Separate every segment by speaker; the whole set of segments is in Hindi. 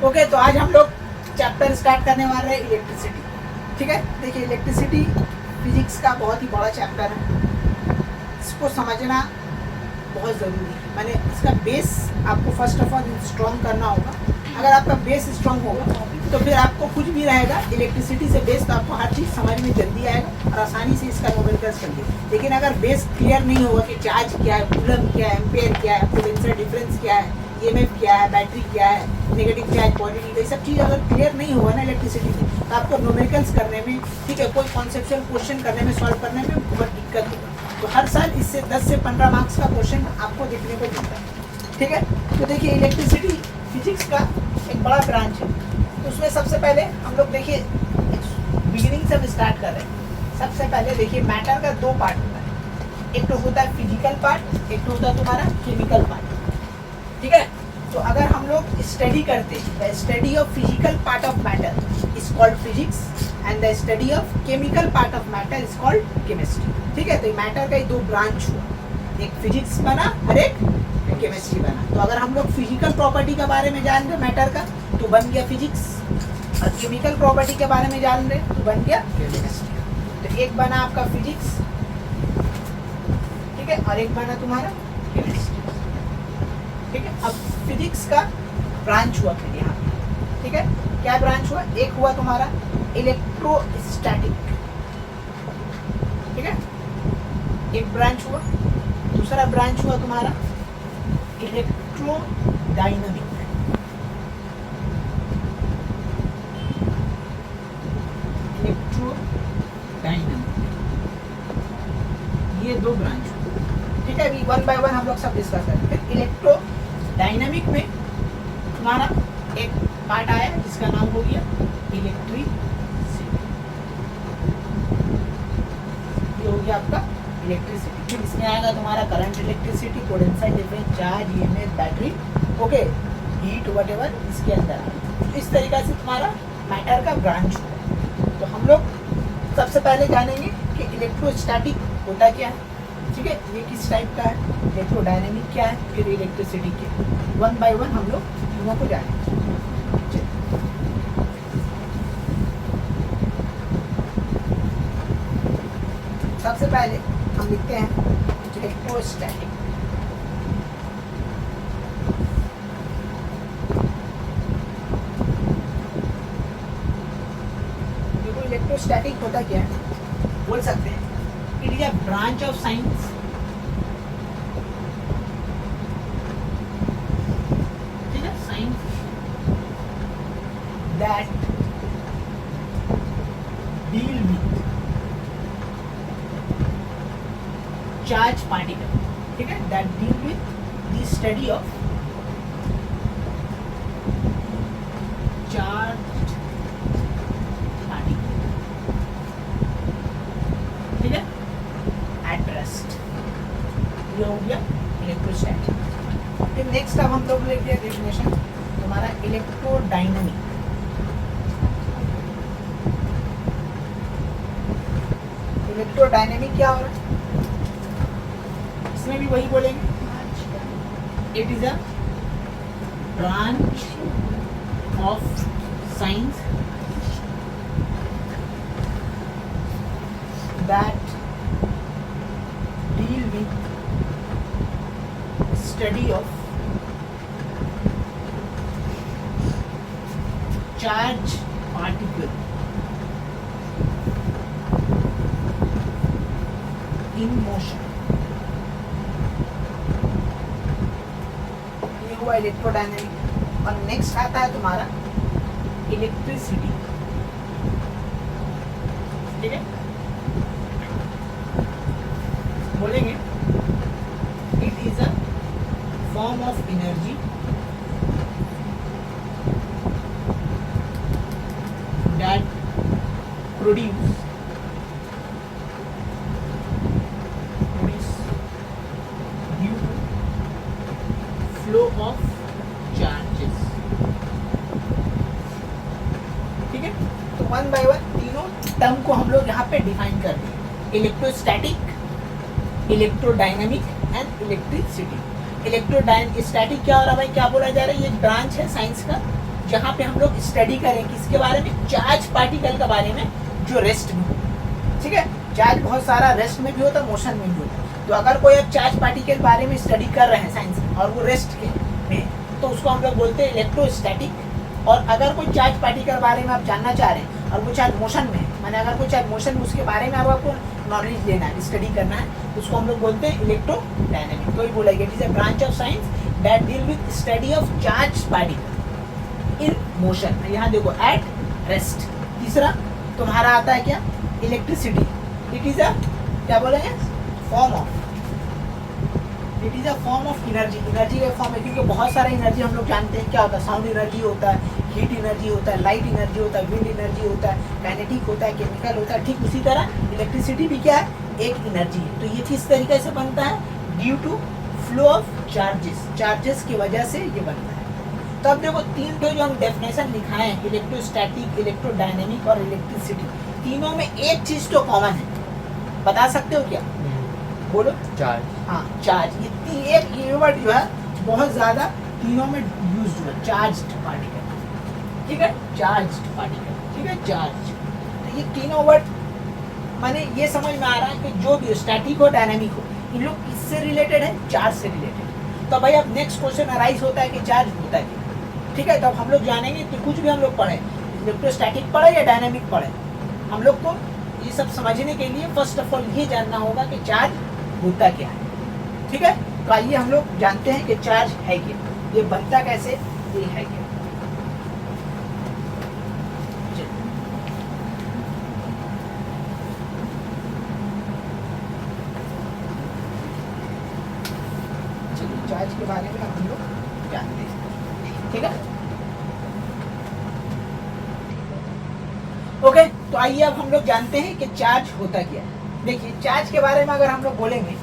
Speaker 1: ओके, तो आज हम लोग चैप्टर स्टार्ट करने वाले हैं इलेक्ट्रिसिटी। ठीक है, देखिए इलेक्ट्रिसिटी फिजिक्स का बहुत ही बड़ा चैप्टर है, इसको समझना बहुत ज़रूरी है। मैंने इसका बेस आपको फर्स्ट ऑफ ऑल स्ट्रॉन्ग करना होगा। अगर आपका बेस स्ट्रॉन्ग होगा तो फिर आपको कुछ भी रहेगा इलेक्ट्रिसिटी से बेस, तो आपको हर चीज़ समझ में जल्दी आएगा और आसानी से इसका न्यूमेरिकल्स कर लेंगे। लेकिन अगर बेस क्लियर नहीं होगा कि चार्ज क्या है, कूलम क्या है, एम्पेयर क्या है, पोटेंशियल डिफरेंस क्या है, ईएमएफ क्या है, बैटरी क्या है, नेगेटिव चार्ज पॉजिटिव, ये सब चीज़ अगर क्लियर नहीं होगा ना इलेक्ट्रिसिटी में, तो आपको न्यूमेरिकल्स करने में, ठीक है, कोई कॉन्सेप्चुअल क्वेश्चन करने में, सॉल्व करने में बहुत दिक्कत होगा। तो हर साल इससे 10 से 15 मार्क्स का क्वेश्चन आपको देखने को मिलता है। ठीक है, तो देखिए इलेक्ट्रिसिटी फिजिक्स का एक बड़ा ब्रांच है। तो उसमें सबसे पहले हम लोग देखिए बिगिनिंग से हम स्टार्ट कर रहे हैं। सबसे पहले देखिए मैटर का दो पार्ट होता है, एक तो होता है फिजिकल पार्ट, एक तो होता है तुम्हारा केमिकल पार्ट। ठीक है, तो अगर हम लोग स्टडी करते हैं, the study of physical part of matter is called physics and the study of chemical part of matter is called chemistry. ठीक है, तो मैटर का ही दो ब्रांच हुआ, एक फिजिक्स बना और एक केमिस्ट्री बना। तो अगर हम लोग फिजिकल प्रॉपर्टी के बारे में जान रहे मैटर का तो बन गया फिजिक्स, और केमिकल प्रॉपर्टी के बारे में जान रहे तो बन गया केमिस्ट्री। तो एक बना आपका फिजिक्स, ठीक है, और एक बना तुम्हारा केमिस्ट्री। ठीक है, अब फिजिक्स का ब्रांच हुआ फिर यहाँ पे। ठीक है, क्या ब्रांच हुआ? एक हुआ तुम्हारा इलेक्ट्रोस्टैटिक, ठीक है, एक ब्रांच हुआ। दूसरा ब्रांच हुआ तुम्हारा इलेक्ट्रोडायनामिक। ये दो ब्रांच हुआ। ठीक है, अभी वन बाय वन हम लोग सब डिस्कस करेंगे। फिर इलेक्ट्रोडायनामिक में तुम्हारा एक पार्ट आया जिसका नाम हो गया इलेक्ट्रिसिटी। ये हो गया आपका इलेक्ट्रिसिटी। फिर इसमें आएगा तुम्हारा current electricity, potential difference, charge, EMF, battery, okay, heat, whatever इसके अंदर आएगा। इस तरीके से तुम्हारा मैटर का ब्रांच हुआ। तो हम लोग सबसे पहले जानेंगे कि इलेक्ट्रोस्टैटिक होता क्या है। ठीक है, ये किस टाइप का है, इलेक्ट्रोडायनेमिक क्या है, फिर इलेक्ट्रिसिटी क्या है। वन बाय वन हम लोग दोनों को जानेंगे। सबसे पहले हम लिखते हैं इलेक्ट्रोस्टैटिक। देखो इलेक्ट्रोस्टैटिक होता क्या है, बोल सकते हैं it is a branch of science that deal with charge particle, ठीक है, that deal with the study of charged particle, ठीक है, at rest। ये हो गया इलेक्ट्रोस्टैटिक। फिर नेक्स्ट अब हम लोग लेते हैं डेफिनेशन तुम्हारा इलेक्ट्रोडायनामिक। इलेक्ट्रोडायनेमिक क्या हो रहा है, इसमें भी वही बोलेंगे, it is a branch of science that deal with study of charge particle in motion। ये हुआ इलेक्ट्रोडायनेमिक। और नेक्स्ट आता है तुम्हारा इलेक्ट्रिसिटी। ठीक है, बोलेंगे it is a form of energy that produce flow of charges. ठीक है, तो वन बाय वन तीनों टर्म को हम लोग यहाँ पे डिफाइन कर दें, electrostatic, electrodynamic and electricity. Electrostatic क्या हो रहा है भाई, क्या बोला जा रहा है, ये ब्रांच है साइंस का जहाँ पे हम लोग स्टडी करें किसके बारे में, चार्ज पार्टिकल के बारे में जो रेस्ट में हो, ठीक है। चार्ज बहुत सारा रेस्ट में भी होता है, मोशन में भी होता है। तो अगर कोई अब चार्ज पार्टिकल के बारे में स्टडी कर रहे हैं साइंस में और वो रेस्ट के में, तो उसको हम लोग बोलते हैं इलेक्ट्रोस्टैटिक। और अगर कोई चार्ज पार्टिकल के बारे में आप जानना चाह रहे हैं और वो चार्ज मोशन में है, माने अगर कोई चार्ज मोशन में उसके बारे में आपको नॉलेज लेना है, स्टडी करना है, उसको हम लोग बोलते हैं इलेक्ट्रोडायनेमिक। तो ही बोला गया, it is a branch of science that deal with study of charge particle in motion. यहाँ देखो एट रेस्ट। तीसरा तुम्हारा आता है क्या, इलेक्ट्रिसिटी। इट इज अ क्या बोलेंगे, form of, it is a form of energy. Energy का फॉर्म है, क्योंकि बहुत सारा एनर्जी हम लोग जानते हैं क्या होता है, साउंड एनर्जी होता है, हीट एनर्जी होता है, लाइट एनर्जी होता है, विंड एनर्जी होता है, काइनेटिक होता है, केमिकल होता है। ठीक उसी तरह इलेक्ट्रिसिटी भी क्या है, एक एनर्जी है। तो ये किस तरीके से बनता है, due to flow of charges, charges की वजह से ये बनता है। तो अब देखो तीन जो हम डेफिनेशन लिखाए हैं, इलेक्ट्रोस्टैटिक, इलेक्ट्रोडायनेमिक और इलेक्ट्रिसिटी, तीनों में एक चीज तो कॉमन है, बता सकते हो क्या, बोलो।
Speaker 2: चार्ज।
Speaker 1: हाँ, चार्ज। एक ये वर्ड जो है बहुत ज्यादा तीनों में यूज हुआ, चार्ज्ड पार्टिकल, ठीक है, चार्ज्ड पार्टिकल, ठीक है, चार्ज। तो ये तीनों वर्ड माने ये समझ में आ रहा है कि जो भी स्टैटिक हो डायनामिक हो, इन लोग किससे रिलेटेड है, चार्ज से रिलेटेड। तो भाई अब नेक्स्ट क्वेश्चन अराइज होता है कि चार्ज होता है क्या, ठीक है। तो अब हम लोग जानेंगे कि कुछ भी हम लोग पढ़े, इलेक्ट्रोस्टैटिक पढ़े या डायनामिक पढ़े, हम लोग को ये सब समझने के लिए फर्स्ट ऑफ ऑल ये जानना होगा कि चार्ज होता क्या है, ठीक है। तो आइए हम लोग जानते हैं कि चार्ज है क्या, ये बनता कैसे, ये है क्या। चलिए चार्ज के बारे में हम लोग जानते हैं, ठीक है। ओके, तो आइए अब हम लोग जानते हैं कि चार्ज होता क्या है। देखिए चार्ज के बारे में अगर हम लोग बोलेंगे,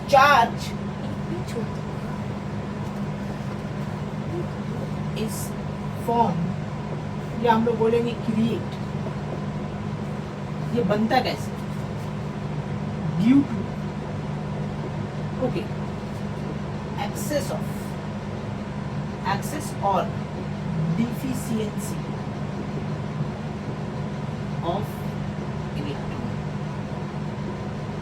Speaker 1: चार्ज इज फॉर्म, या हम लोग बोलेंगे क्रिएट, ये बनता कैसे, ड्यू टू ओके एक्सेस और डिफिशियंसी ऑफ इलेक्ट्रॉन,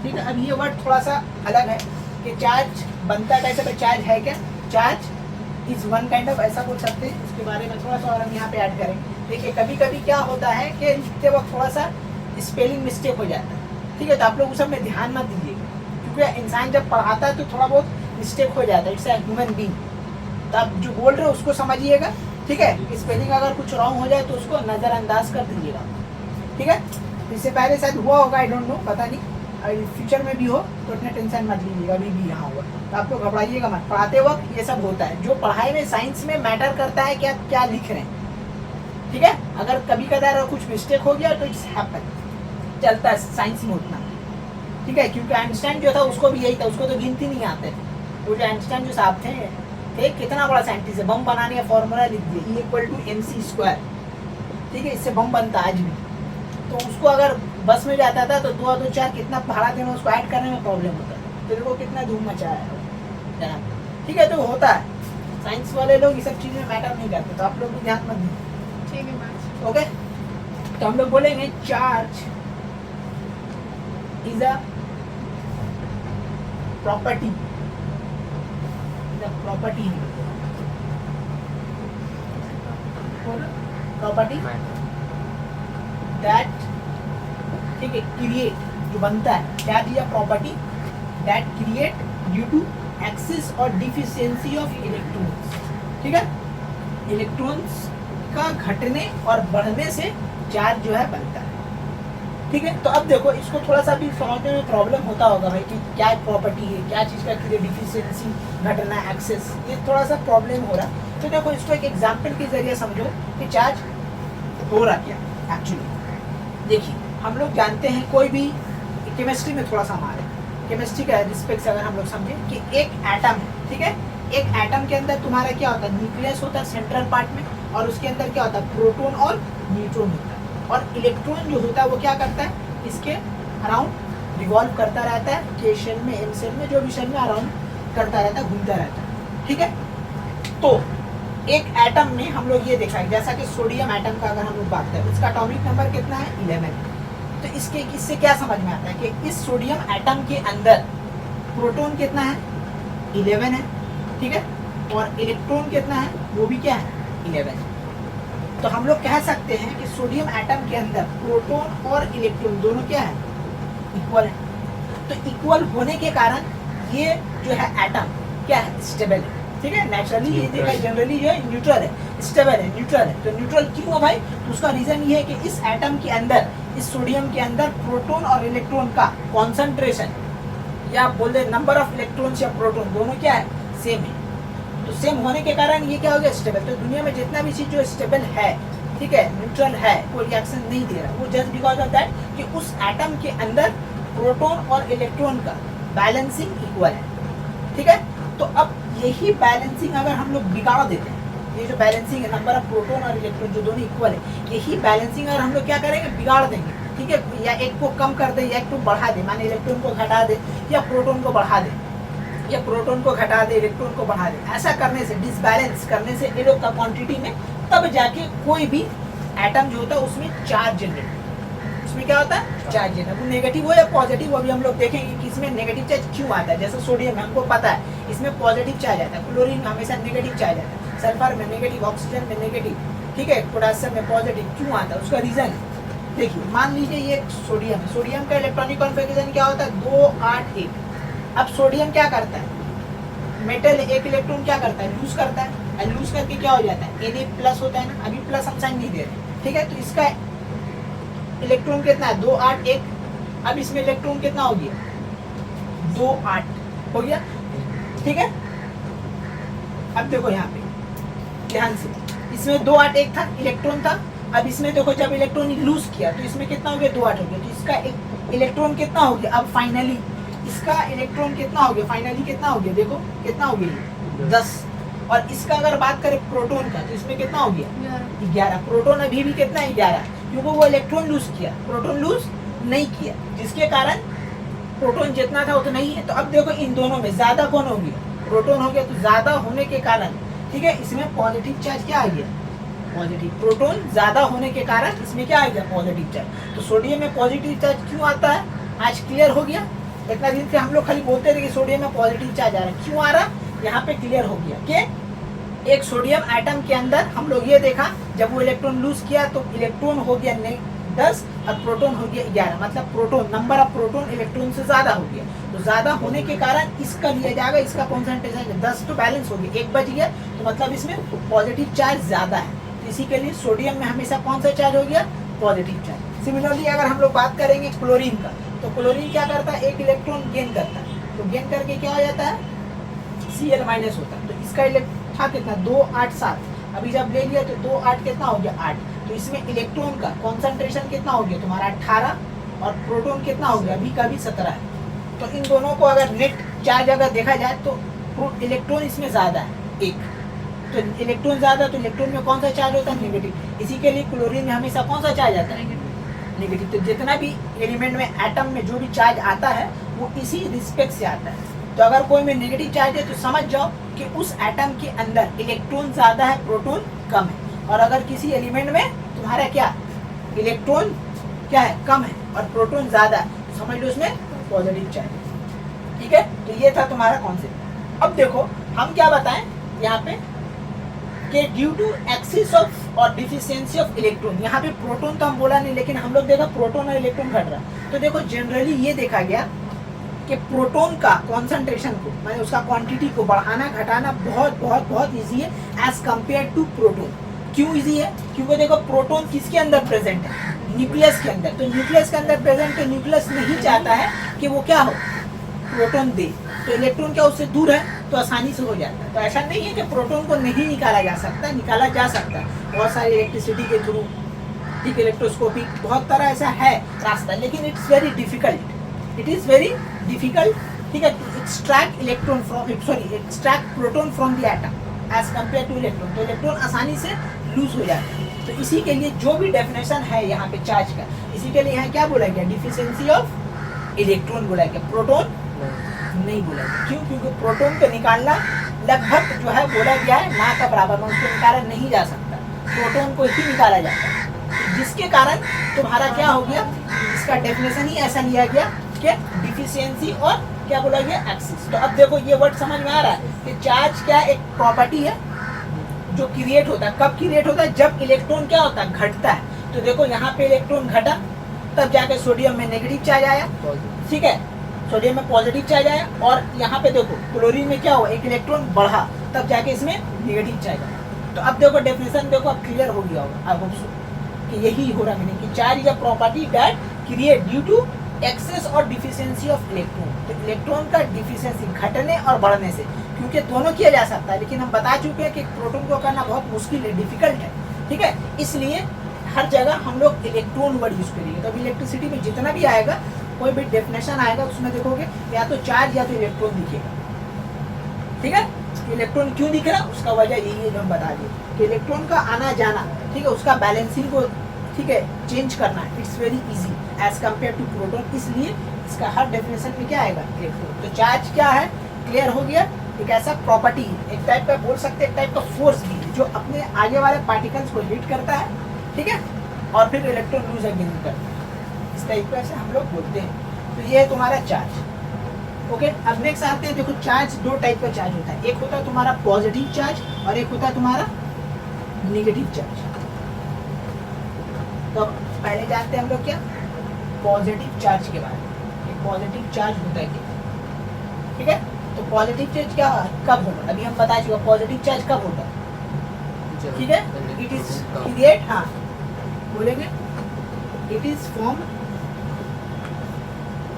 Speaker 1: ठीक है। अब ये वर्ड थोड़ा सा अलग है कि चार्ज बनता कैसे, तो चार्ज है क्या, charge is one kind of, ऐसा बोल सकते हैं। इसके बारे में थोड़ा सा और हम यहाँ पे ऐड करें। देखिए कभी कभी क्या होता है कि लिखते वक्त थोड़ा सा स्पेलिंग मिस्टेक हो जाता है, ठीक है। तो आप लोग उस सब में ध्यान मत दीजिएगा, क्योंकि इंसान जब पढ़ाता है तो थोड़ा बहुत मिस्टेक हो जाता है, इट्स अ ह्यूमन बीइंग। तो आप जो बोल रहे हो उसको समझिएगा, ठीक है। स्पेलिंग अगर कुछ रॉन्ग हो जाए तो उसको नज़रअंदाज कर दीजिएगा, ठीक है। इससे पहले शायद हुआ होगा, आई डोंट नो, पता नहीं, फ्यूचर में भी हो तो इतना टेंशन मत लीजिएगा, अभी भी यहाँ हुआ तो आप लोग घबराइएगा मत। पढ़ाते वक्त ये सब होता है, जो पढ़ाई में साइंस में मैटर करता है कि आप क्या लिख रहे हैं, ठीक है। अगर कभी कदार कुछ मिस्टेक हो गया तो इट्स हैपन, चलता है साइंस में उतना, ठीक है। क्योंकि आइंस्टाइन जो था उसको भी यही था, उसको तो गिनती नहीं आते थे। वो जो आइंस्टाइन जो साहब थे कितना बड़ा साइंटिस्ट है, बम बनाने का फॉर्मूला लिख दिया, E=mc², ठीक है, इससे बम बनता आज भी। तो उसको अगर बस में जाता था तो 2 और 2 4 कितना भाड़ा देना, उसको ऐड करने में प्रॉब्लम होता है, तो देखो कितना धूम मचाया है, ठीक है। तो होता है, साइंस वाले लोग ये सब चीज़ में मैटर नहीं करते, तो आप लोग भी ध्यान मत दीजिए,
Speaker 3: ठीक है।
Speaker 1: ओके। तो हम लोग बोलेंगे charge is a property, property that, ठीक है, क्रिएट, जो बनता है, charge is a property that create due to excess और डिफिशियंसी ऑफ इलेक्ट्रॉन्स, ठीक है। इलेक्ट्रॉन्स का घटने और बढ़ने से चार्ज जो है बनता है, ठीक है। तो अब देखो इसको थोड़ा सा भी समझने में प्रॉब्लम होता होगा भाई कि क्या प्रॉपर्टी है, क्या चीज़ का डिफिशियंसी, घटना, एक्सेस, ये थोड़ा सा प्रॉब्लम हो रहा। तो देखो इसको एक एग्जाम्पल के जरिए समझो कि चार्ज हो रहा क्या एक्चुअली। देखिए हम लोग जानते हैं, कोई भी केमिस्ट्री में थोड़ा सा हमारे केमिस्ट्री का रिस्पेक्ट से अगर हम लोग समझें कि एक एटम है, ठीक है, एक एटम के अंदर तुम्हारा क्या होता है, न्यूक्लियस होता है सेंट्रल पार्ट में, और उसके अंदर क्या होता है, प्रोटॉन और न्यूट्रॉन होता है। और इलेक्ट्रॉन जो होता है वो क्या करता है, इसके अराउंड रिवॉल्व करता रहता है, के शेल में, एम शेल में, जो भी शेल में अराउंड करता रहता है, घूमता रहता है, ठीक है। तो एक एटम में हम लोग ये देखा है, जैसा कि सोडियम एटम का अगर हम लोग बात करें, उसका एटॉमिक नंबर कितना है 11। तो इससे क्या समझ में आता है कि इस सोडियम एटम के अंदर प्रोटॉन कितना है 11 है, ठीक है, और इलेक्ट्रॉन कितना है वो भी क्या है 11। तो हम लोग कह सकते हैं कि सोडियम एटम के अंदर प्रोटॉन और इलेक्ट्रॉन दोनों क्या है इक्वल है। तो इक्वल होने के कारण ये जो है एटम क्या है स्टेबल है, ठीक है। नेचुरली ये देखा जनरली जो है न्यूट्रल है, स्टेबल है, न्यूट्रल है। तो न्यूट्रल क्यों है भाई? तो उसका रीजन ये है कि इस एटम के अंदर, इस सोडियम के अंदर प्रोटॉन और इलेक्ट्रॉन का कॉन्सेंट्रेशन या बोल दे नंबर ऑफ इलेक्ट्रॉन्स या प्रोटॉन दोनों क्या है सेम है। तो सेम होने के कारण ये क्या हो गया स्टेबल। तो दुनिया में जितना भी चीज जो स्टेबल है, ठीक है, न्यूट्रल है, कोई रिएक्शन नहीं दे रहा, वो जस्ट बिकॉज ऑफ दैट कि उस एटम के अंदर प्रोटॉन और इलेक्ट्रॉन का बैलेंसिंग इक्वल है, ठीक है। तो अब यही बैलेंसिंग अगर हम लोग बिगाड़ देते हैं, ये जो बैलेंसिंग है नंबर ऑफ प्रोटॉन और इलेक्ट्रॉन जो दोनों इक्वल है, यही बैलेंसिंग अगर हम लोग क्या करेंगे बिगाड़ देंगे, ठीक है, या एक को कम कर दे या एक को बढ़ा दे, माने इलेक्ट्रॉन को घटा दे या प्रोटॉन को बढ़ा दे, या प्रोटॉन को घटा दे इलेक्ट्रॉन को बढ़ा दे, ऐसा करने से, डिसबैलेंस करने से ये लोग का क्वांटिटी में, तब जाके कोई भी एटम जो होता है उसमें चार्ज जनरेट, उसमें क्या होता है चार्ज जनरेट, वो नेगेटिव हो या पॉजिटिव, वो भी हम लोग देखेंगे कि इसमें नेगेटिव चार्ज क्यों आता है। जैसे सोडियम हमको पता है इसमें पॉजिटिव चार्ज आता है, क्लोरीन में हमेशा नेगेटिव चार्ज आता है, सल्फर में नेगेटिव, ऑक्सीजन में नेगेटिव, ठीक है, पोटेशियम में पॉजिटिव, क्यों आता है उसका रीजन है। देखिए मान लीजिए ये सोडियम है, सोडियम का इलेक्ट्रॉनिक कॉन्फ़िगरेशन क्या होता है 2 8 1। अब सोडियम क्या करता है, मेटल एक इलेक्ट्रॉन क्या करता है लूज करता है, लूज करके क्या हो जाता है Na+ होता है ना, अभी प्लस हम साइन नहीं दे रहे, ठीक है। तो इसका इलेक्ट्रॉन कितना है 2 8 1। अब इसमें इलेक्ट्रॉन कितना हो गया 2 8 हो गया, ठीक है। अब देखो यहाँ पे ध्यान से, इसमें 2 8 1 था इलेक्ट्रॉन था, अब इसमें देखो जब इलेक्ट्रॉन लूज किया तो इसमें कितना हो गया 2 8 हो गया। तो इसका इलेक्ट्रॉन कितना हो गया, अब फाइनली इसका इलेक्ट्रॉन कितना हो गया, फाइनली कितना हो गया, देखो कितना हो गया 10। और इसका अगर बात करें प्रोटॉन का तो इसमें कितना हो गया 11। प्रोटॉन अभी भी कितना है 11, क्योंकि वो इलेक्ट्रॉन लूज किया, प्रोटॉन लूज नहीं किया, जिसके कारण प्रोटॉन जितना था उतना ही है। तो अब देखो इन दोनों में ज्यादा कौन हो गया, प्रोटॉन हो गया। तो ज्यादा होने के कारण, ठीक है, इसमें पॉजिटिव चार्ज क्या आ गया पॉजिटिव, प्रोटॉन ज्यादा होने के कारण इसमें क्या आ गया पॉजिटिव चार्ज। तो सोडियम में पॉजिटिव चार्ज क्यों आता है आज क्लियर हो गया। इतना दिन से हम लोग खाली बोलते थे कि सोडियम में पॉजिटिव चार्ज आ रहा है, क्यों आ रहा, यहाँ पे क्लियर हो गया कि एक सोडियम एटम के अंदर हम लोग ये देखा जब वो इलेक्ट्रॉन लूज किया तो इलेक्ट्रॉन हो गया 10 और प्रोटॉन हो गया 11, मतलब proton number of proton electron से ज्यादा हो गया। तो ज्यादा होने के कारण इसका लिया जाएगा, इसका कॉन्सेंट्रेशन 10 तो बैलेंस हो गया, 1 बच गया, तो मतलब इसमें पॉजिटिव चार्ज ज्यादा है। तो इसी के लिए सोडियम में हमेशा कौन सा चार्ज हो गया पॉजिटिव चार्ज। सिमिलरली अगर हम लोग बात करेंगे क्लोरीन का, तो क्लोरीन क्या करता है एक इलेक्ट्रॉन गेन करता है, तो गेन करके क्या हो जाता है Cl- होता है। तो इसका था कितना 2 8 7, अभी जब ले लिया तो 2 8 कितना हो गया 8। तो इसमें इलेक्ट्रॉन का कॉन्सेंट्रेशन कितना हो गया तुम्हारा 18 और प्रोटॉन कितना हो गया अभी का भी 17 है। तो इन दोनों को अगर नेट चार्ज अगर देखा जाए तो इलेक्ट्रॉन इसमें ज्यादा है एक, तो इलेक्ट्रॉन ज्यादा, तो इलेक्ट्रॉन में कौन सा चार्ज होता है नेगेटिव। इसी के लिए क्लोरीन में हमेशा कौन सा चार्ज आता है नेगेटिव। तो जितना भी एलिमेंट में एटम में जो भी चार्ज आता है वो इसी रिस्पेक्ट से आता है। तो अगर कोई में नेगेटिव चार्ज है तो समझ जाओ कि उस एटम के अंदर इलेक्ट्रॉन ज्यादा है प्रोटॉन कम है। और अगर किसी एलिमेंट में तुम्हारा क्या इलेक्ट्रॉन क्या है कम है और प्रोटॉन ज्यादा है, तो समझ लो उसमें पॉजिटिव चार्ज है, ठीक है। तो ये था तुम्हारा कॉन्सेप्ट। अब देखो हम क्या बताएं यहाँ पे कि ड्यू टू एक्सिस ऑफ और डिफिशियंसी ऑफ इलेक्ट्रॉन, यहाँ पे प्रोटॉन तो हम बोला नहीं, लेकिन हम लोग देखा प्रोटॉन और इलेक्ट्रॉन घट रहा है। तो देखो जनरली ये देखा गया कि प्रोटॉन का कॉन्सेंट्रेशन को माने उसका क्वांटिटी को बढ़ाना घटाना बहुत बहुत बहुत इजी है एज कंपेयर टू प्रोटॉन। क्यों इजी है, क्योंकि देखो प्रोटॉन किसके अंदर प्रेजेंट है न्यूक्लियस के अंदर। तो न्यूक्लियस के अंदर प्रेजेंट है, न्यूक्लियस नहीं चाहता है कि वो क्या हो प्रोटॉन दे, तो इलेक्ट्रॉन क्या उससे दूर है तो आसानी से हो जाता है। तो ऐसा नहीं है कि प्रोटॉन को नहीं निकाला जा सकता, निकाला जा सकता है बहुत सारी इलेक्ट्रिसिटी के थ्रू, ठीक, इलेक्ट्रोस्कोपिक बहुत तरह ऐसा है रास्ता, लेकिन it's very difficult, it is very difficult, ठीक है, to extract electron from extract proton from the atom as compare to electron. तो इलेक्ट्रॉन आसानी से लूज हो जाता है। तो इसी के लिए जो भी डेफिनेशन है यहाँ पे चार्ज का, इसी के लिए यहाँ क्या बोला गया डिफिशियंसी ऑफ इलेक्ट्रॉन बोला गया, प्रोटॉन नहीं बोला गया। क्यों, क्योंकि प्रोटॉन को निकालना लगभग जो है बोला गया है ना का बराबर में, उसको निकाला नहीं जा सकता, प्रोटॉन को ही निकाला जाता है, जिसके कारण तुम्हारा क्या हो गया, इसका डेफिनेशन ही ऐसा लिया गया कि डिफिशियंसी और क्या बोला गया, एक्सिस। तो अब देखो ये वर्ड समझ में आ रहा है कि चार्ज क्या एक प्रॉपर्टी है जो क्रिएट होता है। कब क्रिएट होता है, जब इलेक्ट्रॉन क्या होता है, घटता है। तो देखो यहाँ पे इलेक्ट्रॉन घटा, तब जाके सोडियम में नेगेटिव चार्ज आया, ठीक है, सोडियम में पॉजिटिव चार्ज आया, और यहाँ पे देखो क्लोरीन में क्या हुआ, एक इलेक्ट्रॉन बढ़ा, तब जाके इसमें नेगेटिव चार्ज आया। तो अब देखो डेफिनेशन देखो अब क्लियर हो गया होगा, आई होप सो कि यही हो रहा है कि charge is a property that create due to excess और डिफिशियंसी ऑफ इलेक्ट्रॉन। तो इलेक्ट्रॉन का डिफिशियंसी घटने और बढ़ने से, क्योंकि दोनों किया जा सकता है, लेकिन हम बता चुके हैं कि प्रोटॉन को करना बहुत मुश्किल है, डिफिकल्ट है, ठीक है, इसलिए हर जगह हम लोग इलेक्ट्रॉन वर्ड यूज करेंगे। तो इलेक्ट्रिसिटी में जितना भी आएगा, कोई भी डेफिनेशन आएगा उसमें देखोगे या तो चार्ज या तो इलेक्ट्रॉन दिखेगा, ठीक है। इलेक्ट्रॉन क्यों दिख रहा, उसका वजह यही है जो हम बता दिए कि इलेक्ट्रॉन का आना जाना, ठीक है, उसका बैलेंसिंग को, ठीक है, चेंज करना, it's very easy as compare to proton, इसलिए इसका हर डेफिनेशन में क्या आएगा, इलेक्ट्रॉन। तो चार्ज क्या है, क्लियर हो गया, एक ऐसा प्रॉपर्टी है, एक टाइप का बोल सकते हैं, एक टाइप का फोर्स भी है जो अपने आगे वाले पार्टिकल्स को हिट करता है, ठीक है, और फिर इलेक्ट्रॉन लूज गेन करता है, इस टाइप का ऐसे हम लोग बोलते हैं। तो ये है तुम्हारा चार्ज। ओके, अब नेक्स्ट आते हैं, देखो चार्ज दो टाइप का चार्ज होता है, एक होता है तुम्हारा पॉजिटिव चार्ज और एक होता है तुम्हारा निगेटिव चार्ज। तो पहले जानते हैं हम लोग क्या, पॉजिटिव चार्ज के बारे में। पॉजिटिव चार्ज होता है क्या, ठीक है। तो पॉजिटिव चार्ज क्या कब होगा, अभी हम बता चुके पॉजिटिव चार्ज कब होता है, ठीक है, इट इज क्रिएट, हाँ बोलेंगे, it is form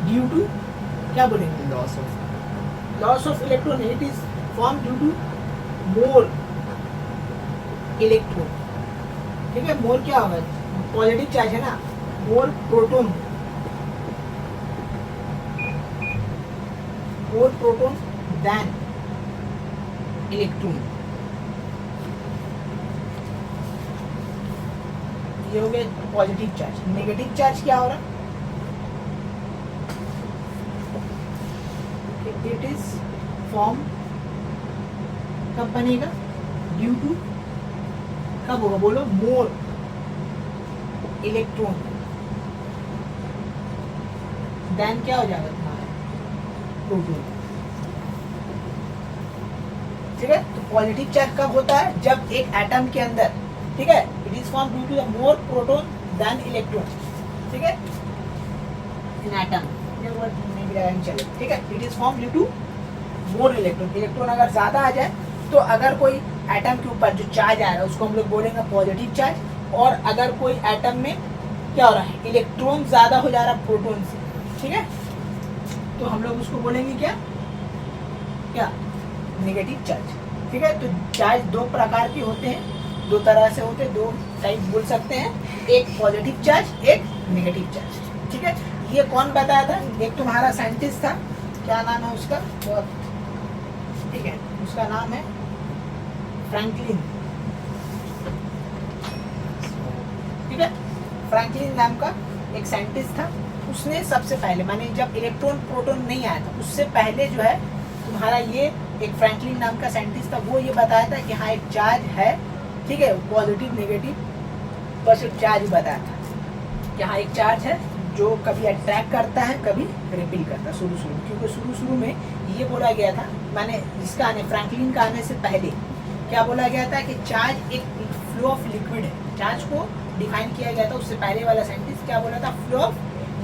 Speaker 1: due to, क्या बोलेंगे, loss of electron, it is form due to more electron, ठीक है। मोर क्या होगा, पॉजिटिव चार्ज है ना, more proton, more proton than electron, ये हो गया पॉजिटिव चार्ज। नेगेटिव चार्ज क्या हो रहा, इट इज फॉर्म कब बनेगा, ड्यू टू, कब होगा बोलो, मोर इलेक्ट्रॉन देन क्या हो जाएगा तुम्हारा, प्रोटॉन, ठीक है। तो पॉजिटिव चार्ज कब होता है, जब एक एटम के अंदर, ठीक है, it is form due to the more proton than electron, ठीक है, इन एटम, ये वर्ड नहीं भी चले, ठीक है, it is form due to more electron. Electron अगर ज्यादा आ जाए, तो अगर कोई एटम के ऊपर जो चार्ज आ रहा है उसको हम लोग बोलेंगे पॉजिटिव चार्ज, और अगर कोई एटम में क्या हो रहा है, इलेक्ट्रॉन ज्यादा हो जा रहा है प्रोटॉन से, ठीक है, तो हम लोग उसको बोलेंगे क्या, क्या, नेगेटिव चार्ज, ठीक है। तो चार्ज दो प्रकार के होते हैं, दो तरह से होते हैं, दो टाइप बोल सकते हैं, एक पॉजिटिव चार्ज, एक नेगेटिव चार्ज, ठीक है। ये कौन बताया था, एक तुम्हारा साइंटिस्ट था, क्या नाम है उसका, ठीक है, उसका नाम है फ्रैंकलिन, ठीक है, फ्रैंकलिन नाम का एक साइंटिस्ट था। उसने सबसे पहले, माने जब इलेक्ट्रॉन प्रोटॉन नहीं आया था, उससे पहले जो है तुम्हारा ये एक फ्रैंकलिन नाम का साइंटिस्ट था, वो ये बताया था कि हाँ एक चार्ज है, ठीक है, पॉजिटिव नेगेटिव बस एक चार्ज बताया था कि हाँ एक चार्ज है जो कभी अट्रैक्ट करता है, कभी रिपील करता है, शुरू शुरू, क्योंकि शुरू में ये बोला गया था, माने इसका आने, फ्रैंकलिन का आने से पहले क्या बोला गया था कि चार्ज एक फ्लो ऑफ लिक्विड है, चार्ज को डिफाइन किया गया था। उससे पहले वाला साइंटिस्ट क्या बोला था, फ्लो ऑफ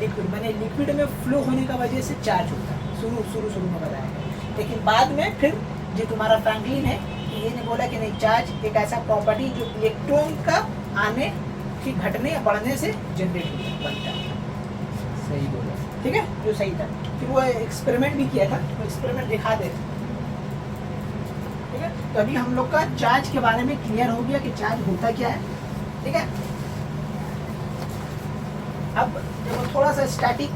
Speaker 1: लिक्विड, माने लिक्विड में फ्लो होने का वजह से चार्ज होता है, शुरू में बताया गया। लेकिन बाद में फिर जो तुम्हारा फ्रैंकलिन है, ये ने बोला कि नहीं, चार्ज एक ऐसा प्रॉपर्टी जो इलेक्ट्रॉन का आने की घटने या बढ़ने से जनरेट बनता है,
Speaker 2: सही बोला,
Speaker 1: ठीक है, जो सही था। फिर वो एक्सपेरिमेंट भी किया था, वो एक्सपेरिमेंट दिखा दे, ठीक है। तो अभी हम लोग का चार्ज के बारे में क्लियर हो गया कि चार्ज होता क्या है, ठीक है। अब देखो थोड़ा सा स्टैटिक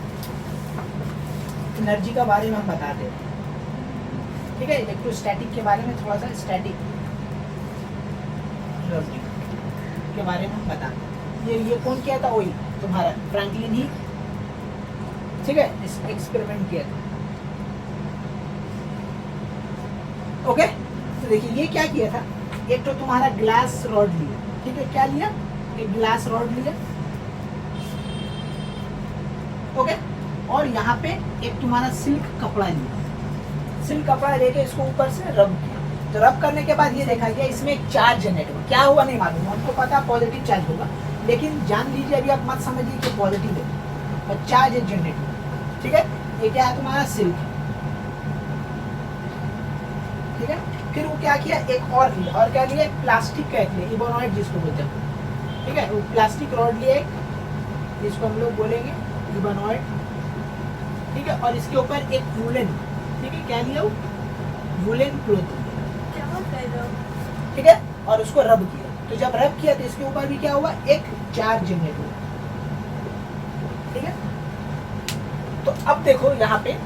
Speaker 1: एनर्जी का बारे में हम बताते हैं, ठीक है, इलेक्ट्रोस्टैटिक के बारे में थोड़ा सा, स्टैटिक एनर्जी के बारे में हम बताते हैं। ये कौन किया था, वही तुम्हारा फ्रैंकलिन ही, ठीक है, इस एक्सपेरिमेंट किया था, ओके। तो देखिए ये क्या किया था, एक तो तुम्हारा ग्लास रॉड लिया, ठीक है, क्या लिया, एक ग्लास रॉड लिया, ओके, और यहाँ पे एक तुम्हारा सिल्क कपड़ा लिया, सिल्क कपड़ा लेके इसको ऊपर से रब किया। तो रब करने के बाद ये देखा गया इसमें एक चार्ज जनरेट हुआ, क्या हुआ नहीं मालूम, हमको पता पॉजिटिव चार्ज होगा, लेकिन जान लीजिए अभी आप मत समझिए कि पॉजिटिव है, और चार्ज जनरेट हुआ, ठीक है। ये क्या है तुम्हारा सिल्क, ठीक है। फिर वो क्या किया, एक और लिया, और क्या लिया, प्लास्टिक का एक लिया, इबोनॉइड जिसको बोलते हैं, ठीक है, वो प्लास्टिक रॉड लिया एक, जिसको हम लोग बोलेंगे इबोनॉइड, ठीक है, और इसके ऊपर एक वूलन, ठीक है, क्या लिया, वूलन क्लोथ, ठीक है, और उसको रब किया। तो जब रब किया तो इसके ऊपर भी क्या हुआ, एक चार्ज जनरेट हुआ, ठीक है। तो अब देखो यहाँ पे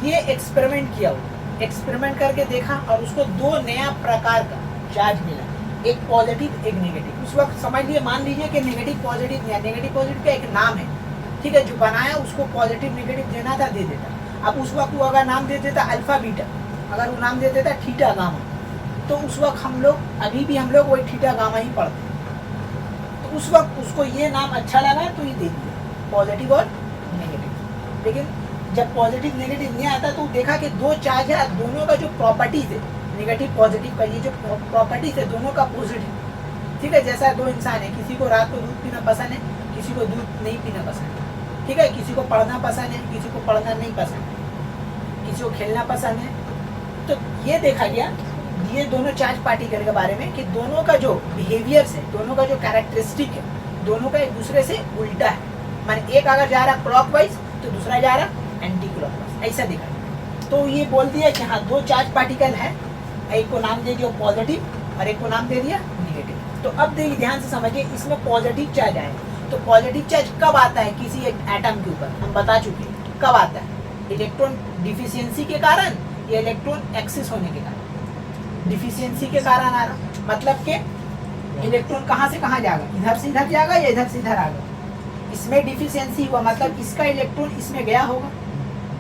Speaker 1: ये एक्सपेरिमेंट किया हुआ, एक्सपेरिमेंट करके देखा और उसको दो नया प्रकार का चार्ज मिला, एक पॉजिटिव एक नेगेटिव। उस वक्त समझ लिए, मान लीजिए कि नेगेटिव पॉजिटिव या नेगेटिव पॉजिटिव का एक नाम है, ठीक है, जो बनाया उसको पॉजिटिव नेगेटिव देना था, दे देता। अब उस वक्त वो अगर नाम दे देता अल्फा बीटा, अगर वो नाम दे देता थीटा गामा, तो उस वक्त हम लोग, अभी भी हम लोग वही थीटा गामा ही पढ़ते हैं। तो उस वक्त उसको ये नाम अच्छा लगा तो ये दे दिया, पॉजिटिव और नेगेटिव। लेकिन जब पॉजिटिव नेगेटिव नहीं आता तो देखा कि दो चार्ज है, दोनों का जो प्रॉपर्टीज है, नेगेटिव पॉजिटिव का ये जो प्रॉपर्टीज है दोनों का पॉजिटिव, ठीक है। जैसा दो इंसान है, किसी को रात को दूध पीना पसंद है, किसी को दूध नहीं पीना पसंद है, ठीक है, किसी को पढ़ना पसंद है, किसी को पढ़ना नहीं पसंद है, किसी को खेलना पसंद है। तो ये देखा गया ये दोनों चार्ज पार्टिकल के बारे में कि दोनों का जो बिहेवियर्स है, दोनों का जो कैरेक्टरिस्टिक है, दोनों का एक दूसरे से उल्टा है। माने एक अगर जा रहा क्लॉकवाइज तो दूसरा जा रहा एंटी क्लॉकवाइज, ऐसा देखा। तो ये बोल दिया कि हाँ दो चार्ज पार्टिकल है, एक को नाम दे दिया पॉजिटिव और एक को नाम दे दिया नेगेटिव। तो अब देखिए ध्यान से समझिए, इसमें पॉजिटिव चार्ज आएगा। तो पॉजिटिव चार्ज कब आता है किसी एक एटम के ऊपर, हम बता चुके हैं कब आता है, इलेक्ट्रॉन डिफिशियंसी के कारण या इलेक्ट्रॉन एक्सेस होने के कारण। डिफिशियंसी के कारण आ रहा, मतलब कि इलेक्ट्रॉन कहाँ से कहाँ जाएगा, इधर से इधर जाएगा या इधर से इधर आएगा। इसमें डिफिशियंसी हुआ मतलब इसका इलेक्ट्रॉन इसमें गया होगा,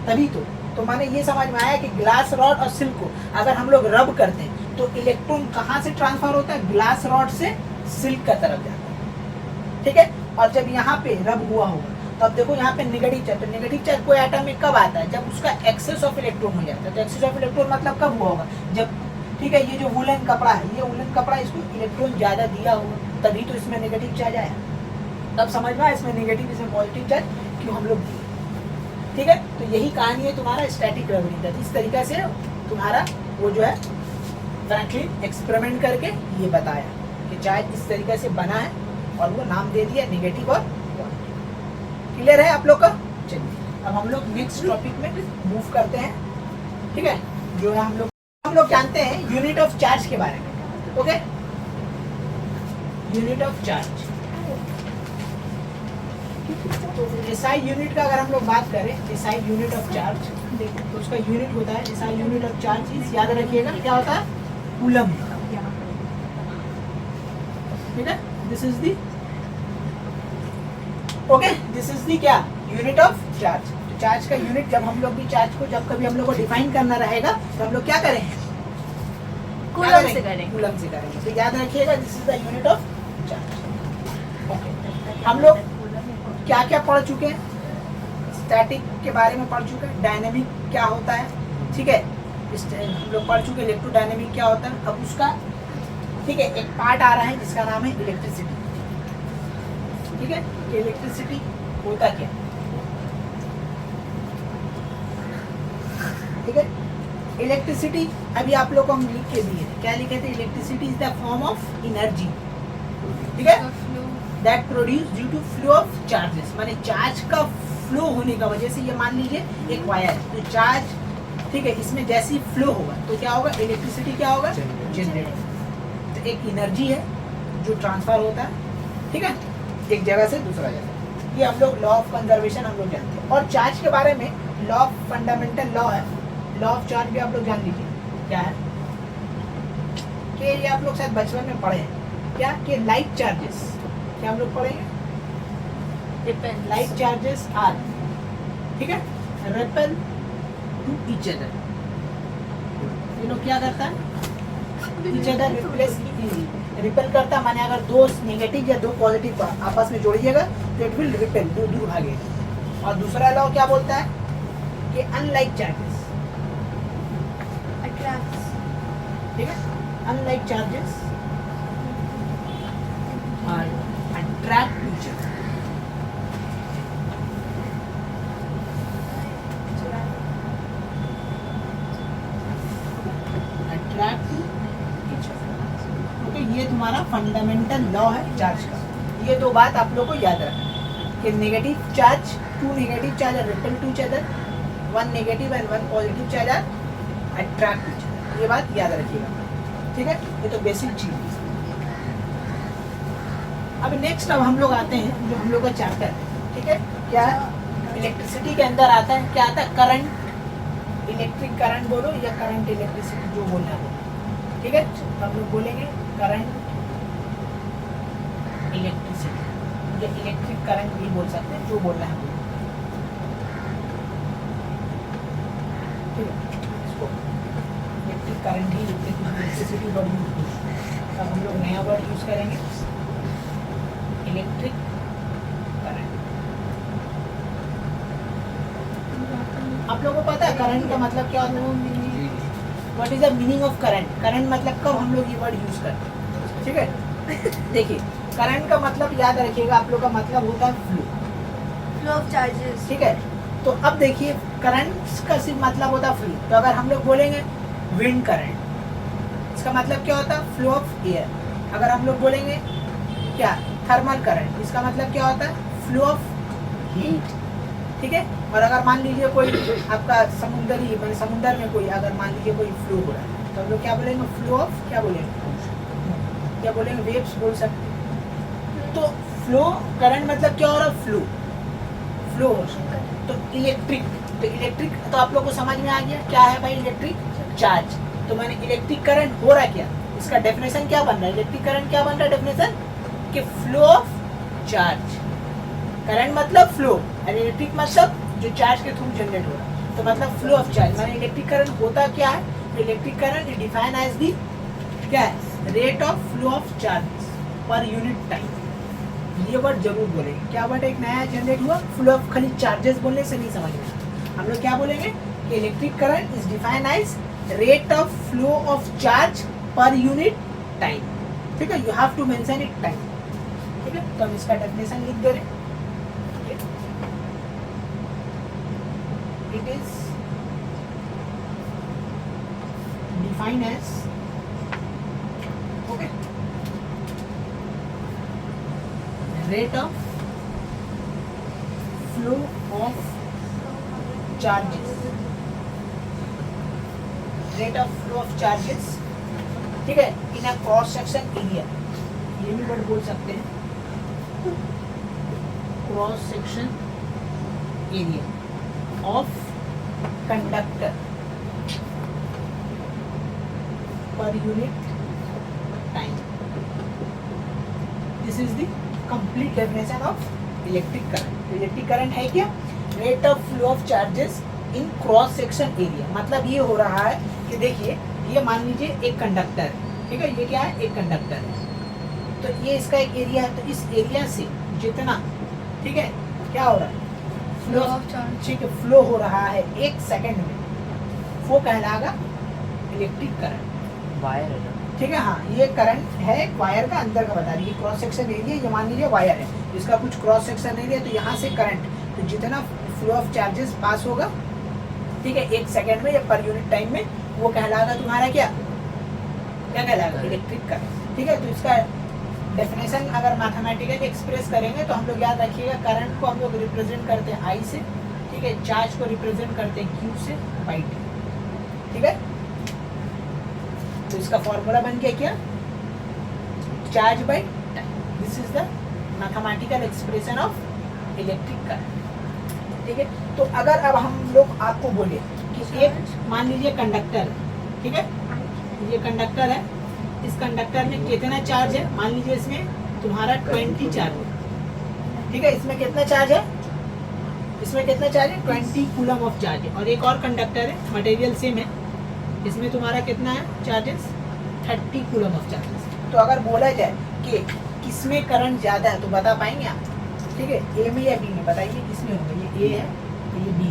Speaker 1: तभी तो माने ये समझ में आया कि ग्लास रॉड और सिल्क को अगर हम लोग रब करते हैं तो इलेक्ट्रॉन कहाँ से ट्रांसफर होता है, ग्लास रॉड से सिल्क का तरफ जाता है, ठीक है। और जब यहाँ पे रब हुआ होगा तब देखो यहाँ पे नेगेटिव चार्ज, तो नेगेटिव चार्ज कोई एटम में कब आता है, जब उसका एक्सेस ऑफ इलेक्ट्रॉन हो जाता है। तो एक्सेस ऑफ इलेक्ट्रॉन मतलब कब हुआ होगा, जब, ठीक है, ये जो वूलन कपड़ा है, ये वूलन कपड़ा इसको इलेक्ट्रॉन ज़्यादा दिया होगा, तभी तो इसमें नेगेटिव चार्ज आया। तब समझ में आया इसमें नेगेटिव इसमें पॉजिटिव चार्ज क्यों हम लोग दिए, ठीक है। तो यही कहानी है तुम्हारा स्टैटिक ग्रेविटी का। इस तरीके से तुम्हारा वो जो है फ्रैंकलिन एक्सपेरिमेंट करके ये बताया कि चार्ज इस तरीके से बना है और वो नाम दे दिया नेगेटिव और पॉजिटिव। क्लियर है आप लोग का? चलिए अब हम लोग नेक्स्ट टॉपिक में मूव करते हैं, ठीक है। जो है हम लोग जानते हैं यूनिट ऑफ चार्ज के बारे में, ओके। यूनिट ऑफ चार्ज, तो एसआई यूनिट का अगर हम लोग बात करें, एसआई यूनिट ऑफ चार्ज देखो तो उसका यूनिट होता है, एसआई यूनिट ऑफ चार्ज इस याद रखिएगा क्या होता है, कूलम, ठीक है। This is the, okay, this is the क्या, यूनिट ऑफ चार्ज। तो चार्ज का यूनिट जब हम लोग भी चार्ज को जब कभी हम लोग को डिफाइन करना रहेगा तो हम लोग क्या करेंगे,
Speaker 3: कूलम से करेंगे,
Speaker 1: कूलम से करेंगे। तो याद रखिएगा this is the unit of charge, okay. हम लोग क्या क्या पढ़ चुके हैं, स्टैटिक के बारे में पढ़ चुके हैं, डायनेमिक क्या होता है, ठीक है, हम लोग पढ़ चुके इलेक्ट्रोडायनेमिक क्या होता है। अब उसका, ठीक है, एक पार्ट आ रहा है जिसका नाम है इलेक्ट्रिसिटी, ठीक है। इलेक्ट्रिसिटी होता क्या, ठीक है। इलेक्ट्रिसिटी अभी आप लोग को हम लिख के दिए, क्या लिखे थे, electricity is the form of energy, ठीक है, that produce due to flow of charges. माने चार्ज का फ्लो होने का वजह से, ये मान लीजिए एक वायर है तो चार्ज, ठीक है, इसमें जैसी फ्लो होगा तो क्या होगा, इलेक्ट्रिसिटी क्या होगा, जनरेट। तो एक एनर्जी है जो ट्रांसफर होता है, ठीक है, एक जगह से दूसरा जगह। ये हम लोग लॉ ऑफ कंजर्वेशन हम लोग जानते हैं। और चार्ज के बारे में लॉ ऑफ फंडामेंटल लॉ है, लॉ ऑफ चार्ज भी आप लोग जान लीजिए क्या है, कि ये आप लोग शायद बचपन में पढ़े हैं क्या, कि लाइट चार्जेस, क्या हम लोग पढ़ेंगे, लाइट चार्जेस आर, ठीक है, रेपेल टू ईच अदर। ये लोग क्या करता है, each other replace रिपेल करता माने अगर दो नेगेटिव या दो पॉजिटिव आपस में जोड़िएगा तो इट विल रिपेल, दूर भागेगा। और दूसरा लॉ क्या बोलता है कि अनलाइक चार्जेस,
Speaker 3: Attracts.
Speaker 1: ठीक है, अनलाइक चार्जेस और attract each other. Attract each other. Okay, ये तुम्हारा फंडामेंटल लॉ है चार्ज का। ये दो बात आप लोग को याद रखना कि negative charge, two negative charge are repel to each other, one negative and one positive charge are attract each other. ये बात याद रखिएगा, ठीक है। ये तो बेसिक चीज है। अब नेक्स्ट अब हम लोग आते हैं जो हम लोग का चैप्टर है, ठीक है। क्या इलेक्ट्रिसिटी के अंदर आता है, क्या आता है, करंट, इलेक्ट्रिक करंट बोलो या करंट इलेक्ट्रिसिटी, जो बोलना है बोलो, ठीक है। तो हम लोग बोलेंगे करंट इलेक्ट्रिसिटी या इलेक्ट्रिक करंट भी बोल सकते हैं, जो बोलना है बोलो, ठीक है। इसको इलेक्ट्रिक करंट ही इलेक्ट्रिसिटी वर्ड यूज, अब हम लोग नया वर्ड यूज करेंगे इलेक्ट्रिक करंट। आप लोगों को पता है करंट का मतलब क्या होता है, what is the meaning of current, current मतलब कब हम लोग ये वर्ड यूज करते हैं, ठीक है। देखिए करंट का मतलब याद रखिएगा, आप लोग का मतलब होता है फ्लो,
Speaker 3: Flow of charges.
Speaker 1: ठीक है। तो अब देखिए करंट का सिर्फ मतलब होता है फ्लो, तो अगर हम लोग बोलेंगे विंड करंट, इसका मतलब क्या होता है, फ्लो ऑफ एयर। अगर हम लोग बोलेंगे क्या, थर्मल करंट, इसका मतलब क्या होता है, फ्लो ऑफ हीट, ठीक है। और अगर मान लीजिए कोई आपका समुद्री, मतलब समुद्र में कोई अगर मान लीजिए कोई फ्लो हो रहा है तो हम लोग क्या बोलेंगे, फ्लो ऑफ, क्या बोलेंगे, क्या बोलेंगे, वेव्स बोल सकते हैं। तो फ्लो करंट मतलब क्या हो रहा है, फ्लो, फ्लो हो रहा है। तो इलेक्ट्रिक, तो इलेक्ट्रिक तो आप लोग को समझ में आ गया क्या है भाई, इलेक्ट्रिक चार्ज। तो मैंने इलेक्ट्रिक करंट हो रहा क्या, इसका डेफिनेशन क्या बन रहा है, इलेक्ट्रिक करंट क्या बन रहा है डेफिनेशन, कि फ्लो ऑफ चार्ज। करंट मतलब फ्लो और इलेक्ट्रिक मतलब जो चार्ज के थ्रू जनरेट हो रहा है, तो मतलब फ्लो ऑफ चार्ज। मैंने इलेक्ट्रिक करंट होता क्या है, electric current is defined as the क्या है, rate of flow of charges per unit time. ये वर्ड जरूर बोलेंगे, क्या वर्ड एक नया जनरेट हुआ, फ्लो ऑफ, खाली चार्जेस बोलने से नहीं समझ में, हम लोग क्या बोलेंगे कि electric current is defined as rate of flow of charge per unit time, ठीक है। You have to mention it time, ठीक है। तो हम इसका डेफिनेशन लिख दे रहे हैं, it is defined as, okay, rate of flow of charges, rate of flow of charges, ठीक है, in a cross section area, ये भी वर्ड बोल सकते हैं, cross section area of conductor per unit time. This is the complete definition of electric current. Electric current है क्या, rate of flow of charges in cross section area. मतलब ये हो रहा है कि देखिए ये मान लीजिए एक कंडक्टर है, ठीक है, ये क्या है, एक कंडक्टर है, तो ये इसका एक एरिया है, तो इस एरिया से जितना, ठीक है, क्या हो रहा है, फ्लो ऑफ चार्ज, ठीक है, फ्लो हो रहा है एक सेकंड में, वो कहलाएगा इलेक्ट्रिक करंट।
Speaker 2: वायर है ना,
Speaker 1: ठीक है, हाँ, ये करंट है वायर का अंदर का बता रही है, क्रॉस सेक्शन एरिया, ये मान लीजिए वायर है, इसका कुछ क्रॉस सेक्शन एरिया, तो यहाँ से करंट, तो जितना फ्लो ऑफ चार्जेस पास होगा, ठीक है, एक सेकंड में या पर यूनिट टाइम में, वो कहलाएगा तुम्हारा क्या, क्या कहलाएगा, इलेक्ट्रिक करंट, ठीक है। तो इसका डेफिनेशन अगर मैथमेटिकली एक्सप्रेस करेंगे तो हम लोग याद रखिएगा, करंट को हम लोग रिप्रेजेंट करते हैं आई से, ठीक है, चार्ज को रिप्रेजेंट करते हैं क्यू से बाई टी, ठीक है। तो इसका फॉर्मूला बन गया क्या, charge by time. This is the mathematical expression of electric current, ठीक है। तो अगर अब हम लोग आपको बोले कि एक मान लीजिए कंडक्टर है, ठीक है, ये कंडक्टर है, इस कंडक्टर में कितना चार्ज है, मान लीजिए इसमें तुम्हारा 20 चार्ज है, ठीक है, इसमें कितना चार्ज है, इसमें कितना चार्ज है, 20 कूलम ऑफ चार्ज है। और एक और कंडक्टर है, मटेरियल सेम है, इसमें तुम्हारा कितना है चार्जेस, 30 कूलम ऑफ चार्जेस। तो अगर बोला जाए कि किसमें करंट ज़्यादा है तो बता पाएंगे आप? ठीक है, ए में या बी में, बताइए किसमें होगा? ये ए है, ये बी,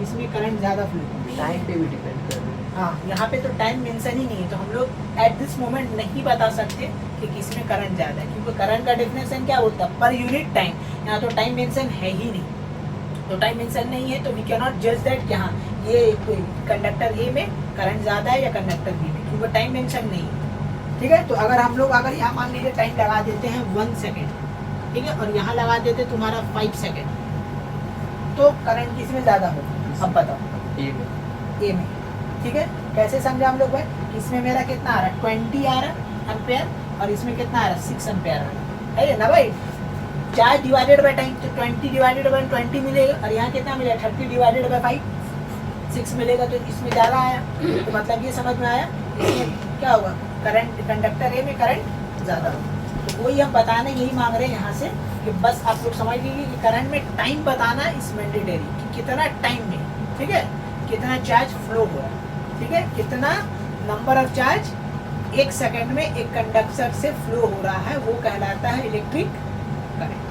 Speaker 1: इसमें करंट ज़्यादा फ्लो होगा।
Speaker 2: टाइम पे भी डिपेंड कर रहा है।
Speaker 1: हाँ, यहाँ पे तो टाइम मेंशन ही नहीं है, तो हम लोग एट दिस मोमेंट नहीं बता सकते कि किसमें करंट ज़्यादा है, क्योंकि करंट का डेफिनेशन क्या होता है? पर यूनिट टाइम। यहाँ तो टाइम मेंशन है ही नहीं, तो टाइम मेंशन नहीं है तो वी कैन नॉट जज दैट कि हाँ ये कोई कंडक्टर ए में करंट ज़्यादा है या कंडक्टर बी में, क्योंकि टाइम मेंशन नहीं है। ठीक है, तो अगर हम लोग अगर यहाँ मान लीजिए टाइम लगा देते हैं 1 सेकेंड, ठीक है, और यहाँ लगा देते तुम्हारा 5 सेकेंड, तो करंट किसमें ज़्यादा होगा? अब बताओ।
Speaker 2: ए में।
Speaker 1: ए में। ठीक है, कैसे समझा हम लोग भाई? इसमें मेरा कितना आ रहा है? 20 आ रहा है एम्पेयर, और इसमें कितना आ रहा है? 6 एम्पेयर आ रहा है ना भाई? चार्ज डिवाइडेड बाय टाइम, तो 20 डिवाइडेड बाय 20 मिलेगा, और यहाँ कितना मिलेगा? 30 डिवाइडेड बाय 5, 6 मिलेगा, तो इसमें ज़्यादा आया। तो मतलब ये समझ में आया, इसमें क्या होगा? करंट कंडक्टर ए में करंट ज़्यादा होगा। तो वही हम बताना यही मांग रहे हैं यहाँ से कि बस आप लोग समझ लीजिए कि करंट में टाइम बताना इस मैंडेटरी, कि कितना टाइम में, ठीक है, कितना चार्ज फ्लो हो रहा है, ठीक है, कितना नंबर ऑफ चार्ज 1 सेकेंड में एक कंडक्टर से फ्लो हो रहा है, वो कहलाता है इलेक्ट्रिक करंट।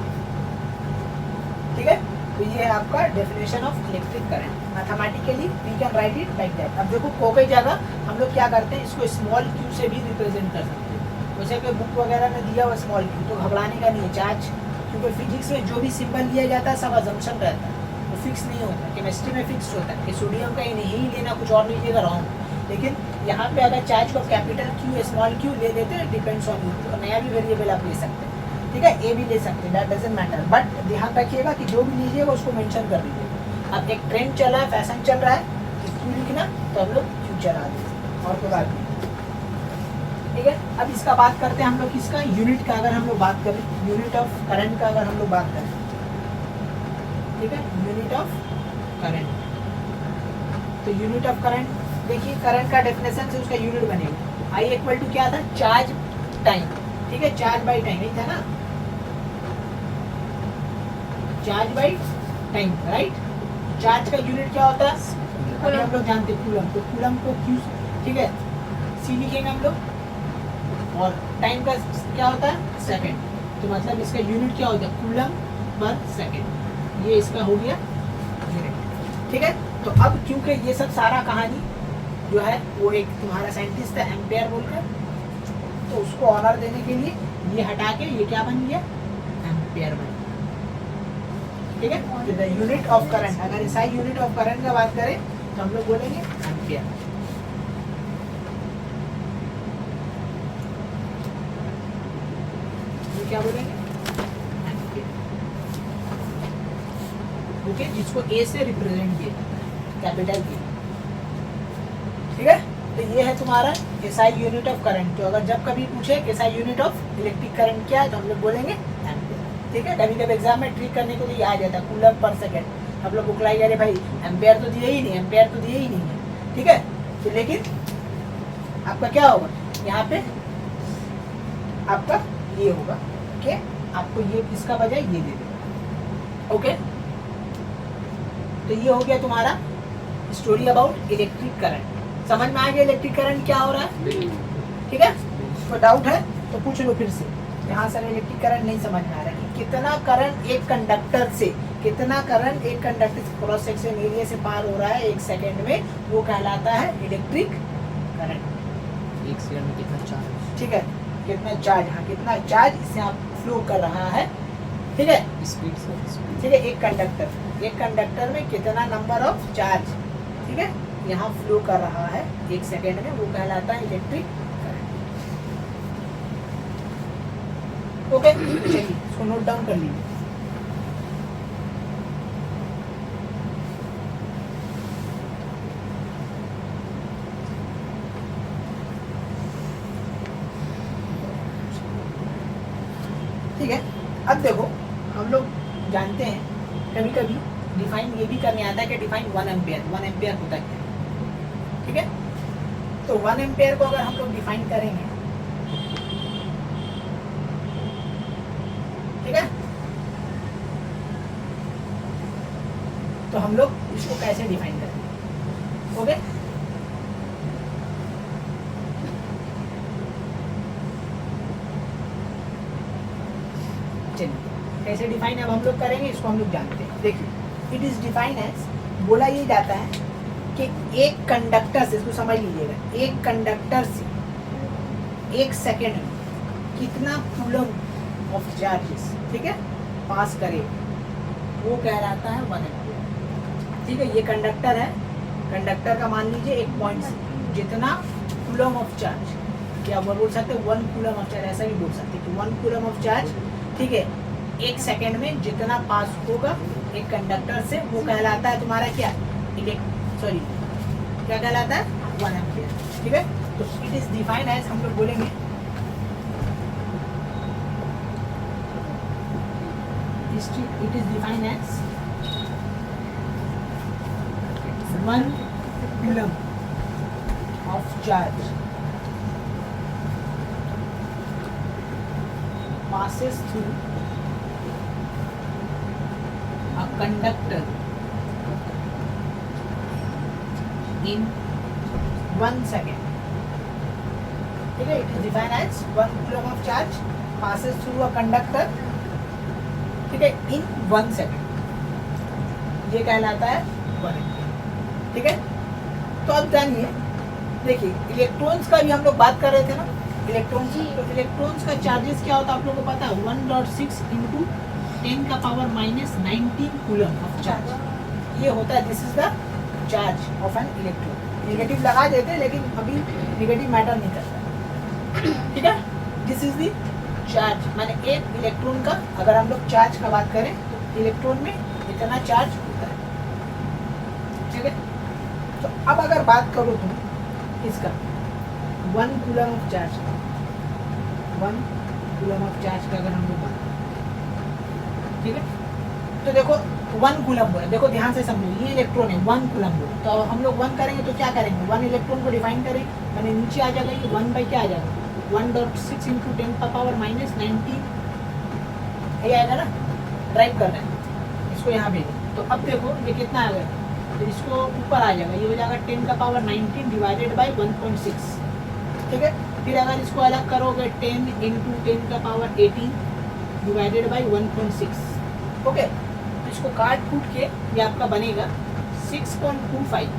Speaker 1: ठीक है, तो ये है आपका definition of electric current. Mathematically we can write it like that. अब देखो कोई जगह हम लोग क्या करते हैं, इसको स्मॉल क्यू से भी रिप्रेजेंट कर सकते हैं। वैसे कोई बुक वगैरह में दिया हुआ स्मॉल क्यू, तो घबराने का नहीं है। चार्ज, क्योंकि फिजिक्स में जो भी सिंबल लिया जाता है सब अजम्पशन रहता है, वो फिक्स नहीं होता। केमिस्ट्री में फिक्स होता है कि सोडियम का ही नहीं लेना, कुछ और लीजिएगा रॉन्ग। लेकिन यहाँ पे अगर चार्ज को कैपिटल क्यू स्मॉल क्यू ले लेते हैं, डिपेंड्स ऑन यू, तो नया भी वेरिएबल आप ले सकते हैं। ठीक है, ए भी ले सकते हैं, दैट डजंट मैटर, बट ध्यान रखिएगा कि जो भी लीजिएगा उसको मेंशन कर दीजिएगा। अब एक ट्रेंड चल रहा है, फैशन चल रहा है, तो क्यू लिखना, तो हम लोग क्यू चला देते, और कोई बात नहीं। ठीक है, अब इसका बात करते हैं हम लोग किसका? यूनिट का। अगर हम लोग बात करें यूनिट ऑफ करंट का, अगर हम लोग बात करें, ठीक है, यूनिट ऑफ करंट, तो यूनिट ऑफ करंट देखिए, करंट का डेफिनेशन से उसका यूनिट बनेगा। आई इक्वल टू क्या था? Charge time. ठीक है, चार्ज बाई टाइम ही था ना, charge by time, right. Charge का यूनिट क्या होता है? अभी हम लोग जानते हैं कूलम, तो कूलम को क्यू, ठीक है, सी लिखेंगे हम लोग, और टाइम का क्या होता है? सेकंड। तो मतलब इसका यूनिट क्या होता है? Coulomb per second. ये इसका हो गया यूनिट। ठीक है, तो अब क्योंकि ये सब सारा कहानी जो है वो एक तुम्हारा साइंटिस्ट है एम्पेयर बोलकर, तो उसको ऑनर देने के लिए ये हटा के ये क्या बन गया? एम्पेयर बन गया। ठीक है, तो द यूनिट ऑफ करंट, अगर ऐसा यूनिट ऑफ करंट का बात करें तो हम लोग बोलेंगे एम्पेयर। ये क्या बोलेंगे? एम्पेयर। ओके, जिसको ए से रिप्रेजेंट किया, कैपिटल ए। ठीक है, तो ये है तुम्हारा एसआई यूनिट ऑफ करंट। तो अगर जब कभी पूछे SI unit of electric current क्या है, तो हम लोग बोलेंगे एम्पेयर। ठीक है, कभी कभी एग्जाम में ट्रिक करने को तो ये आ जाता है, कूलम पर सेकेंड। हम लोग बुकलाई अरे भाई एम्पेयर तो दिए ही नहीं, एम्पेयर तो दिए ही नहीं है। ठीक है, तो लेकिन आपका क्या होगा यहाँ पे? आपका ये होगा कि आपको ये इसका बजाय ये दे देगा। ओके, तो ये हो गया तुम्हारा स्टोरी अबाउट इलेक्ट्रिक करंट। समझ में आ गया इलेक्ट्रिक करंट क्या हो रहा है? ठीक है, तो डाउट है तो पूछ लो फिर से। यहाँ सर इलेक्ट्रिक करंट नहीं समझ में आ रहा कि कितना करंट एक कंडक्टर से, कितना करंट एक कंडक्टर क्रॉस सेक्शन एरिया से पार हो रहा है 1 सेकेंड में, वो कहलाता है इलेक्ट्रिक करंट।
Speaker 2: 1 सेकंड में कितना चार्ज?
Speaker 1: ठीक है, कितना चार्ज, हाँ कितना चार्ज इससे आप फ्लो कर रहा है। ठीक है,
Speaker 2: स्पीड से स्पीड।
Speaker 1: ठीक है, एक कंडक्टर में कितना नंबर ऑफ चार्ज, ठीक है, यहाँ फ्लो कर रहा है 1 सेकेंड में, वो कहलाता है इलेक्ट्रिक करंट। ओके, चलिए इसको नोट डाउन कर लीजिए। ठीक है, अब देखो हम लोग जानते हैं कभी कभी डिफाइन ये भी करने आता है कि डिफाइन 1 एम्पेयर होता है। ठीक है, तो 1 एम्पेयर को अगर हम लोग डिफाइन करेंगे, ठीक है, तो हम लोग इसको कैसे डिफाइन करेंगे? ओके, चलिए कैसे डिफाइन अब हम लोग करेंगे, इसको हम लोग जानते हैं। देखिए इट इज डिफाइन एज, बोला ये जाता है कि एक कंडक्टर से, इसको समझ लीजिएगा, एक कंडक्टर से एक सेकेंड में कितना कूलम ऑफ चार्जेस, ठीक है, पास करे, वो कहलाता है 1 एम्पीयर। ठीक है, ये कंडक्टर है, कंडक्टर का मान लीजिए एक पॉइंट से जितना कूलम ऑफ चार्ज, या वो बोल सकते हैं 1 कूलम ऑफ चार्ज, ऐसा भी बोल सकते हैं कि 1 कूलम ऑफ चार्ज, ठीक है, एक सेकेंड में जितना पास होगा एक कंडक्टर से, वो कहलाता है तुम्हारा क्या, क्या कहलाता है, 1 एम्पीयर। ठीक है, तो इट इज डिफाइन एज, हम लोग बोलेंगे it is defined as 1 coulomb of charge passes through a conductor in 1 second. ठीक है, it is defined as 1 coulomb of charge passes through a conductor, ठीक है, इन 1 सेकेंड, ये कहलाता है 1 एम्पीयर। ठीक है, तो अब जानिए, देखिए इलेक्ट्रॉन्स का भी हम लोग बात कर रहे थे ना, इलेक्ट्रॉन्स, तो इलेक्ट्रॉन्स का चार्जेस क्या होता है आप लोगों को पता है, 1.6 इंटू 10 का पावर -19 कूलम ऑफ चार्ज, ये होता है, this is the charge of an electron. Negative लगा देते हैं लेकिन अभी नेगेटिव मैटर नहीं करता। ठीक है, दिस इज द चार्ज, माने एक इलेक्ट्रॉन का, अगर हम लोग चार्ज का बात करें तो इलेक्ट्रॉन में इतना चार्ज होता है। ठीक है, तो अब अगर बात करो तुम इसका 1 coulomb of charge, 1 coulomb of charge का अगर हम लोग बात करें, ठीक है, तो देखो 1 कूलम बोले, देखो ध्यान से समझो, ये इलेक्ट्रॉन है 1 कूलम बोले, तो हम लोग 1 करेंगे तो क्या करेंगे, 1 इलेक्ट्रॉन को डिफाइन करें, माने नीचे आ जाएगा ये 1 बाई क्या आ जाएगा, 1.6 इंटू 10 का पावर -19, ये आएगा ना, ड्राइव कर रहे हैं इसको यहाँ भेजें, तो अब देखो ये कितना आ गया, तो इसको ऊपर आ जाएगा, ये हो जाएगा 10 का पावर 19 डिवाइडेड बाई 1.6। ठीक है, फिर अगर इसको अलग करोगे 10 इंटू 10 का पावर 18 डिवाइडेड बाई 1.6। ओके, तो इसको काट कूट के ये आपका बनेगा 6.25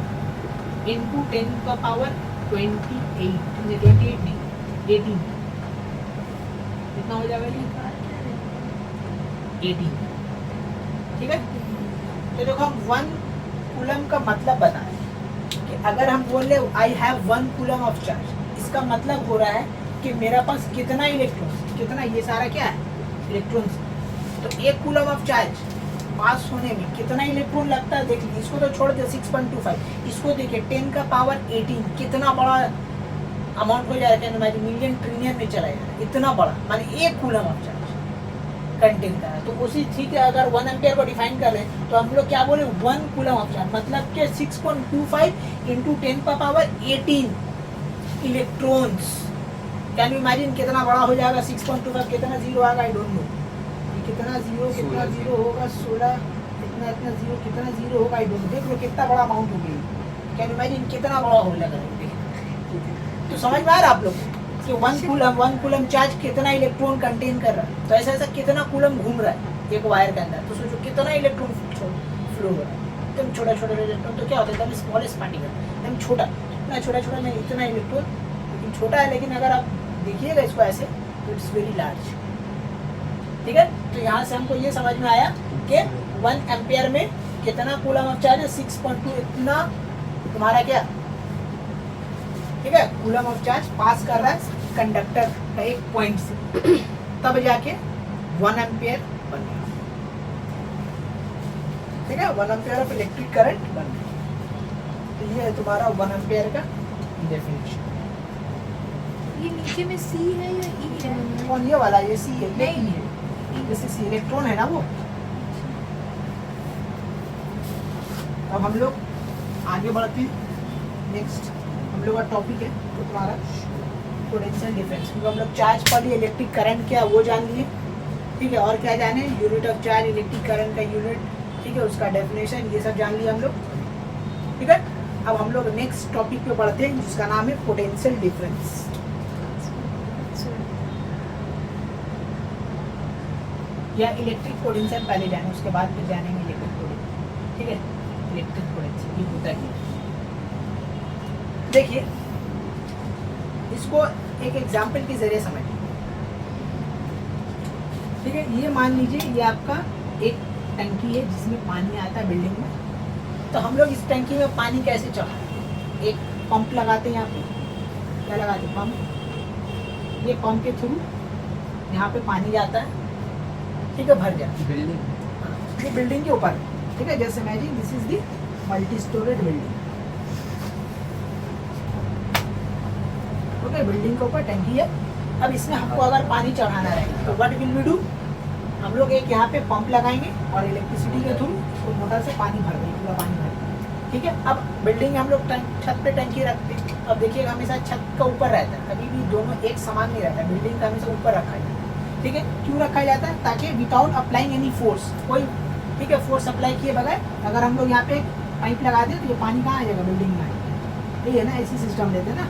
Speaker 1: इंटू 10 का पावर 18 कितना हो जाएगा ये 18। ठीक है, तो देखो हम 1 कूलम का मतलब बताएं कि अगर हम बोल रहे I have 1 coulomb of charge, इसका मतलब हो रहा है कि मेरे पास कितना इलेक्ट्रॉन, कितना, ये सारा क्या है इलेक्ट्रॉन्स, तो 1 कूलम ऑफ चार्ज पास होने में कितना इलेक्ट्रॉन लगता है, देख लीजिए, इसको तो छोड़ दे 6.25, इसको देखिए 10 का पावर 18, कितना बड़ा अमाउंट हो जाएगा, हमारे मिलियन ट्रिलियन में चला जाएगा, इतना बड़ा, माने 1 कूलम ऑफ चार्ज कंटेन कर रहा है। तो उसी ठीक है, अगर 1 एम्पियर को डिफाइन कर रहे हैं तो हम लोग क्या बोले 1 कूलम ऑफ चार्ज, मतलब कि 6.25 इंटू 10 का power 18 electrons. Can you imagine कितना बड़ा हो जाएगा, 6.25 कितना जीरो आएगा, आई डोंट नो, कितना जीरो होगा, 16 इतना जीरो, कितना जीरो होगा, आई डोंट नो, देख लो कितना बड़ा अमाउंट हो गई, कैन यू इमेजिन कितना बड़ा हो लगा। तो समझ में आ रहा है आप लोग कि 1 कूलम चार्ज कितना इलेक्ट्रॉन कंटेन कर रहा है, तो ऐसा ऐसा कितना कूलम घूम रहा है एक वायर के अंदर, तो सोचो कितना इलेक्ट्रॉन फ्लो हो रहा है, एकदम छोटा छोटा इलेक्ट्रॉन, तो क्या होता है एकदम स्मॉलेस्ट पार्टिकल, एकदम छोटा, इतना छोटा छोटा नहीं, इतना इलेक्ट्रॉन लेकिन छोटा है, लेकिन अगर आप देखिएगा इसको ऐसे तो इट्स वेरी लार्ज। ठीक है, तो यहाँ से हमको ये समझ में आया कि 1 एम्पियर में कितना कूलम ऑफ चार्ज है, 6.2, इतना तुम्हारा क्या, ठीक है, कूलम ऑफ चार्ज पास कर रहा है कंडक्टर का एक पॉइंट से, तब जाके 1 एम्पियर बन गया। ठीक है, 1 एम्पियर ऑफ इलेक्ट्रिक करंट बन गया। तो ये है तुम्हारा 1 एम्पियर का डेफिनेशन।
Speaker 3: ये नीचे में सी है या ई है?
Speaker 1: कौन, ये वाला, ये सी है, ये ई है, जैसे सी इलेक्ट्रॉन है ना वो। अब हम लोग आगे बढ़ते हैं, नेक्स्ट हम लोग का टॉपिक है तो तुम्हारा पोटेंशियल डिफरेंस, क्योंकि हम लोग चार्ज पर लिए इलेक्ट्रिक करंट क्या वो जान लिए। ठीक है, और क्या जाने, unit of charge, electric current का यूनिट, ठीक है, उसका डेफिनेशन, ये सब जान लिया हम लोग। ठीक है, अब हम लोग नेक्स्ट टॉपिक पे बढ़ते हैं जिसका नाम है पोटेंशियल डिफरेंस। या इलेक्ट्रिक पोटेंशियल पहले जाने, उसके बाद फिर जानेंगे इलेक्ट्रिक पोटेंशियल। ठीक है, इलेक्ट्रिक पोटेंशियल ये होता क्या है। देखिए इसको एक एग्जाम्पल के जरिए समझिए। ठीक है, ये मान लीजिए ये आपका एक टंकी है जिसमें पानी आता है बिल्डिंग में। तो हम लोग इस टंकी में पानी कैसे चढ़ाएं? एक पंप लगाते हैं यहाँ पे, क्या लगाते हैं? पंप। ये पंप के थ्रू यहाँ पे पानी जाता है, ठीक है, भर जाता है।
Speaker 2: बिल्डिंग
Speaker 1: ये बिल्डिंग के ऊपर, ठीक है, जैसे imagine this is the multi storeyed building. Okay, building के ऊपर टंकी है। अब इसमें हमको अगर पानी चढ़ाना रहेगा तो व्हाट विल वी डू? हम लोग एक यहाँ पे पंप लगाएंगे और इलेक्ट्रिसिटी के थ्रू उसको मोटर से पानी भर देंगे, पूरा पानी भर देंगे। ठीक है, अब बिल्डिंग में हम लोग छत पे टंकी रखते हैं। अब देखिएगा हमेशा छत का ऊपर रहता है, कभी भी दोनों एक समान नहीं रहता है। बिल्डिंग का हमेशा ऊपर रखा जाता है। ठीक है, क्यों रखा जाता है? ताकि विदाउट अप्लाइंग एनी फोर्स, कोई ठीक है फोर्स अप्लाई किए बगैर अगर हम लोग यहाँ पे पाइप लगा दें तो ये पानी कहाँ आ जाएगा? बिल्डिंग में आएगा। ठीक है ना, ऐसी सिस्टम लेते हैं ना।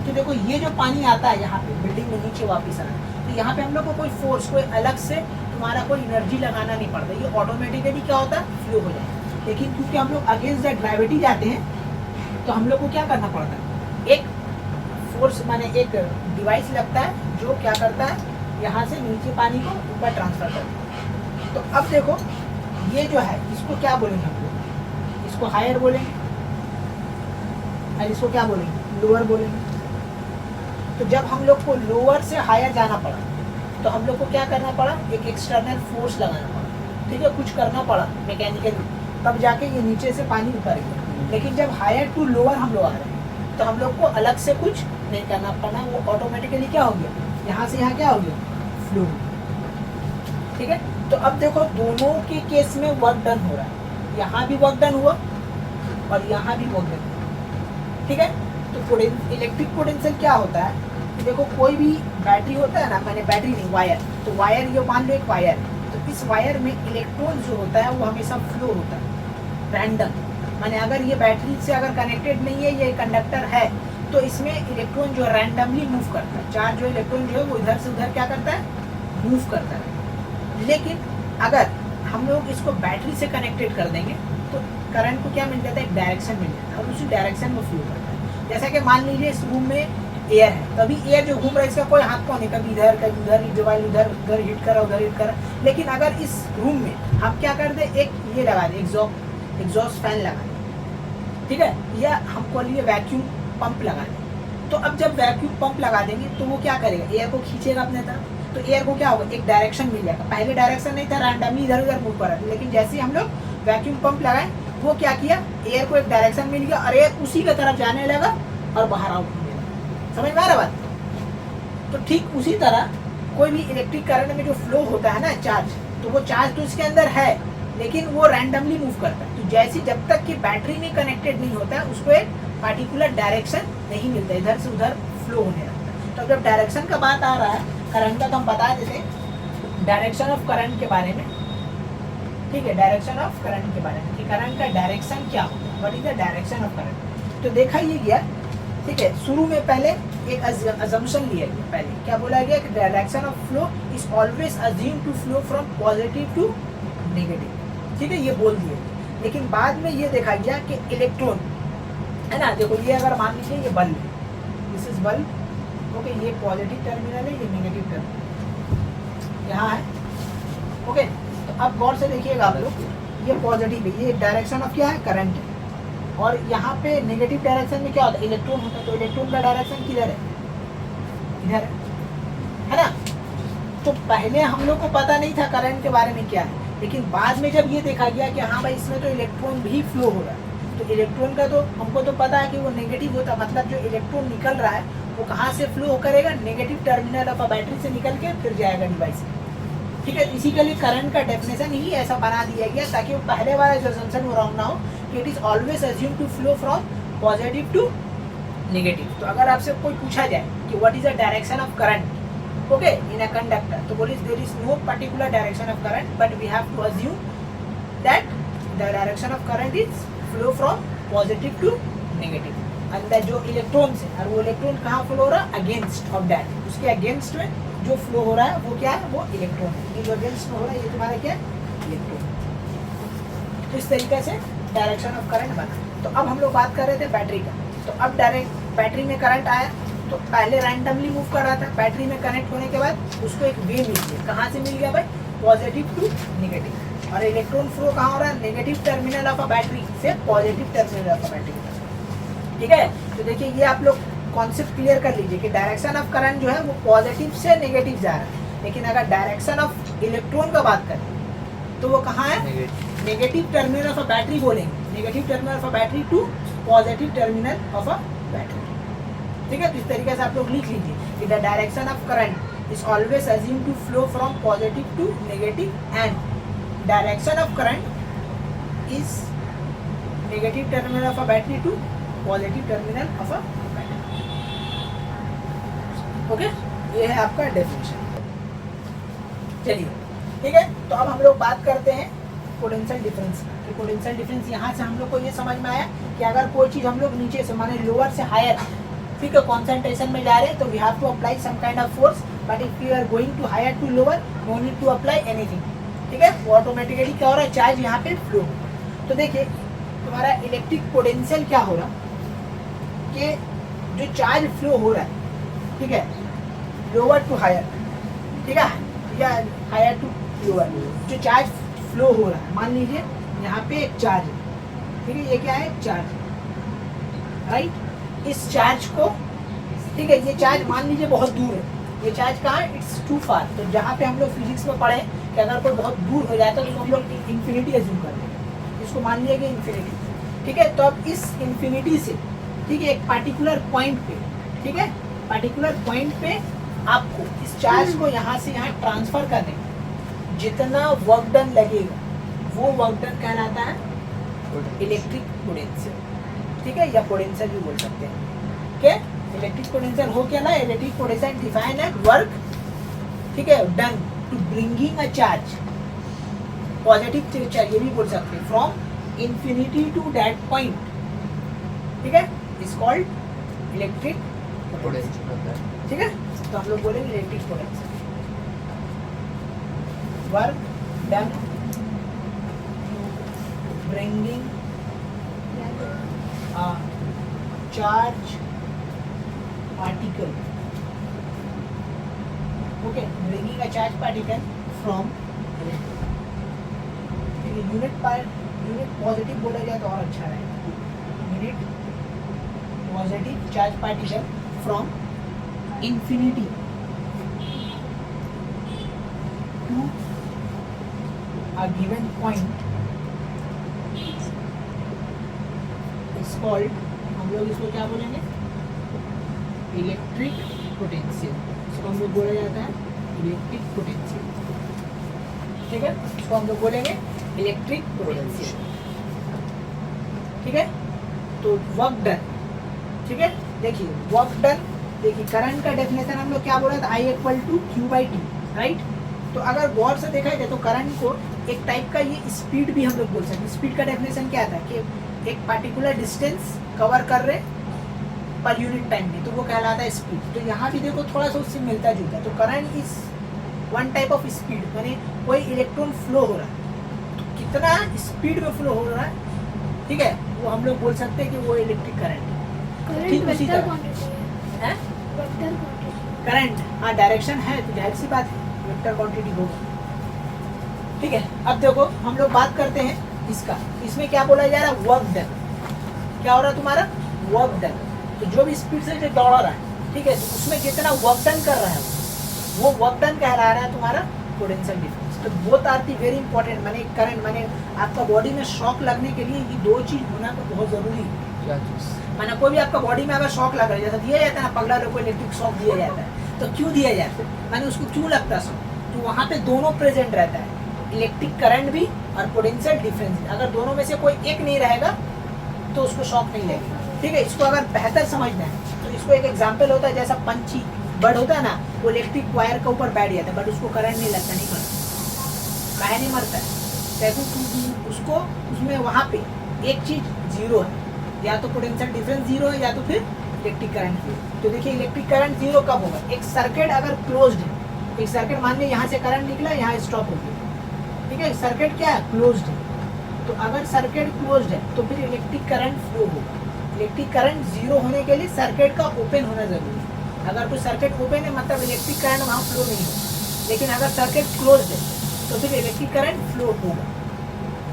Speaker 1: तो देखो ये जो पानी आता है यहाँ पे बिल्डिंग में नीचे वापस आना, तो यहाँ पे हम लोग को कोई फोर्स, कोई अलग से तुम्हारा कोई एनर्जी लगाना नहीं पड़ता, ये ऑटोमेटिकली क्या होता है? फ्लो हो जाएगा। लेकिन क्योंकि हम लोग अगेंस्ट द ग्रेविटी जाते हैं तो हम लोग को क्या करना पड़ता है? एक फोर्स माने एक डिवाइस लगता है जो क्या करता है, यहाँ से नीचे पानी को ऊपर ट्रांसफर करता है। तो अब देखो ये जो है इसको क्या बोलेंगे हम लोग? इसको हायर बोलेंगे और इसको क्या बोलेंगे? लोअर बोलेंगे। तो जब हम लोग को लोअर से हायर जाना पड़ा तो हम लोग को क्या करना पड़ा? एक एक्सटर्नल फोर्स लगाना पड़ा। ठीक है, कुछ करना पड़ा मैकेनिकली, तब जाके ये नीचे से पानी ऊपर गया। लेकिन जब हायर टू लोअर हम लोग आ रहे हैं तो हम लोग को अलग से कुछ नहीं करना पड़ा, वो ऑटोमेटिकली क्या हो गया? यहाँ से यहाँ क्या हो गया? फ्लो। ठीक है, तो अब देखो दोनों के केस में वर्क डन हो रहा है, यहाँ भी वर्क डन हुआ और यहाँ भी वर्क डन हुआ। ठीक है, तो इलेक्ट्रिक पोटेंशियल क्या होता है? देखो कोई भी बैटरी होता है ना, मैंने बैटरी नहीं, वायर, तो वायर ये मान लो एक वायर है, तो इस वायर में इलेक्ट्रॉन जो होता है वो हमेशा फ्लो होता है रैंडम। माने अगर ये बैटरी से अगर कनेक्टेड नहीं है, ये कंडक्टर है, तो इसमें इलेक्ट्रॉन जो रैंडमली मूव करता है, चार्ज जो इलेक्ट्रॉन जो है वो इधर से उधर क्या करता है? मूव करता है। लेकिन अगर हम लोग इसको बैटरी से कनेक्टेड कर देंगे तो करंट को क्या मिल जाता है? एक डायरेक्शन मिल जाता है और उसी डायरेक्शन में फ्लो करता है। जैसा कि मान लीजिए इस रूम में एयर है, तभी एयर जो घूम रहा है इसका कोई हाथ कौन है? कभी इधर कभी उधर, डिवाइस उधर उधर हिट करा उधर हिट करा। लेकिन अगर इस रूम में हम क्या कर दे? एक ये लगा दे, एग्जॉस्ट फैन लगा दे, ठीक है, या हमको लिए वैक्यूम पंप लगा दे। तो अब जब वैक्यूम पंप लगा देंगे तो वो क्या करेगा? एयर को खींचेगा अपने तरफ। तो एयर को क्या होगा? एक डायरेक्शन मिल जाएगा। पहले डायरेक्शन नहीं था, रैंडमली इधर उधर मूव कर रहा था। लेकिन जैसे ही हम लोग वैक्यूम पंप लगाए वो क्या किया? एयर को एक डायरेक्शन मिल गया और एयर उसी की तरफ जाने लगा और बाहर आउट होने लगा। समझ में आ रहा बात? तो ठीक उसी तरह कोई भी इलेक्ट्रिक करंट में जो फ्लो होता है ना चार्ज, तो वो चार्ज तो इसके अंदर है लेकिन वो रैंडमली मूव करता है। तो जैसे जब तक कि बैटरी में कनेक्टेड नहीं होता है उसको एक पार्टिकुलर डायरेक्शन नहीं मिलता, इधर से उधर फ्लो होने लगता है। तो जब डायरेक्शन का बात आ रहा है करंट का, तो हम बता देते डायरेक्शन ऑफ करंट के बारे में। ठीक है, डायरेक्शन ऑफ करंट के बारे में कि करंट का डायरेक्शन क्या होता है, what is the direction of current. तो देखा ये गया, ठीक है, शुरू में पहले एक अजम्पशन लिया गया। पहले क्या बोला गया कि direction of flow is always assume to flow from positive to negative. ठीक है, ये बोल दिया। लेकिन बाद में ये देखा गया कि इलेक्ट्रॉन है ना, देखो ये अगर मान लीजिए ये बल्ब है, दिस इज बल्ब, ओके, ये पॉजिटिव टर्मिनल है, ये नेगेटिव टर्मिनल यहाँ है। ओके, तो अब गौर से देखिएगा आप लोग, ये पॉजिटिव है, ये डायरेक्शन ऑफ क्या है? करंट है। और यहाँ पे नेगेटिव डायरेक्शन में क्या होता है? इलेक्ट्रॉन होता है। तो इलेक्ट्रॉन का डायरेक्शन किधर है? इधर है ना। तो पहले हम लोग को पता नहीं था करंट के बारे में क्या है, लेकिन बाद में जब ये देखा गया कि हाँ भाई इसमें तो इलेक्ट्रॉन भी फ्लो हो रहा है, तो इलेक्ट्रॉन का तो हमको तो पता है कि वो नेगेटिव होता है। मतलब जो इलेक्ट्रॉन निकल रहा है वो कहाँ से फ्लो करेगा? नेगेटिव टर्मिनल ऑफ बैटरी से निकल के फिर जाएगा डिवाइस में। ठीक है, इसी के लिए करंट का डेफिनेशन ही ऐसा बना दिया गया ताकि वो पहले वाला जो असम्पशन वो रॉन्ग ना हो कि it is always assume to flow from positive to negative. तो अगर आपसे कोई पूछा जाए कि what is the direction of current, okay, in a conductor, तो बोलिए there is no particular direction of current but we have to assume that the direction of current is flow from positive to negative. अंदर जो इलेक्ट्रॉन्स है और वो इलेक्ट्रॉन कहाँ फ्लो हो रहा है? अगेंस्ट ऑफ दैट, उसके अगेंस्ट में जो फ्लो हो रहा है वो क्या है, वो इलेक्ट्रॉन है। ये जो अगेंस्ट फ्लो हो रहा है ये तुम्हारा क्या है, इलेक्ट्रॉन। तो इस तरीके से डायरेक्शन ऑफ करंट बना। तो अब हम लोग बात कर रहे थे बैटरी का। तो अब डायरेक्ट बैटरी में करंट आया, तो पहले रैंडमली मूव कर रहा था, बैटरी में कनेक्ट होने के बाद उसको एक वे मिल गया। कहाँ से मिल गया भाई, पॉजिटिव टू नेगेटिव। और इलेक्ट्रॉन फ्लो कहाँ हो रहा है, negative terminal of a battery से positive terminal of a battery. ठीक है, तो देखिए ये आप लोग कॉन्सेप्ट क्लियर कर लीजिए कि डायरेक्शन ऑफ करंट जो है वो पॉजिटिव से नेगेटिव जा रहा है, लेकिन अगर डायरेक्शन ऑफ इलेक्ट्रॉन का बात करें तो वो कहाँ है, negative terminal of a battery बोलेंगे, negative terminal of a battery to positive terminal of a battery. ठीक है, तो इस तरीके से आप लोग लिख लीजिए कि the direction of current is always assume to flow from positive to negative and direction of current is negative terminal of a battery to positive terminal of a battery. Okay, ये है आपका डेफिनेशन। चलिए ठीक है, तो अब हम लोग बात करते हैं पोटेंशियल डिफरेंस का। कि पोटेंशियल डिफरेंस यहाँ से हम लोग को ये समझ में आया कि अगर कोई चीज़ हम लोग नीचे से माने लोअर से हायर, ठीक है, कॉन्सेंट्रेशन में जा रहे हैं तो we have to apply some kind of force, but if you are going to higher to lower no need to apply anything. ठीक है, वो ऑटोमेटिकली क्या हो रहा है, चार्ज यहाँ पे फ्लो। तो देखिए तुम्हारा इलेक्ट्रिक पोटेंशियल क्या हो रहा कि जो चार्ज फ्लो हो रहा है, ठीक है, लोअर टू हायर, ठीक है, या हायर टू लोअर, जो चार्ज फ्लो हो रहा है, मान लीजिए यहाँ पे एक चार्ज है, ठीक है, ये क्या है, चार्ज, राइट। इस चार्ज को, ठीक है, ये चार्ज मान लीजिए बहुत दूर है, ये चार्ज कहाँ है, इट्स टू फार। तो जहाँ पे हम लोग फिजिक्स में पढ़े कि अगर कोई बहुत दूर हो जाता है तो हम लोग इन्फिनिटी एज्यूम कर देंगे, इसको मान लिया कि इन्फिनिटी। ठीक है, तो अब इस इन्फिनिटी से, ठीक है, एक पार्टिकुलर पॉइंट पे, ठीक है, पार्टिकुलर पॉइंट पे आपको इस चार्ज को यहाँ से यहाँ ट्रांसफर करने में जितना वर्क डन लगेगा वो वर्क डन कहलाता है इलेक्ट्रिक पोटेंशियल। ठीक है, या पोटेंशियल भी बोल सकते हैं। ओके, इलेक्ट्रिक पोटेंशियल हो क्या ना, इलेक्ट्रिक पोटेंशियल डिफाइन है वर्क, ठीक है, done to bringing a charge, positive charge ये भी बोल सकते हैं, from infinity to that point. ठीक है, इज कॉल्ड इलेक्ट्रिक पोटेंशियल। ठीक है, तो हम लोग बोलेंगे electric potential, work done bringing a charge particle, okay, bringing a charge particle from unit positive बोला जाए तो और अच्छा रहेगा, unit positive charge particle from infinity to a given point is called, हम लोग इसको क्या बोलेंगे, इलेक्ट्रिक पोटेंशियल। इसको हम लोग बोला जाता है इलेक्ट्रिक पोटेंशियल। ठीक है, इसको हम लोग बोलेंगे इलेक्ट्रिक पोटेंशियल। ठीक है, तो वर्क डन, ठीक है, देखिए वर्क डन, देखिए करंट का डेफिनेशन हम लोग क्या बोला था, I = Q/T, राइट। तो अगर गौर से देखा जाए तो करंट को एक टाइप का ये स्पीड भी हम लोग बोल सकते हैं। स्पीड का डेफिनेशन क्या था कि एक पार्टिकुलर डिस्टेंस कवर कर रहे पर यूनिट टाइम में, तो वो कहलाता है स्पीड। तो यहाँ भी देखो थोड़ा सा उससे मिलता जुलता है। तो current is one type of speed, यानी कोई इलेक्ट्रॉन फ्लो हो रहा है तो कितना स्पीड में फ्लो हो रहा है, ठीक है, वो हम लोग बोल सकते हैं कि वो इलेक्ट्रिक करंट है। ठीक उसी तरह करंट, हाँ डायरेक्शन है तो जाहिर सी बात है वेक्टर क्वांटिटी होगा। ठीक है, अब देखो हम लोग बात करते हैं इसका, इसमें क्या बोला जा रहा है, वर्क डन। क्या हो रहा है तुम्हारा, वर्क डन। तो जो भी स्पीड से दौड़ रहा है, ठीक है, तो उसमें जितना वर्क डन कर रहा है वो वर्क डन कहला रहा है तुम्हारा पोटेंशियल डिफरेंस। तो both are the very important, माने करंट, माने आपका बॉडी में शॉक लगने के लिए ये दो चीज होना तो बहुत जरूरी है। माने कोई भी आपका बॉडी में अगर शॉक लग रहा है, जैसा दिया जाता है ना पगला लोग को इलेक्ट्रिक शॉक दिया जाता है, तो क्यों दिया जाता है, माने उसको क्यों लगता है शॉक, तो वहाँ पे दोनों प्रेजेंट रहता है, इलेक्ट्रिक करंट भी और पोटेंशियल डिफरेंस। अगर दोनों में से कोई एक नहीं रहेगा तो उसको शॉक नहीं लगेगा। ठीक है, इसको अगर बेहतर समझना है तो इसको एक एग्जांपल होता है, जैसा पंछी बर्ड होता है ना, वो इलेक्ट्रिक वायर के ऊपर बैठ जाता है बट उसको करंट नहीं लगता, नहीं मरता। काहे नहीं मरता है, उसको उसमें वहाँ पे एक चीज जीरो है, या तो पोटेंशियल डिफरेंस जीरो है या तो फिर इलेक्ट्रिक करंट जीरो। तो देखिए इलेक्ट्रिक करंट जीरो कब होगा, एक सर्किट अगर क्लोज्ड है, एक सर्किट मान लीजिए यहाँ से करंट निकला, यहाँ स्टॉप हो गया, ठीक है, सर्किट क्या है, क्लोज्ड है। तो अगर सर्किट क्लोज्ड है तो फिर इलेक्ट्रिक करंट फ्लो होगा। इलेक्ट्रिक करंट जीरो होने के लिए सर्किट का ओपन होना जरूरी है। अगर कोई सर्किट ओपन है मतलब इलेक्ट्रिक करंट वहाँ फ्लो नहीं होगा, लेकिन अगर सर्किट क्लोज्ड है तो फिर इलेक्ट्रिक करंट फ्लो होगा।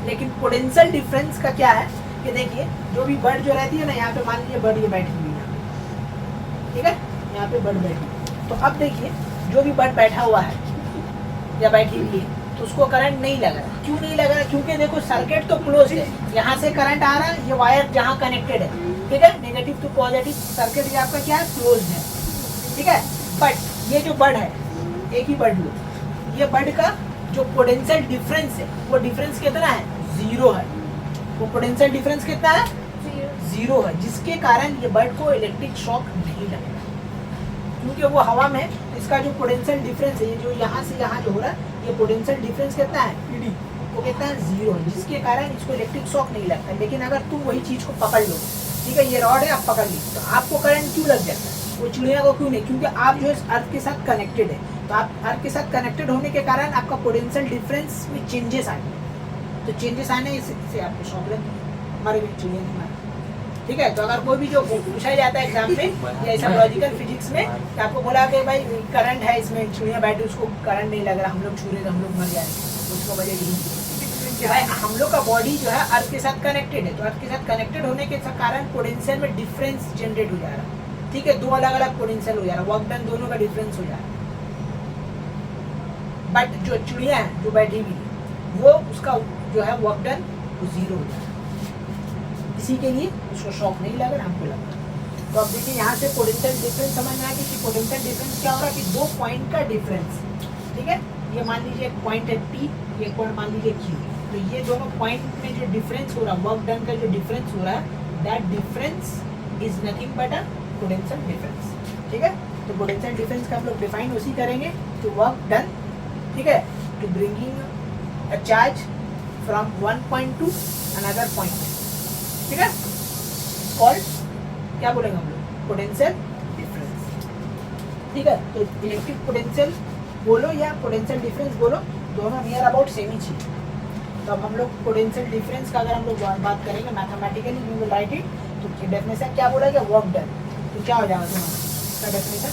Speaker 1: लेकिन पोटेंशियल डिफरेंस का क्या है कि देखिए, जो भी बर्ड जो रहती है ना, यहाँ पे मान लीजिए बर्ड ये बैठी हुई है, ठीक है, यहाँ पे बर्ड बैठी है। तो अब देखिए, जो भी बर्ड बैठा हुआ है या बैठी हुई है तो उसको करंट नहीं लग रहा। क्यों नहीं लग रहा? क्योंकि देखो सर्किट तो क्लोज है, यहाँ से करंट आ रहा है, ये वायर जहाँ कनेक्टेड है, ठीक है, नेगेटिव टू पॉजिटिव, सर्किट ये आपका क्या है, क्लोज है, ठीक है। बट ये जो बर्ड है, एक ही बर्ड लो, ये बर्ड का जो पोटेंशियल डिफरेंस है वो डिफरेंस कितना है, जीरो है। वो पोटेंशियल डिफरेंस कितना है, जीरो है, जिसके कारण ये बर्ड को इलेक्ट्रिक शॉक नहीं लगेगा, क्योंकि वो हवा में इसका जो पोटेंशियल डिफरेंस है, ये जो यहाँ से यहाँ जो हो रहा है, ये पोटेंशियल डिफरेंस कितना है, पीडी, वो कितना है, जीरो है, जिसके कारण इसको इलेक्ट्रिक शॉक नहीं लगता। लेकिन अगर तुम वही चीज़ को पकड़ लो, ठीक है, ये रॉड है, आप पकड़ ली, तो आपको करंट क्यों लग जाता है, वो चिड़िया को क्यों नहीं? क्योंकि आप जो है अर्थ के साथ कनेक्टेड है। तो आप अर्थ के साथ कनेक्टेड होने के कारण आपका पोटेंशियल डिफरेंस में चेंजेस आए, तो चेंजेस आने से आपको शॉक लगी, हमारे भी चिड़िया नहीं मारे, ठीक है। तो अगर कोई भी जो पूछा जाता है एग्जाम में या ऐसा लॉजिकल फिजिक्स में, तो आपको बोला कि भाई करंट है इसमें, चिड़िया बैठी, उसको करंट नहीं लग रहा, हम लोग छू रहे तो हम लोग मर जाएंगे, उसको वजह यही कि भाई हम लोग का बॉडी जो है अर्थ के साथ कनेक्टेड है। तो अर्थ के साथ कनेक्टेड होने के कारण पोटेंशियल में डिफरेंस जनरेट हो जा रहा है, ठीक है, दो अलग अलग पोटेंशियल हो जा रहा है, वर्क डन दोनों का डिफरेंस हो जा रहा है। बट जो चिड़िया है जो बैठी हुई है, वो उसका जो है वर्क डन वो जीरो हो जा रहा है, इसी के लिए उसको शॉक नहीं लग रहा, हमको लग रहा है। तो अब देखिए, यहाँ से पोटेंशियल डिफरेंस समझ में आ गया कि पोटेंशियल डिफरेंस क्या हो रहा है, कि दो पॉइंट का डिफरेंस, ठीक है, ये मान लीजिए एक पॉइंट है P, एक पॉइंट मान लीजिए Q, तो ये दोनों पॉइंट में जो डिफरेंस हो रहा है, वर्क डन का जो डिफरेंस हो रहा है, that difference is nothing but a potential difference, ठीक है। तो पोटेंशियल डिफरेंस का हम लोग डिफाइन उसी करेंगे, टू वर्क डन, ठीक है, to bringing a charge from one point to another point, ठीक है, कॉल्ड क्या बोलेंगे हम लोग, पोटेंशियल डिफरेंस, ठीक है। तो इलेक्ट्रिक पोटेंशियल बोलो या पोटेंशियल डिफरेंस बोलो, दोनों नियर अबाउट सेम ही चीज। तो अब हम लोग पोटेंशियल डिफरेंस का अगर हम लोग बात करेंगे mathematically, we will write it. तो डेफिनेशन क्या बोला गया, वर्क डन, तो क्या हो जाएगा तुम्हारा इसका definition,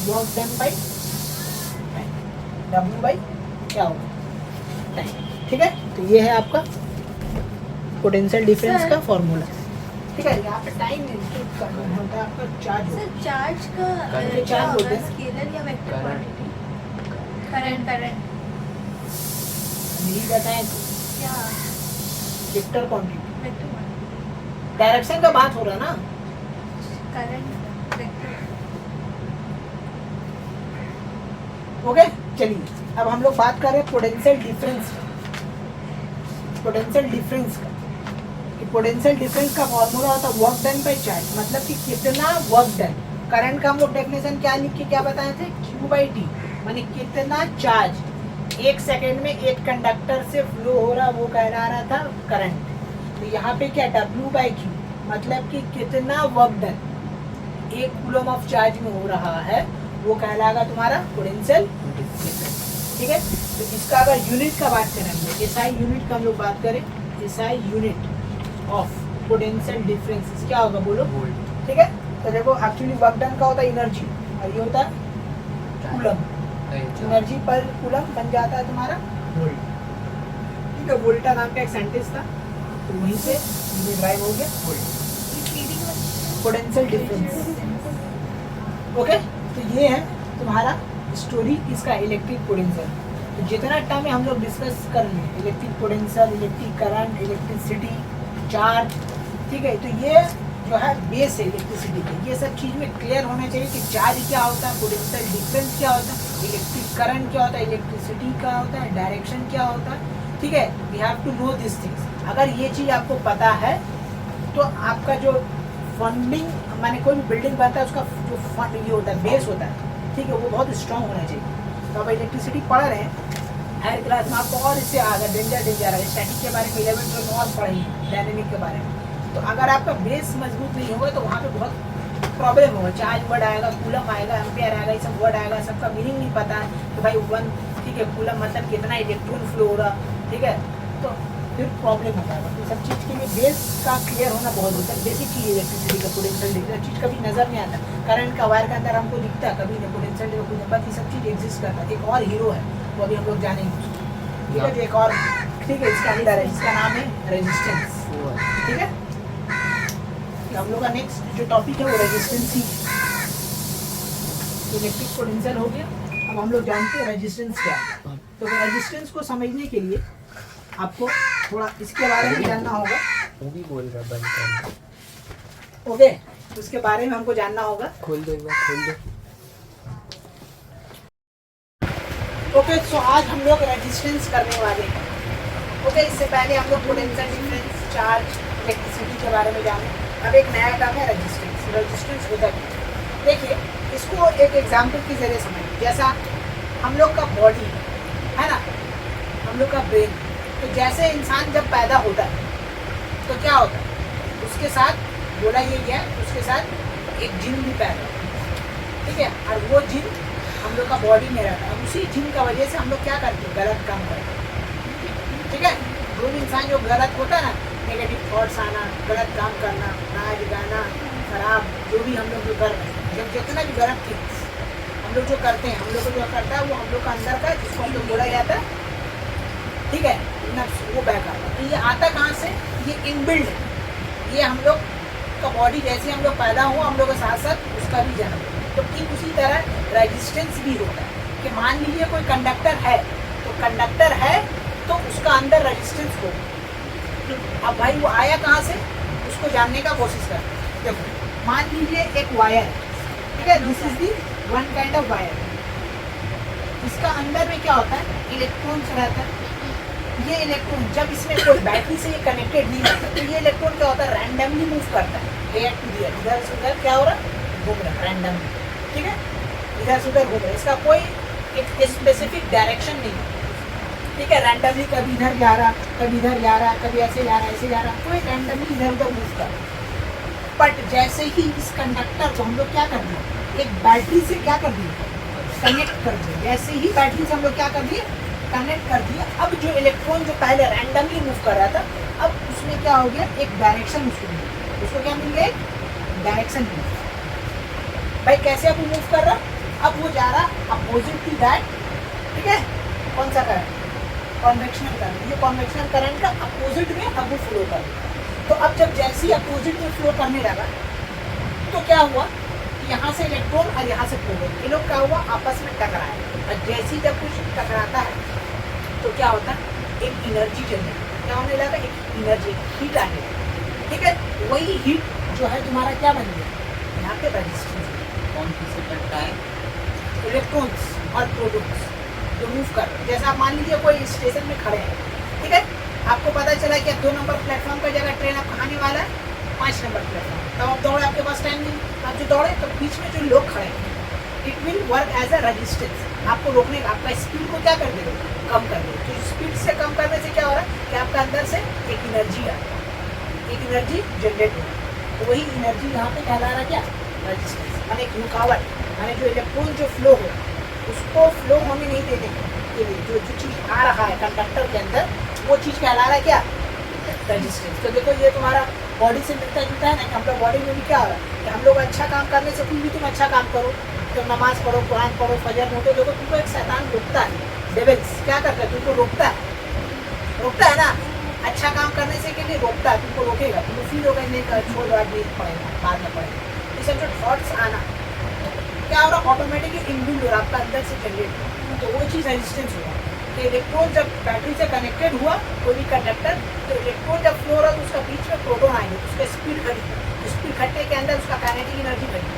Speaker 1: work done by W by क्या होगा, टाइम, ठीक है। तो ये है आपका पोटेंशियल डिफरेंस का फॉर्मूला, ठीक है। यहाँ पे टाइम इंक्लूड करना होता है आपका चार्ज।
Speaker 3: सर चार्ज का
Speaker 2: करंट
Speaker 3: क्या
Speaker 1: बोलते
Speaker 3: होगा,
Speaker 1: हैं?
Speaker 3: स्केलर या वेक्टर क्वांटिटी? करंट
Speaker 1: नहीं बताएं,
Speaker 3: क्या
Speaker 1: vector quantity,
Speaker 3: vector quantity,
Speaker 1: direction का बात हो रहा है ना,
Speaker 3: करंट वेक्टर।
Speaker 1: ओके। चलिए अब हम लोग बात कर रहे हैं पोटेंशियल डिफरेंस, पोटेंशियल डिफरेंस का, कि पोटेंशियल डिफरेंस का फॉर्मूला होता है वर्क डन बाई चार्ज, मतलब कि कितना वर्क डन। करंट का हम लोग डेफिनेशन क्या लिख के क्या बताए थे, Q/T, माने कितना चार्ज एक सेकेंड में एक कंडक्टर से फ्लो हो रहा, वो कहला रहा था करंट। तो यहाँ पे क्या W/Q, मतलब कि कितना वर्क डन एक कूलम ऑफ चार्ज में हो रहा है, वो कहलाएगा तुम्हारा पोटेंशियल डिफरेंस, ठीक है। तो इसका अगर यूनिट का बात करें हम लोग, SI यूनिट का हम लोग बात करें, SI unit of potential difference क्या होगा बोलो, ठीक है। तो देखो एक्चुअली वर्क डन का होता है एनर्जी, और ये होता है कूलम, एनर्जी पर कूलम बन जाता है तुम्हारा वोल्ट, ठीक है। वोल्टा नाम का एक साइंटिस्ट था, तो वहीं से ये ड्राइव हो गया वोल्ट, पोटेंशियल डिफरेंस, ओके। तो ये है तुम्हारा स्टोरी इसका इलेक्ट्रिक पोटेंशियल। तो जितना टाइम हम लोग डिस्कस कर रहे हैं, electric potential, electric current, electricity, charge, ठीक है। तो ये जो है बेस है इलेक्ट्रिसिटी के, ये सब चीज़ में क्लियर होना चाहिए कि चार्ज क्या होता है, पोटेंशियल डिफरेंस क्या होता है, इलेक्ट्रिक करंट क्या होता है, इलेक्ट्रिसिटी क्या होता है, डायरेक्शन क्या होता है, ठीक है। We have to know this things. अगर ये चीज़ आपको पता है तो आपका जो फंडिंग माने कोई भी बिल्डिंग बनता है, उसका जो फंड ये होता है, बेस होता है, ठीक है, वो बहुत स्ट्रांग होना चाहिए। तो अब इलेक्ट्रिसिटी पढ़ रहे हैं हायर क्लास में, आपको और इससे आगे डेंजर है, स्टैटिक के बारे में 11 12 और पढ़ेंगे, डायनेमिक के बारे में। तो अगर आपका बेस मजबूत नहीं होगा तो वहाँ पे बहुत प्रॉब्लम होगा। चार्ज वर्ड आएगा, कूलम आएगा, एम्पियर आएगा, ये सब वर्ड आएगा, सबका मीनिंग नहीं पता है तो भाई 1 ठीक है कूलम मतलब कितना इलेक्ट्रॉन फ्लो हो रहा, ठीक है, तो फिर प्रॉब्लम होता है। तो सब चीज़ के लिए बेस का क्लियर होना बहुत होता है। बेसिक चीज़ इलेक्ट्रिसिटी का पोटेंशियल डिफरेंस चीज़ कभी नज़र नहीं आता, करंट का वायर के अंदर हमको दिखता है, कभी पोटेंशियल डिफरेंस, बट ये सब चीज़ एग्जिस्ट करता है। एक और हीरो है वो अभी हम लोग जानेंगे, ठीक है, एक और ठीक है इसका अंदर है, इसका नाम है रेजिस्टेंस, ठीक है। तो हम लोग का नेक्स्ट जो टॉपिक है वो रेजिस्टेंस ही है। इलेक्ट्रिक पोटेंशियल हो गया, अब हम लोग जानते हैं रेजिस्टेंस क्या है। तो रेजिस्टेंस को समझने के लिए आपको थोड़ा इसके बारे में जानना होगा।
Speaker 2: वो भी बोल रहा बंद कर।
Speaker 1: ओके, तो उसके बारे में हमको जानना होगा।
Speaker 2: खोल दो एक बार, खोल दो।
Speaker 1: ओके, तो आज हम लोग रेजिस्टेंस करने वाले हैं। ओके, इससे पहले हम लोग पोटेंशियल डिफरेंस, चार्ज, इलेक्ट्रिसिटी के बारे में जाने। अब एक नया टर्म है रेजिस्टेंस। रेजिस्टेंस होता है, देखिए इसको एक एग्जांपल के जरिए समझिए। जैसा हम लोग का बॉडी है ना, हम लोग का ब्रेन, तो जैसे इंसान जब पैदा होता है तो क्या होता है, उसके साथ बोला ये गया उसके साथ एक जिन भी पैदा होता है, ठीक है, और वो जिन हम लोग का बॉडी में रहता है। उसी जिन का वजह से हम लोग क्या करते हैं, गलत काम करते हैं, ठीक है। जो भी इंसान जो गलत होता है ना, नेगेटिव थॉट्स आना, गलत काम करना, नाच गाना खराब, जो भी हम लोग जो कर रहे हैं, जब जितना भी गलत थिंग्स हम लोग जो करते हैं, हम लोग को जो करता है वो हम लोग का अंदर का, जिसको हम लोग बोला जाता है, ठीक है, नफ्स, वो बैक आता है। तो ये आता कहाँ से, ये इनबिल्ड है। ये हम लोग का बॉडी जैसे हम लोग पैदा हुआ, हम लोग के साथ साथ उसका भी जन्म है। तो ठीक उसी तरह रेजिस्टेंस भी होता है कि मान लीजिए कोई कंडक्टर है, तो कंडक्टर है तो उसका अंदर रेजिस्टेंस होगा। अब भाई वो आया कहाँ से, उसको जानने का कोशिश करते हैं। देखो मान लीजिए एक वायर, ठीक है, this is the one kind of wire. इसका अंदर में क्या होता है, इलेक्ट्रॉन्स रहता है। ये इलेक्ट्रॉन जब इसमें कोई बैटरी से ये कनेक्टेड नहीं रहता, तो ये इलेक्ट्रॉन क्या होता है, रैंडमली मूव करता है, एयर टू ईयर, इधर से उधर क्या हो रहा है, घूम रहा है रैंडमली, ठीक है, इधर से उधर घूम रहा है। इसका कोई एक स्पेसिफिक डायरेक्शन नहीं है, ठीक है, रैंडमली कभी इधर जा रहा, कभी इधर जा रहा, कभी ऐसे जा रहा, ऐसे जा रहा, कोई रैंडमली इधर उधर मूव कर रहा। बट जैसे ही इस कंडक्टर को हम लोग क्या कर दिए, एक बैटरी से क्या कर दिए, कनेक्ट कर दिए। जैसे ही बैटरी से हम लोग क्या कर दिए, कनेक्ट कर दिया। अब जो इलेक्ट्रॉन जो पहले रैंडमली मूव कर रहा था, अब उसमें क्या हो गया, एक डायरेक्शन उसको मिल गया। उसको क्या मिल गया, एक डायरेक्शन मिल गया। भाई कैसे अब वो मूव कर रहा, अब वो जा रहा अपोजिट टू दैट, ठीक है, कौन सा करंट, कन्वेक्शनल करंट। ये कन्वेक्शनल करंट का अपोजिट में अब वो फ्लो कर रहा। तो अब जब जैसे ही अपोजिट में फ्लो करने लगा, तो क्या हुआ, यहाँ से इलेक्ट्रॉन और यहाँ से प्रोटॉन, ये लोग क्या हुआ, आपस में टकराए। और जैसे ही जब कुछ टकराता है तो क्या होता है, एक एनर्जी जनरेट, क्या होने लगा, एक एनर्जी, हीट आने लगा, ठीक है। वही हीट जो है तुम्हारा क्या बन गया, यहाँ पे रेजिस्टेंस।
Speaker 2: कौन किसे टकरा है,
Speaker 1: इलेक्ट्रॉन्स और प्रोटॉन्स जो मूव कर रहे हैं। जैसा आप मान लीजिए कोई स्टेशन में खड़े हैं, ठीक है, आपको पता चला कि 2 नंबर प्लेटफॉर्म पर जगह ट्रेन आपको आने वाला है 5 नंबर प्लेटफॉर्म, तब आप दौड़े, आपके पास टाइम नहीं, आप जो दौड़े तो बीच में जो लोग खड़े हैं, it will work as a resistance, आपको रोकने का, आपका स्पीड को क्या कर देगा, कम कर देगा। तो स्पीड से कम करने से क्या हो रहा है कि आपका अंदर से एक एनर्जी आ रही है, एक एनर्जी जनरेट हो रही है। तो वही एनर्जी यहाँ पे कहला रहा क्या, रेजिस्टेंस, माने एक रुकावट, माने जो इलेक्ट्रॉन जो फ्लो हो उसको फ्लो होने नहीं देने के लिए जो चीज़ आ रहा है कंडक्टर के अंदर, वो चीज़ कहला रहा है क्या, रेजिस्टेंस। तो देखो ये तुम्हारा बॉडी से मिलता जुलता है ना, कि हम लोग बॉडी में भी क्या हो रहा है कि हम लोग अच्छा काम करने से कोई भी तुम अच्छा काम करो, तुम नमाज पढ़ो, कुरान पढ़ो, फजर नोटो, देखो तुमको एक शैतान रोकता है, डेविल्स क्या करता है, तुमको रोकता है ना, अच्छा काम करने से के लिए रोकता है, तुमको रोकेगा, तुमको फील होगा नहीं कर, छोड़ दो, आज पड़ेगा, बाद में पड़ेगा। ये सब जो थॉट्स आना क्या हो रहा, ऑटोमेटिकली इनबिल्ड हो रहा, आपका अंदर से जनरेट हो, तो वो चीज़ रेजिस्टेंस होगा। कि इलेक्ट्रॉन जब बैटरी से कनेक्टेड हुआ कोई भी कंडक्टर, तो इलेक्ट्रॉन जब फ्लो हो रहा तो उसका बीच में प्रोटॉन आएंगे, तो उसका स्पीड घटी, स्पीड घटने के अंदर उसका काइनेटिक एनर्जी घटी,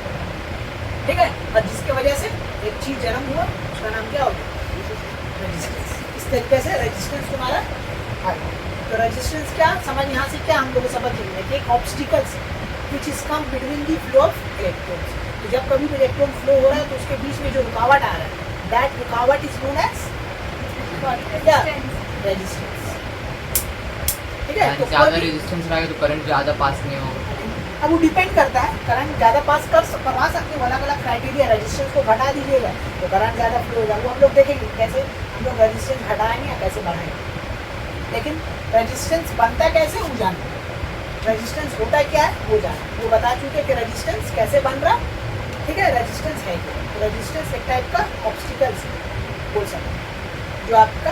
Speaker 1: ठीक है, और जिसके वजह से एक चीज़ जन्म हुआ, उसका नाम क्या होगा, रेजिस्टेंस। इस तरीके से रेजिस्टेंस तुम्हारा आ गया। तो रेजिस्टेंस क्या, समझ यहाँ से क्या हम लोग समझ लेंगे कि एक obstacles which is come between the flow of electrons. तो जब कभी भी इलेक्ट्रॉन फ्लो हो रहा है तो उसके बीच में जो रुकावट आ रहा है, दैट रुकावट इज नोन एज क्या, रेजिस्टेंस, ठीक है। तो
Speaker 2: ज़्यादा रेजिस्टेंस रहेगा तो करंट ज़्यादा पास नहीं होगा।
Speaker 1: अब वो डिपेंड करता है, करंट ज़्यादा पास करवा सकते हो, अलग अलग क्राइटेरिया, रेजिस्टेंस को घटा दीजिएगा तो करंट ज़्यादा फ्लो होगा। वो हम लोग देखेंगे कैसे हम लोग रेजिस्टेंस घटाएंगे या कैसे बढ़ाएंगे। लेकिन रेजिस्टेंस बनता कैसे वो जानते हैं, रेजिस्टेंस होता क्या है वो जाना, वो बता चुके कि रेजिस्टेंस कैसे बन रहा, ठीक है। रेजिस्टेंस है क्या, तो रेजिस्टेंस एक टाइप का ऑब्स्टिकल्स बोल सकते हैं जो आपका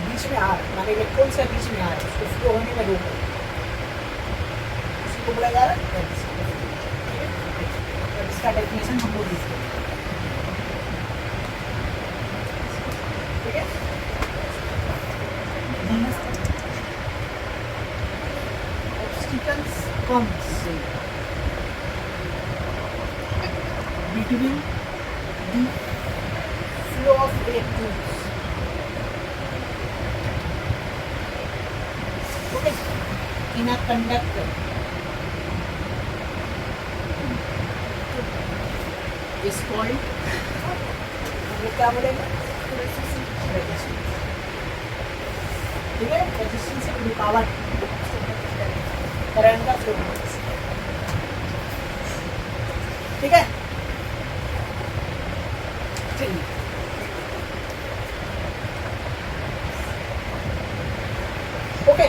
Speaker 1: बीच में आ रहा है, माने इलेक्ट्रॉन्स का बीच में आ रहा है, उसको फ्लो होने में रोक रहा है, उसी को बोला जा रहा है रेजिस्टेंस, ठीक है। तो इसका डेफिनेशन हम लोग देखते हैं, ठीक है। Obstacles comes between the flow of electrons, okay, in a conductor is called, हम लोग क्या बोलेंगे, रेजिस्टेंस, ठीक है। रेजिस्टेंस एक रुकावट करंट का फ्लो, ठीक है। चलिए okay,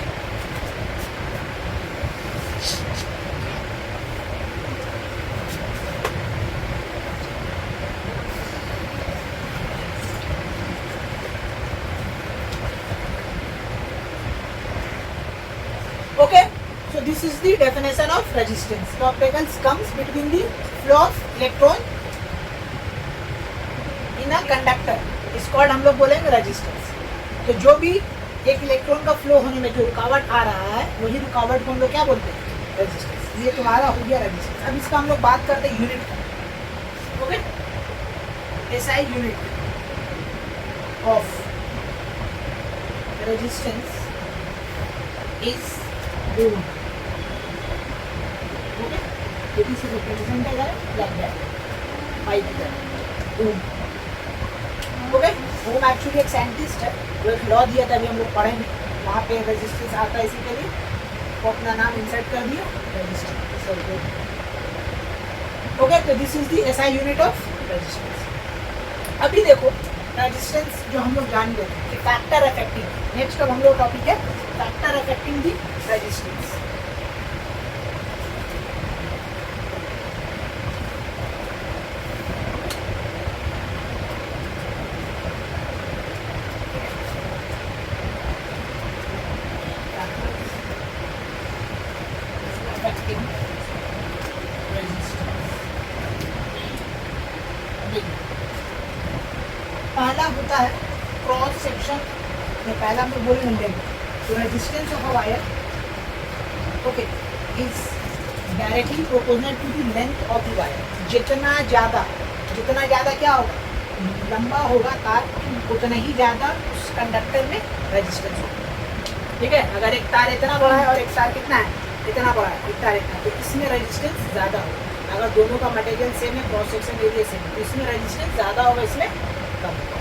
Speaker 1: okay, so this is the definition of resistance. The obstacles comes between the flow of electron in a conductor is called, हम लोग बोलेंगे रेजिस्टेंस। तो जो भी एक इलेक्ट्रॉन का फ्लो होने में जो रुकावट आ रहा है वही रुकावट को हम लोग क्या बोलते हैं, रेजिस्टेंस। ये तुम्हारा हो गया रेजिस्टेंस। अब इसका हम लोग बात करते हैं यूनिट का, okay. SI unit of resistance is ohm, okay. यदि से रिप्रेजेंट है like that, 5 metre ohm, okay. Ohm actually एक साइंटिस्ट है, वो एक लॉ दिया था, अभी हम लोग पढ़ेंगे, वहाँ पे रेजिस्टेंस आता है, इसी के लिए वो अपना नाम इंसर्ट कर दिया रेजिस्टेंस, ओके। तो this is the SI unit of resistance. अभी देखो रेजिस्टेंस जो हम लोग जान गए कि फैक्टर अफेक्टिंग, नेक्स्ट अब हम लोग टॉपिक है फैक्टर अफेक्टिंग द रेजिस्टेंस। पहला होता है क्रॉस सेक्शन, पहला हम बोलेंगे लेंथ। तो resistance of a wire, okay, is directly proportional to the length of the wire. जितना ज़्यादा क्या होगा, लंबा होगा तार, उतना ही ज़्यादा उस कंडक्टर में रेजिस्टेंस होगा, ठीक है। अगर एक तार इतना बड़ा है और एक तार कितना है, इतना बड़ा है, एक तार इतना, तो इसमें रेजिस्टेंस ज़्यादा होगा। अगर दोनों का मटेरियल सेम है, क्रॉस सेक्शन एरिया सेम है, तो इसमें रेजिस्टेंस ज़्यादा होगा, इसमें कम होगा,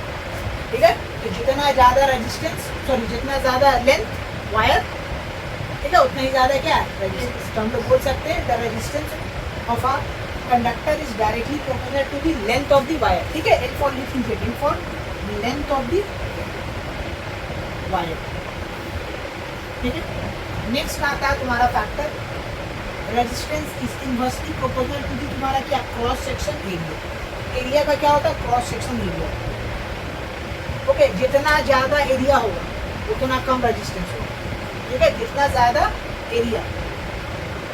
Speaker 1: ठीक है। तो जितना ज़्यादा रेजिस्टेंस, सॉरी जितना ज़्यादा लेंथ वायर, ठीक है, उतना ही ज़्यादा क्या है रेजिस्टेंस। तो हम लोग बोल सकते हैं the resistance of a conductor is directly proportional to the length of the wire, ठीक है। एल फॉर लिख लीजिए, L for length of the wire, ठीक है। नेक्स्ट आता है तुम्हारा factor, resistance is inversely proportional to the तुम्हारा क्या, क्रॉस सेक्शन एरिया। एरिया का क्या होता है, क्रॉस सेक्शन एरिया, ओके। जितना ज़्यादा एरिया होगा उतना कम रेजिस्टेंस होगा, ठीक है। जितना ज़्यादा एरिया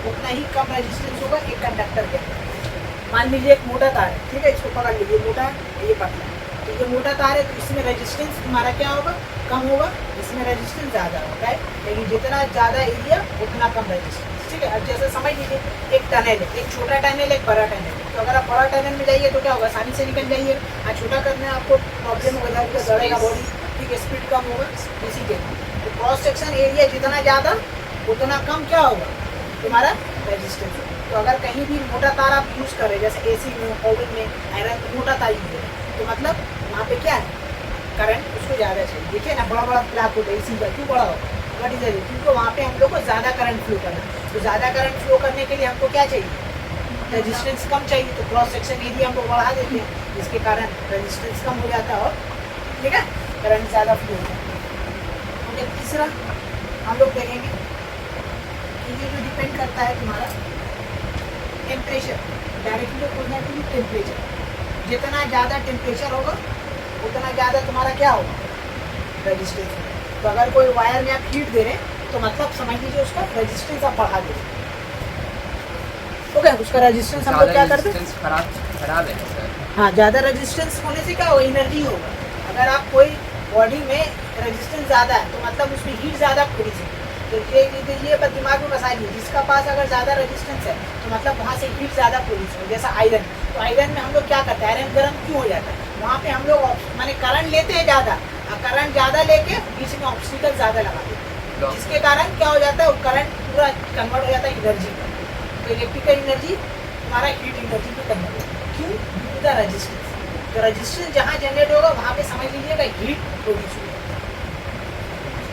Speaker 1: उतना ही कम रेजिस्टेंस होगा एक कंडक्टर के अंदर। मान लीजिए एक मोटा तार है, ठीक है, इसको पकड़ लीजिए, मोटा है, ये पतला है, तो ये मोटा तार है, तो इसमें रेजिस्टेंस तुम्हारा क्या होगा, कम होगा, इसमें रेजिस्टेंस ज़्यादा होगा, राइट। लेकिन जितना ज़्यादा एरिया उतना कम रेजिस्टेंस, ठीक है। अब जैसे समझ लीजिए एक टनल है, एक छोटा टनल, एक बड़ा टनल है, तो अगर आप बड़ा टनल में जाइए तो क्या होगा, आसानी से निकल जाइए, और छोटा करने में आपको प्रॉब्लम होगा, दौड़ेगा बॉडी, ठीक है, स्पीड कम होगा, इसी के। तो क्रॉस सेक्शन एरिया जितना ज़्यादा उतना कम क्या होगा तुम्हारा रेजिस्टेंस। तो अगर कहीं भी मोटा तार आप यूज़ कर रहे हैं, जैसे एसी में, ओवन में, आयरन में मोटा तार यूज है, तो मतलब वहाँ पे क्या है, करंट उसको ज़्यादा चाहिए, देखिए ना, बड़ा बड़ा प्लाग होता है एसी का, क्यों बड़ा होगा, व्हाट इज द क्योंकि वहाँ पे हम लोग को ज़्यादा करंट फ्लो करना है। तो ज़्यादा करंट फ्लो करने के लिए हमको क्या चाहिए, रेजिस्टेंस कम चाहिए। तो क्रॉस सेक्शन एरिया हम लोग बढ़ा देते हैं, जिसके कारण रेजिस्टेंस कम हो जाता है और ठीक है करंट ज़्यादा फ्लो होता है। ओके, तीसरा हम लोग देखेंगे कि ये जो डिपेंड करता है तुम्हारा टेम्परेचर, डायरेक्टली कोऑर्डिनेटली टेम्परेचर। जितना ज़्यादा टेम्परेचर होगा उतना ज़्यादा तुम्हारा क्या होगा, रेजिस्टेंस होगा। तो अगर कोई वायर में आप हीट दे रहे हैं तो मतलब समझ लीजिए उसका रेजिस्टेंस आप बढ़ा दे रहे हैं। ओके, उसका रेजिस्टेंस हम लोग क्या करते हैं,
Speaker 2: खराब है सर।
Speaker 1: हाँ, ज़्यादा रेजिस्टेंस होने से क्या होगा, एनर्जी होगा। अगर आप कोई बॉडी में रेजिस्टेंस ज़्यादा है तो मतलब उसमें हीट ज़्यादा प्रोड्यूस होगी। तो ये दिमाग में बसा लीजिए, जिसका पास अगर ज़्यादा रेजिस्टेंस है तो मतलब वहाँ से हीट ज़्यादा प्रोड्यूस होगी। जैसा आयरन, तो आयरन में हम लोग क्या करते हैं, आयरन गर्म क्यों हो जाता है, वहाँ पे हम लोग माने करंट लेते हैं ज़्यादा, करंट ज़्यादा लेके बीच में ऑब्स्टिकल ज़्यादा लगा देते हैं, जिसके कारण क्या हो जाता है, वो करंट पूरा कन्वर्ट हो जाता है एनर्जी में। तो इलेक्ट्रिकल एनर्जी हमारा हीट एनर्जी में कन्वर्ट होता है। क्यों, ड्यू टू द रेजिस्टेंस। तो रेजिस्टेंस जहाँ जनरेट होगा वहाँ पे समझ लीजिएगा हीट प्रोड्यूस होगा।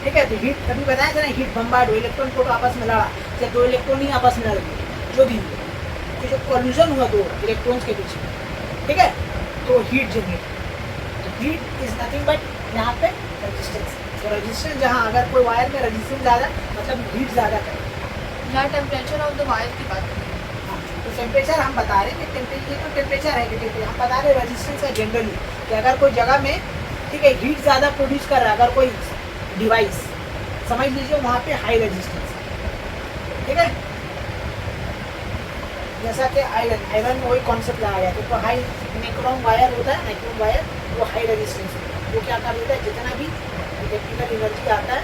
Speaker 1: ठीक है, तो हीट कभी बताया था ना, हीट बम्बार्ड हो, इलेक्ट्रॉन को आपस में लड़ा, चाहे दो इलेक्ट्रॉन ही आपस में लड़ गए, जो भी तो जो कॉल्यूजन हुआ दो इलेक्ट्रॉन्स के बीच में, ठीक है, तो हीट जनरेट। तो हीट इज नथिंग बट यहाँ पे रेजिस्टेंस। तो रेजिस्टेंस जहाँ अगर कोई वायर में रेजिस्टेंस ज़्यादा मतलब हीट ज़्यादा करे।
Speaker 3: यहाँ टेम्परेचर ऑफ द वायर की बात करें,
Speaker 1: हाँ, तो टेम्परेचर हम बता रहे हैं कि टेम्परेचर तो टेम्परेचर है कि टेम्परेचर हम बता रहे हैं रेजिस्टेंस है जनरली, कि अगर कोई जगह में ठीक है हीट ज़्यादा प्रोड्यूस कर रहा है, अगर कोई डिवाइस समझ लीजिए वहाँ पे हाई रेजिस्टेंस, ठीक है, जैसा कि आयरन में वही कॉन्सेप्ट लगाया गया। तो हाई निक्रोम वायर होता है, निक्रोम वायर वो हाई रेजिस्टेंस होता है, वो क्या कर देता है, जितना भी इलेक्ट्रिकल एनर्जी आता है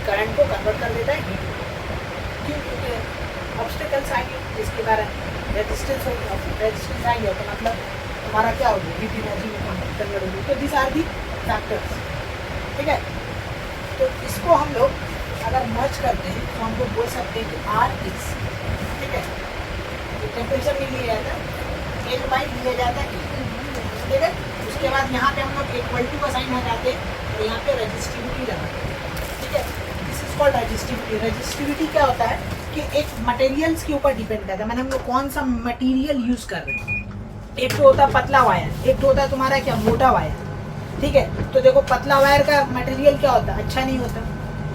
Speaker 1: करंट को कन्वर्ट कर देता है हीट। क्यों, क्योंकि ऑब्स्टिकल्स आएंगे जिसके कारण रेजिस्टेंस आएंगे तो मतलब हमारा क्या होगी, हीट एनर्जी में कन्वर्ट होगी। तो दिस आर दी फैक्टर्स, ठीक है। तो इसको हम लोग अगर मर्ज करते हैं तो हम लोग बोल सकते हैं कि आर इज, ठीक है, तो टेम्परेचर भी लिया जाता है, एल बाई लिया जाता है, ठीक है। उसके बाद यहाँ पे हम लोग इक्वल टू का साइन हटाते हैं और यहाँ पे रेजिस्टिविटी लगाते हैं, ठीक है। This is called resistivity. Resistivity क्या होता है कि एक मटेरियल्स के ऊपर डिपेंड करता है, मैंने हम लोग कौन सा मटेरियल यूज़ कर रहे हैं। एक तो होता है पतला वायर, एक तो होता है तुम्हारा क्या मोटा वायर, ठीक है। तो देखो पतला वायर का मटेरियल क्या होता है, अच्छा नहीं होता,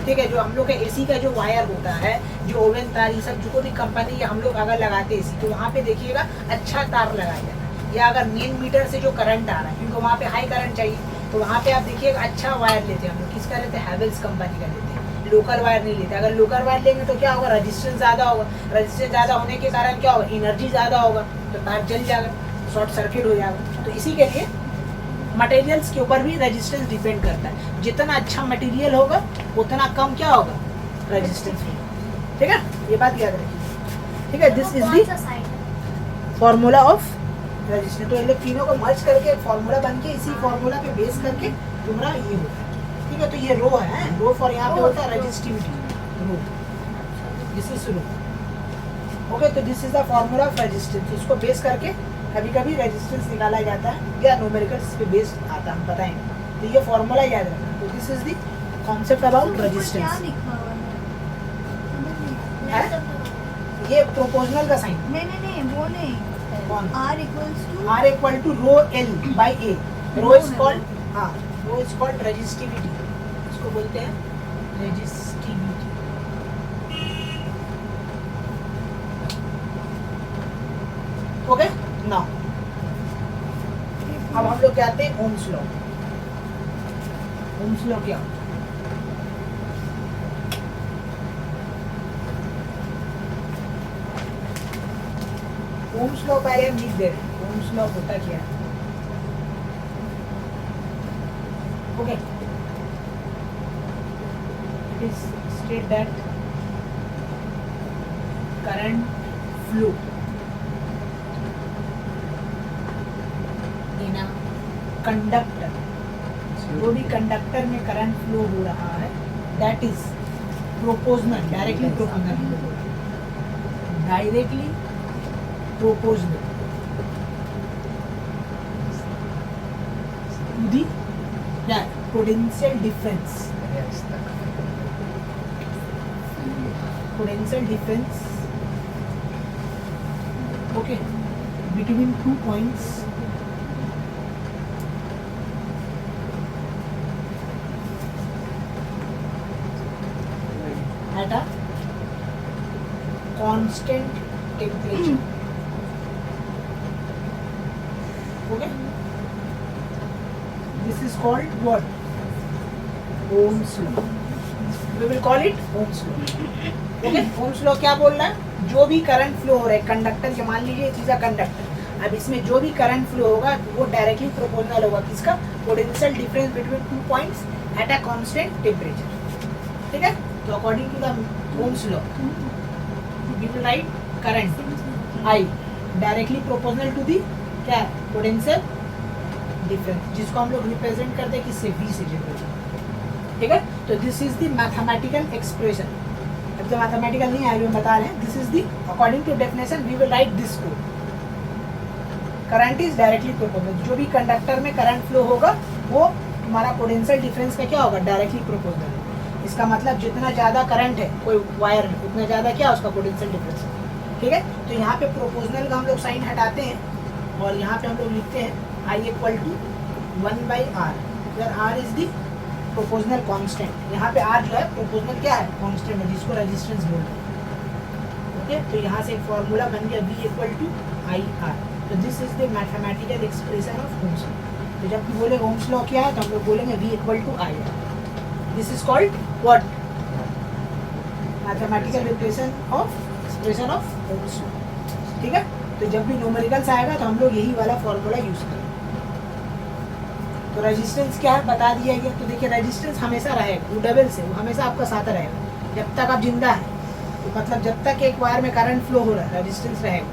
Speaker 1: ठीक है। जो हम लोग का एसी का जो वायर होता है, जो ओवन तार ये सब जो कोई भी कंपनी हम लोग अगर लगाते हैं एसी, तो वहाँ पे देखिएगा अच्छा तार लगाया जाता है। या अगर मेन मीटर से जो करंट आ रहा है, क्योंकि वहाँ पे हाई करंट चाहिए, तो वहाँ पे आप देखिएगा अच्छा वायर लेते हैं हम लोग। किसका लेते हैं, हैवेल्स कंपनी का लेते हैं, लोकल वायर नहीं लेते। अगर लोकल वायर लेंगे तो क्या होगा, रजिस्टेंस ज़्यादा होगा, रजिस्टेंस ज़्यादा होने के कारण क्या होगा, एनर्जी ज़्यादा होगा, तो तार जल जाएगा, शॉर्ट सर्किट हो जाएगा। तो इसी के लिए मटेरियल्स के ऊपर भी रेजिस्टेंस डिपेंड करता है। जितना अच्छा मटेरियल होगा उतना कम क्या होगा, रेजिस्टेंस होगा, ठीक है। ये बात याद रखिए, ठीक है। This is the formula of resistance. तो इन लोग तीनों को मर्ज करके फॉर्मूला बन के इसी फॉर्मूला पे बेस करके तुम्हारा ये होता है, ठीक है। तो ये रो है, रो फॉर यहाँ पे होता है resistivity, rho, this is rho, okay. तो this is the formula of resistance. इसको बेस करके कभी कभी रेजिस्टेंस निकाला जाता है या न्यूमेरिकल्स पे बेस्ड आता है, हम बताएंगे। तो ये फॉर्मूला याद रखना। तो this is the concept about resistance. ये प्रोपोर्शनल का साइन,
Speaker 3: नहीं वो नहीं,
Speaker 1: कौन,
Speaker 3: R
Speaker 1: equal to rho L by A. Rho is called, हाँ, रो इज कॉल्ड रेजिस्टिविटी, इसको बोलते हैं रेजिस्टिविटी, ओके। नाउ अब हम लोग क्या आते हैं, ओम्स लॉ। ओम्स लॉ क्या, ओम्स लॉ पहले हम लिख दे रहे हैं। ओम्स लॉ होता क्या है, okay. It is state that current flow in a conductor, जो भी कंडक्टर में करंट फ्लो हो रहा है that is proportional, directly proportional, directly proportional to the potential difference, potential difference okay between 2 points at a constant temperature. Okay, this is called what? Ohm's law. We will call it Ohm's law. Okay, Ohm's law क्या बोल रहा है? जो भी करंट फ्लो हो रहा है कंडक्टर के, मान लीजिए चीज है कंडक्टर, अब इसमें जो भी करंट फ्लो होगा वो डायरेक्टली प्रोपोर्शनल होगा किसका? Potential difference between 2 points at a constant temperature. ठीक है, तो according to the Ohm's law we will write current I directly proportional to the क्या है? पोटेंशियल डिफरेंस, जिसको हम लोग रिप्रेजेंट करते हैं किससे? V से जनरली. ठीक है, तो this is the mathematical expression. अब तो मैथमेटिकल नहीं आगे हम बता रहे हैं, this is the according to definition we will write this code. Current is directly proportional, जो भी कंडक्टर में करंट फ्लो होगा वो तुम्हारा पोटेंशियल डिफरेंस का क्या होगा? Directly proportional. इसका मतलब जितना ज़्यादा करंट है कोई वायर में उतना ज़्यादा क्या उसका पोटेंशियल डिफरेंस है. ठीक है, तो यहाँ पे प्रोपोर्शनल का हम लोग साइन हटाते हैं और यहाँ पे हम लोग लिखते हैं I equal to 1/r, where r is the proportional constant. यहाँ पे r जो है प्रोपोर्शनल क्या है? कांस्टेंट है, जिसको रेजिस्टेंस बोलते हैं. ओके, तो यहाँ से एक फॉर्मूला बन गया V इक्वल टू IR. तो this is the mathematical expression of Ohm's law. तो जब भी बोले Ohm's लॉ क्या है तो हम लोग बोलेंगे V equal to IR. This is called what? Mathematical expression of Ohm's law. ठीक है, तो जब भी न्यूमेरिकल्स आएगा तो हम लोग यही वाला फॉर्मूला यूज करेंगे. तो रेजिस्टेंस क्या है बता दिया गया. तो देखिए रेजिस्टेंस हमेशा रहेगा, वो डबल से वो हमेशा आपका साथ रहेगा जब तक आप जिंदा है. तो मतलब जब तक एक वायर में करंट फ्लो हो रहा है रेजिस्टेंस रहेगा.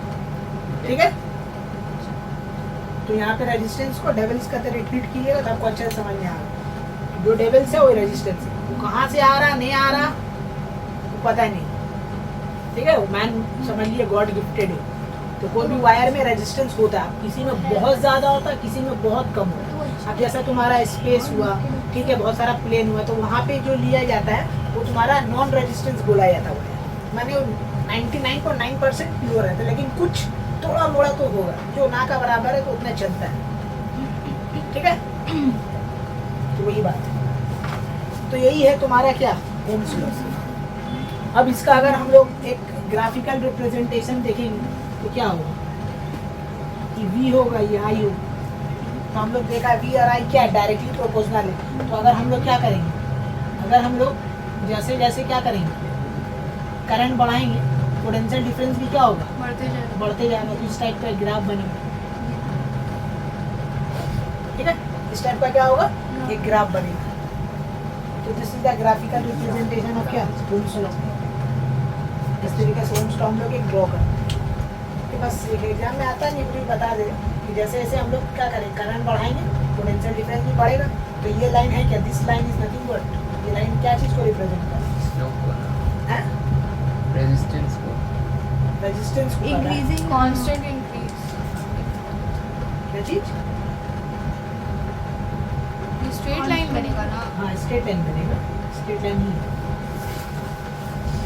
Speaker 1: ठीक है, तो यहाँ पे रेजिस्टेंस को डेविल्स का तरह ट्रीट कीजिएगा तो आपको अच्छे से समझ में आएगा. जो डेविल्स है वही रेजिस्टेंस है, वो कहाँ से आ रहा नहीं आ रहा वो पता नहीं. ठीक है, वो मैन समझ लिए गॉड गिफ्टेड है. तो कोई भी वायर में रेजिस्टेंस होता है, किसी में बहुत ज़्यादा होता है, किसी में बहुत कम होता है. अब जैसा तुम्हारा स्पेस हुआ, ठीक है, बहुत सारा प्लेन हुआ, तो वहाँ पे जो लिया जाता है वो तुम्हारा नॉन रेजिस्टेंस बोला जाता है. माने 99.9% प्योर रहता है, लेकिन कुछ थोड़ा मोड़ा तो होगा जो ना का बराबर है तो उतना चलता है. ठीक है, तो वही बात है. तो यही है तुम्हारा क्या? Ohm's law. अब इसका अगर हम लोग एक ग्राफिकल रिप्रेजेंटेशन देखेंगे तो क्या होगा कि V होगा, ये I होगा. तो हम लोग देखा V और I क्या है? डायरेक्टली प्रोपोर्शनल है. तो अगर हम लोग क्या करेंगे, अगर हम लोग जैसे जैसे क्या करेंगे करंट बढ़ाएंगे पोटेंशियल डिफरेंस भी क्या होगा? बढ़ते जाएगा. तो इस टाइप का ग्राफ बनेगा. ठीक है, इस टाइप का क्या होगा? एक ग्राफ बनेगा. तो this is the graphical representation of क्या? Ohm's law. इस तरीके से Ohm's law हम लोग एक ड्रॉ करें. कि बस एक एग्जाम में आता नहीं, फिर बता दे कि जैसे जैसे हम लोग क्या करें करंट बढ़ाएंगे पोटेंशियल डिफरेंस भी बढ़ेगा. तो ये लाइन है क्या? This line is nothing but, ये लाइन क्या चीज़ को रिप्रेजेंट कर है?
Speaker 2: रेजिस्टेंस को.
Speaker 1: रेजिस्टेंस को
Speaker 3: इंक्रीजिंग कांस्टेंट इंक्रीज.
Speaker 1: क्या चीज़?
Speaker 3: स्ट्रेट लाइन बनेगा ना.
Speaker 1: हाँ, स्ट्रेट लाइन बनेगा. स्ट्रेट लाइन ही है,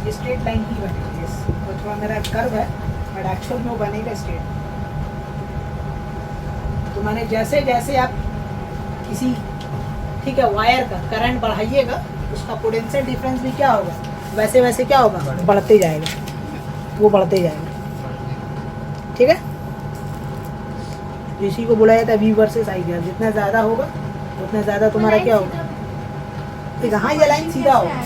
Speaker 1: ये स्ट्रेट लाइन ही बनेगी. यस, तो थोड़ा मेरा कर्व है बट एक्चुअल में वो बनेगा स्ट्रेट. तो माने जैसे जैसे आप किसी ठीक है वायर का करंट बढ़ाइएगा उसका पोटेंशियल डिफरेंस भी क्या होगा? वैसे वैसे क्या होगा? बढ़ते जाएगा, वो बढ़ते जाएगा. ठीक है, इसी को बोला जाता है V वर्सेस I ग्राफ. जितना ज़्यादा होगा उतना ज़्यादा तुम्हारा क्या होगा? ठीक है, हाँ ये लाइन सीधा होगा.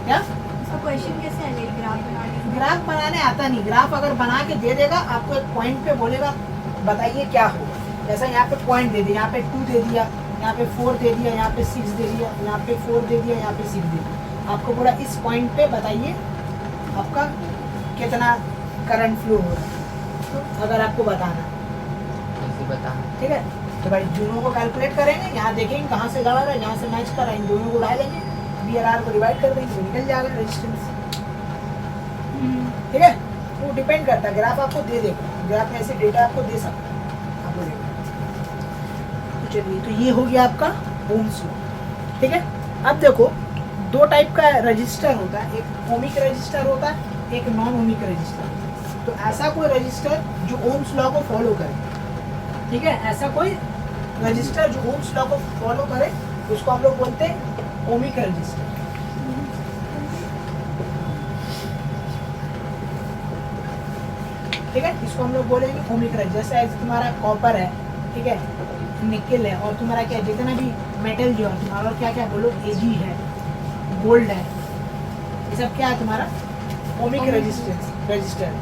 Speaker 1: क्या
Speaker 3: इसका क्वेश्चन कैसे आएगा ग्राफ बनाने?
Speaker 1: ग्राफ बनाने आता नहीं. ग्राफ अगर बना के दे देगा आपको एक पॉइंट पे बोलेगा बताइए क्या होगा. जैसा यहाँ पे पॉइंट दे दिया, यहाँ पे 2 दे दिया, यहाँ पे 4 दे दिया, यहाँ पे 6 दे दिया, यहाँ पे 4 दे दिया, यहाँ पे 6 दे दिया. आपको बोला इस पॉइंट पे बताइए आपका कितना करंट फ्लो हो रहा है. तो अगर आपको बताना
Speaker 2: कैसे बताना?
Speaker 1: ठीक है, तो भाई दोनों को कैलकुलेट करेंगे, यहाँ देखेंगे कहाँ से लगा रहा है, जहाँ से मैच कर रहा है, इन दोनों को उड़ा लेंगे, V और R को डिवाइड कर देंगे तो निकल जाएगा रेजिस्टेंस. ठीक है, वो डिपेंड करता है. ग्राफ आपको दे देगा, ग्राफ में ऐसे डेटा आपको दे सकता है, आपको देगा. तो चलिए, तो ये हो गया आपका Ohm's law. ठीक है, अब देखो दो टाइप का रजिस्टर होता है, एक ओमिक रजिस्टर होता है, एक नॉन ओमिक रजिस्टर। तो ऐसा कोई रजिस्टर जो ओम्स लॉ को फॉलो करे, ठीक है, ऐसा कोई रजिस्टर जो ओम्स लॉ को फॉलो करे उसको हम लोग बोलते हैं ओमिक रजिस्टर। ठीक है, इसको हम लोग बोलेंगे ओमिक रजिस्टर। जैसे तुम्हारा कॉपर है, ठीक है, निकल है, और तुम्हारा क्या जितना भी मेटल जो है तुम्हारा, क्या क्या बोलो, एजी है, गोल्ड है, ये सब क्या है तुम्हारा ओमिक रजिस्टर।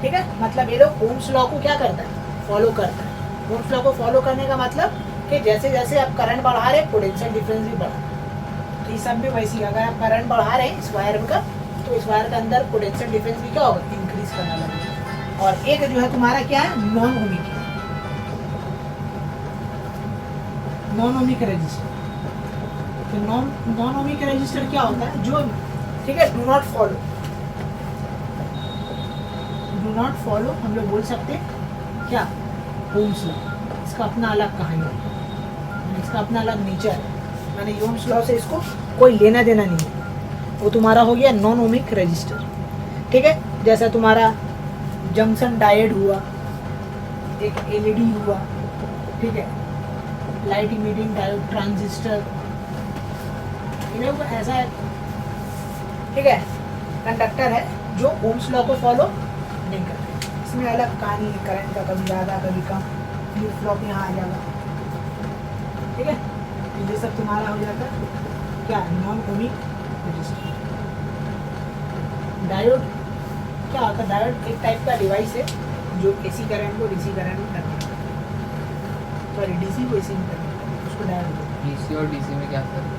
Speaker 1: ठीक है, मतलब ये लोग ओम्स लॉ को क्या करता है, फॉलो करता है। ओम्स लॉ को फॉलो करने का मतलब कि जैसे जैसे आप करंट बढ़ा रहे हैं पोटेंशियल डिफरेंस भी बढ़ा। तो ये सब भी वैसी, अगर आप करंट बढ़ा रहे हैं इस वायर का, तो इस वायर के अंदर पोटेंशियल डिफरेंस भी क्या होगा, इंक्रीज करना लगेगा। और एक जो है तुम्हारा क्या है, non ohmic, non ohmic register. तो नॉन ओमिक रजिस्टर क्या होता है, जो, ठीक है, डू नॉट फॉलो हम लोग बोल सकते हैं क्या, ओम्स लॉ। इसका अपना अलग कहानी है, इसका अपना अलग नेचर है, मैंने ओम्स लॉ से इसको कोई लेना देना नहीं है। वो तुम्हारा हो गया नॉन ओमिक रजिस्टर। ठीक है, जैसा तुम्हारा जंक्शन डायोड हुआ, एक एलईडी हुआ, ठीक है, लाइट इमिटिंग डायोड, ट्रांजिस्टर, ये लोग ऐसा है, ठीक है, कंडक्टर है जो ओम्स लॉ को फॉलो नहीं करते। इसमें अलग कहानी है, करंट का कभी ज़्यादा कभी कम, फ्लिप फ्लॉप यहाँ आ जाएगा। ठीक है, तो ये सब तुम्हारा हो जाता है क्या, नॉन ओमिक रजिस्टर। डायोड क्या होता है, डायोड एक टाइप का डिवाइस है जो एसी करंट को डीसी करंट में करता है, सॉरी डीसी को एसी में करता है, उसको डायोड बोलते हैं।
Speaker 2: डीसी और डीसी में क्या फर्क है?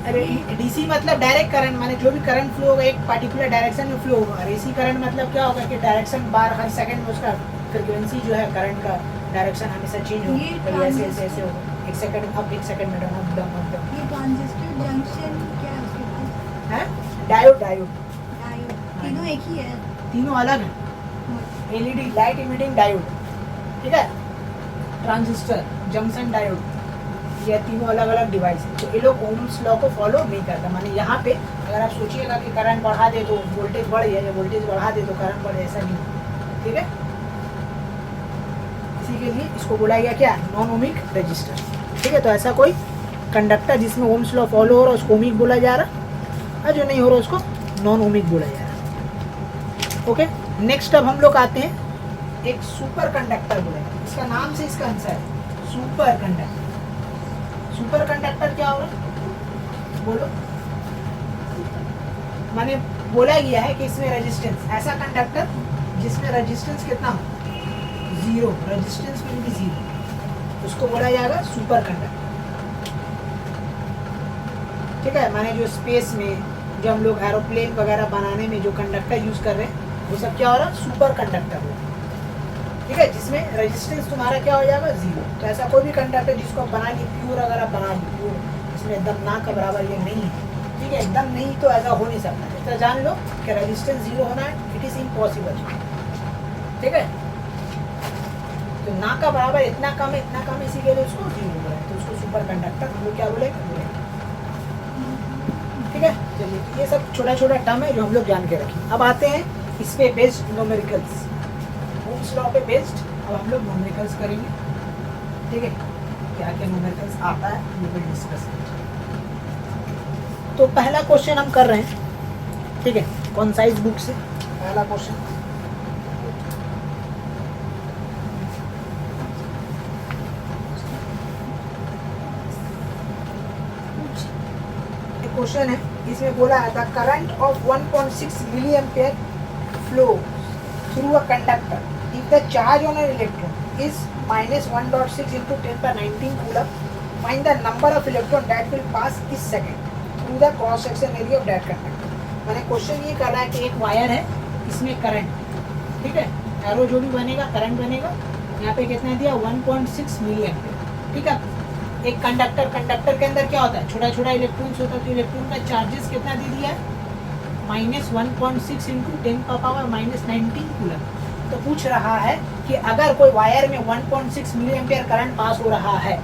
Speaker 1: अरे डीसी मतलब डायरेक्ट करंट, माने जो भी करंट फ्लो होगा एक पर्टिकुलर डायरेक्शन में फ्लो होगा। और एसी करंट मतलब क्या होगा कि डायरेक्शन बार हर सेकंड में उसका फ्रीक्वेंसी जो है करंट का डायरेक्शन हमेशा चेंज होगा, कभी ऐसे ऐसे ऐसे होगा, एक सेकंड अप, एक सेकंड में down, up down up down.
Speaker 3: ये ट्रांजिस्टर जंक्शन क्या है उसके पास?
Speaker 1: है डायोड,
Speaker 3: डायोड तीनों एक ही है?
Speaker 1: तीनों अलग है। एलईडी लाइट इमिटिंग डायोड, ठीक है, ट्रांजिस्टर, जंक्शन डायोड, ये तीनों अलग अलग डिवाइस है। तो ये लोग ओम्स लॉ को फॉलो नहीं करता। माने यहाँ पे अगर आप सोचिएगा कि करंट बढ़ा दे तो वोल्टेज बढ़ जाए, या वोल्टेज बढ़ा दे तो करंट बढ़े, ऐसा नहीं। ठीक है, इसी के लिए इसको बोला गया क्या, नॉन ओमिक रजिस्टर। ठीक है, तो ऐसा कोई कंडक्टर जिसमें ओम्स लॉ फॉलो हो रहा है उसको ओमिक बोला जा रहा, और जो नहीं हो रहा उसको नॉन ओमिक बोला जा रहा। ओके, नेक्स्ट अब हम लोग आते हैं एक सुपर कंडक्टर बोलेंगे। इसका नाम से इसका आंसर है सुपर कंडक्टर। सुपर कंडक्टर क्या हो रहा है बोलो, माने बोला गया है कि इसमें रेजिस्टेंस, ऐसा कंडक्टर जिसमें रेजिस्टेंस कितना हो, zero, resistance will be zero, उसको बोला जाएगा सुपर कंडक्टर। ठीक है, माने जो स्पेस में जो हम लोग एरोप्लेन वगैरह बनाने में जो कंडक्टर यूज कर रहे हैं वो सब क्या हो रहा है, सुपर कंडक्टर हो। ठीक है, जिसमें रेजिस्टेंस तुम्हारा क्या हो जाएगा, जीरो। तो ऐसा कोई भी कंडक्टर जिसको आप बना ली प्योर, अगर आप बना ली प्योर, इसमें एकदम ना का बराबर ये नहीं है, ठीक है, एकदम नहीं, तो ऐसा हो नहीं सकता। तो जान लो कि रेजिस्टेंस जीरो होना है, इट इज इम्पॉसिबल। ठीक है, तो ना का बराबर इतना कम है, इतना कम, इसी के लिए उसको जीरो बोला है, तो उसको सुपर कंडक्टर हम लोग क्या बोलेंगे। ठीक है, चलिए ये सब छोटा छोटा टर्म है जो हम लोग जान के रखें। अब आते हैं इस पे बेस्ड न्यूमेरिकल्स, ओम्स लॉ पे बेस्ड अब हम लोग न्यूमेरिकल्स करेंगे। ठीक है, क्या क्या न्यूमेरिकल्स आता है ये भी डिस्कस करेंगे। तो पहला क्वेश्चन हम कर रहे हैं, ठीक है, कॉन्साइज बुक से पहला क्वेश्चन। क्वेश्चन है, इसमें बोला है the current of 1.6 milli ampere flow through a conductor if the charge on an electron is -1.6 into 10⁻19 coulomb, find the number of electron that will pass each second through the cross section area of that conductor. मैंने क्वेश्चन ये कर रहा है कि एक वायर है, इसमें करंट, ठीक है, एरो जो भी बनेगा करंट बनेगा, यहाँ पे कितना दिया 1.6 मिली एम्पियर। ठीक है, एक कंडक्टर के अंदर क्या होता है, छोटा छोटा इलेक्ट्रॉन्स होता है, तो इलेक्ट्रॉन का चार्जेस कितना दे दिया है, -1.6 into 10⁻19 कूलम। तो पूछ रहा है कि अगर कोई वायर में 1.6 मिली एम्पियर करंट पास हो रहा है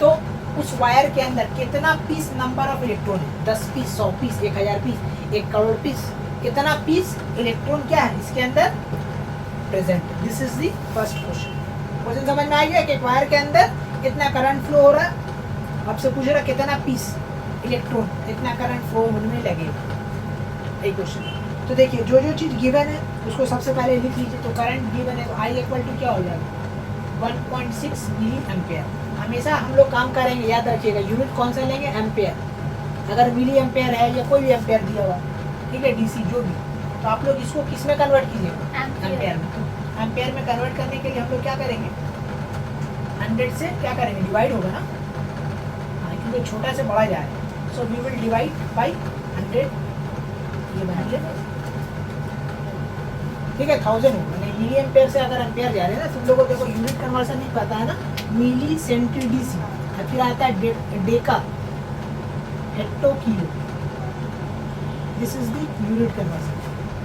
Speaker 1: तो उस वायर के अंदर कितना पीस नंबर ऑफ इलेक्ट्रॉन है, 10 piece, 100 piece, 1000 piece, 1 crore piece, कितना पीस इलेक्ट्रॉन क्या है इसके अंदर present. This is the first question. Question समझ में आ गया कि एक वायर के अंदर कितना करंट फ्लो हो रहा है, आपसे पूछ रहा कितना पीस इलेक्ट्रॉन, इतना करंट फ्लो होने में लगेगा, यही क्वेश्चन। तो देखिए जो जो चीज़ गिवन है उसको सबसे पहले लिख लीजिए। तो करंट गिवन है, आई इक्वल टू क्या हो जाएगा 1.6 मिली एम्पेयर। हमेशा हम लोग काम करेंगे, याद रखिएगा यूनिट कौन सा लेंगे, एम्पेयर। अगर मिली एम्पेयर है या कोई भी एम्पेयर दिया हुआ, ठीक है, डीसी जो भी, तो आप लोग इसको किस में कन्वर्ट कीजिएगा, एम्पेयर में। तो एम्पेयर में कन्वर्ट करने के लिए हम लोग क्या करेंगे, 100 से क्या करेंगे, डिवाइड होगा ना, हाँ, क्योंकि छोटा से बड़ा जा रहा है। So we will divide by 100, ये बना लिया, ठीक है, 1000 होगा। नहीं, मिली एम्पेयर से अगर एम्पेयर जा रहे हैं ना, तुम लोगों को देखो यूनिट कन्वर्सन नहीं पता है ना, मिली सेंटी डीसी, फिर आता है Deka hecto kilo, this is the unit conversion.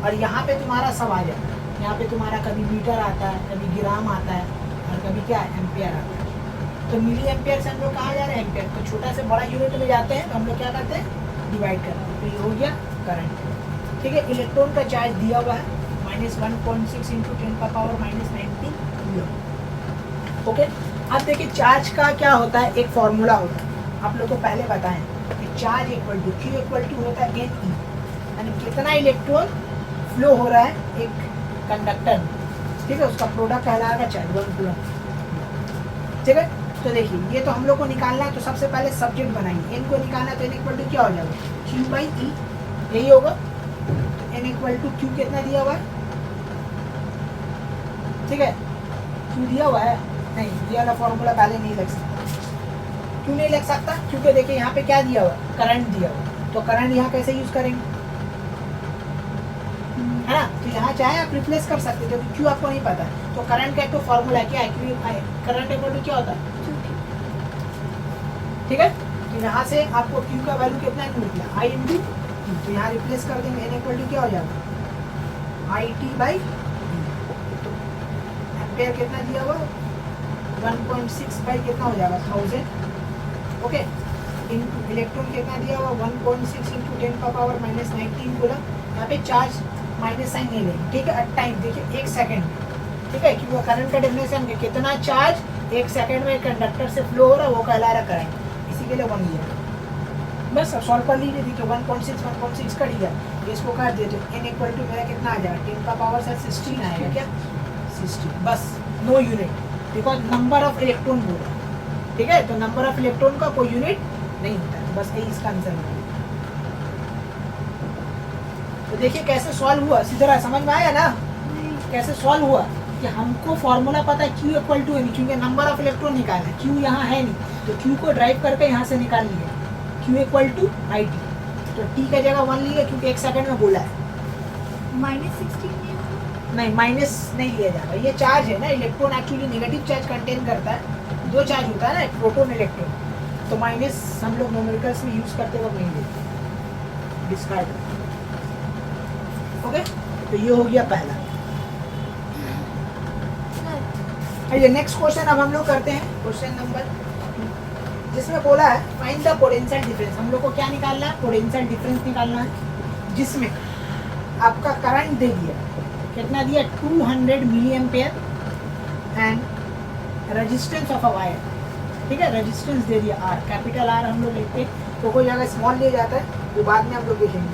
Speaker 1: और यहाँ पे तुम्हारा सब आ जाए, यहाँ पे तुम्हारा कभी मीटर आता है, कभी ग्राम आता है, और कभी क्या एम्पेयर आता है। तो मिली एम्पेयर से हम लोग कहाँ जा रहे हैं, एम्पेयर। तो छोटा से बड़ा यूनिट में जाते हैं तो हम लोग क्या करते हैं, डिवाइड करते हैं। तो ये हो गया करंट, ठीक है। इलेक्ट्रॉन का चार्ज दिया हुआ है -1.6 इंटू 10⁻⁻⁹ कूलम, ओके। अब देखिए चार्ज का क्या होता है, एक फॉर्मूला होता है, आप लोग को पहले बताएं कि charge equal to Q equal to होता है NE, यानी कितना इलेक्ट्रॉन फ्लो हो रहा है एक कंडक्टर में, ठीक है, उसका प्रोडक्ट कहलाएगा चार्ज 1 कूलम, ठीक है। तो देखिए ये तो हम लोग को निकालना है, तो सबसे पहले सब्जेक्ट बनाएंगे, n को निकालना है, तो n इक्वल टू क्या हो जाएगा, Q/E, यही होगा। n इक्वल टू Q कितना दिया हुआ है, ठीक है, Q दिया हुआ है, नहीं दिया वाला फॉर्मूला पहले नहीं लग सकता, क्यों नहीं लग सकता, क्योंकि देखिए यहाँ पे क्या दिया हुआ है, करंट दिया हुआ है। तो करंट यहाँ कैसे यूज करेंगे, है ना, तो यहाँ चाहे आप रिप्लेस कर सकते हो, क्योंकि Q आपको नहीं पता है। तो करंट का एक तो फॉर्मूला क्या है, Q करंट इक्वल टू क्या होता है, ठीक है। तो यहाँ से आपको Q का वैल्यू कितना निकला, I इंटू Q, तो यहाँ रिप्लेस कर देंगे, n इक्वल टू क्या हो जाएगा, IT/, एम्पेयर कितना दिया हुआ 1.6 बाई कितना हो जाएगा 1000, ओके। इलेक्ट्रॉन कितना दिया हुआ 1.6 इंटू 10⁻⁻⁹ कूलम। यहाँ पे चार्ज माइनस साइन नहीं लेंगे, ठीक है। टाइम देखिए 1 सेकेंड, ठीक है, क्योंकि करंट का डेफिनेशन है कितना चार्ज 1 सेकेंड में कंडक्टर से फ्लो हो रहा है, वो कहला रहा करंट, इसी के लिए 1 लिया। बस अब सॉल्व कर लीजिए, देखिए 1.6 कट गया, इसको काट दिया, तो n इक्वल टू मेरा कितना आ जाएगा 10⁻16 आएगा, क्या 60, बस no unit, because number of electron बोल रहा है, ठीक है। तो नंबर ऑफ इलेक्ट्रॉन का कोई यूनिट नहीं होता है, बस यही इसका आंसर है। तो देखिए कैसे सॉल्व हुआ, सीधा समझ में आया ना, कैसे सॉल्व हुआ कि हमको फॉर्मूला पता है Q इक्वल टू N, क्योंकि नंबर ऑफ इलेक्ट्रॉन निकालना है, Q यहाँ है नहीं, तो Q को ड्राइव करके यहाँ से निकाल लिया, Q इक्वल टू IT, तो T का जगह 1 लिया, क्योंकि 1 सेकेंड में बोला है,
Speaker 3: -16
Speaker 1: नहीं माइनस नहीं लिया जाएगा, ये चार्ज है ना, electron actually negative charge contain करता है, 2 चार्ज होता है ना, एक प्रोटॉन इलेक्ट्रॉन, तो माइनस हम लोग न्यूमेरिकल्स में यूज करते वक्त नहीं लेते, डिस्कार्ड, ओके। तो ये हो गया पहला। ये नेक्स्ट क्वेश्चन अब हम लोग करते हैं, क्वेश्चन नंबर, जिसमें बोला है फाइंड द पोटेंशियल डिफरेंस। हम लोग को क्या निकालना है, पोटेंशियल डिफरेंस निकालना है, जिसमें आपका करंट दे दिया, कितना दिया 200 milli ampere and resistance of a wire, ठीक है, रेजिस्टेंस दे दिया R, कैपिटल R हम लोग लिखते हैं, तो कोई जगह स्मॉल लिया जाता है, वो बाद में हम लोग देखेंगे,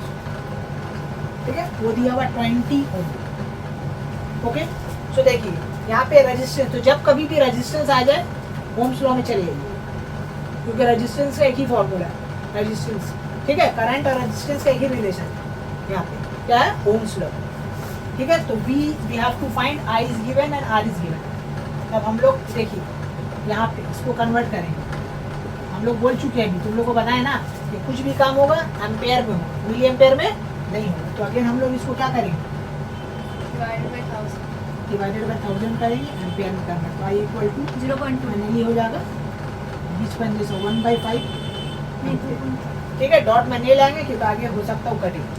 Speaker 1: ठीक है। वो दिया हुआ 20 ओम, ओके। सो देखिए यहाँ पे रेजिस्टेंस, तो जब कभी भी रेजिस्टेंस आ जाए ओम्स लॉ में चले जाइए, क्योंकि रेजिस्टेंस का एक ही फॉर्मूला है, रेजिस्टेंस, ठीक है, करंट और रेजिस्टेंस का एक ही रिलेशन है, यहाँ पे क्या है ओम्स लॉ, ठीक है। तो we have to find I is given and R is given. अब हम लोग देखिए यहाँ पे इसको कन्वर्ट करेंगे, हम लोग बोल चुके हैं, तुम लोग को बताया ना कि कुछ भी काम होगा एम्पेयर में होगा, मिली एम्पेयर में नहीं होगा। तो अगेन हम लोग इसको क्या करेंगे, डिवाइडेड बाई 1000 करेंगे, एम्पेयर में करना, तो I इक्वल टू
Speaker 3: 0.2
Speaker 1: नहीं हो जाएगा, बीच में जैसे 1/5, ठीक है, डॉट में नहीं लाएंगे क्योंकि आगे हो सकता है वो कटेगा।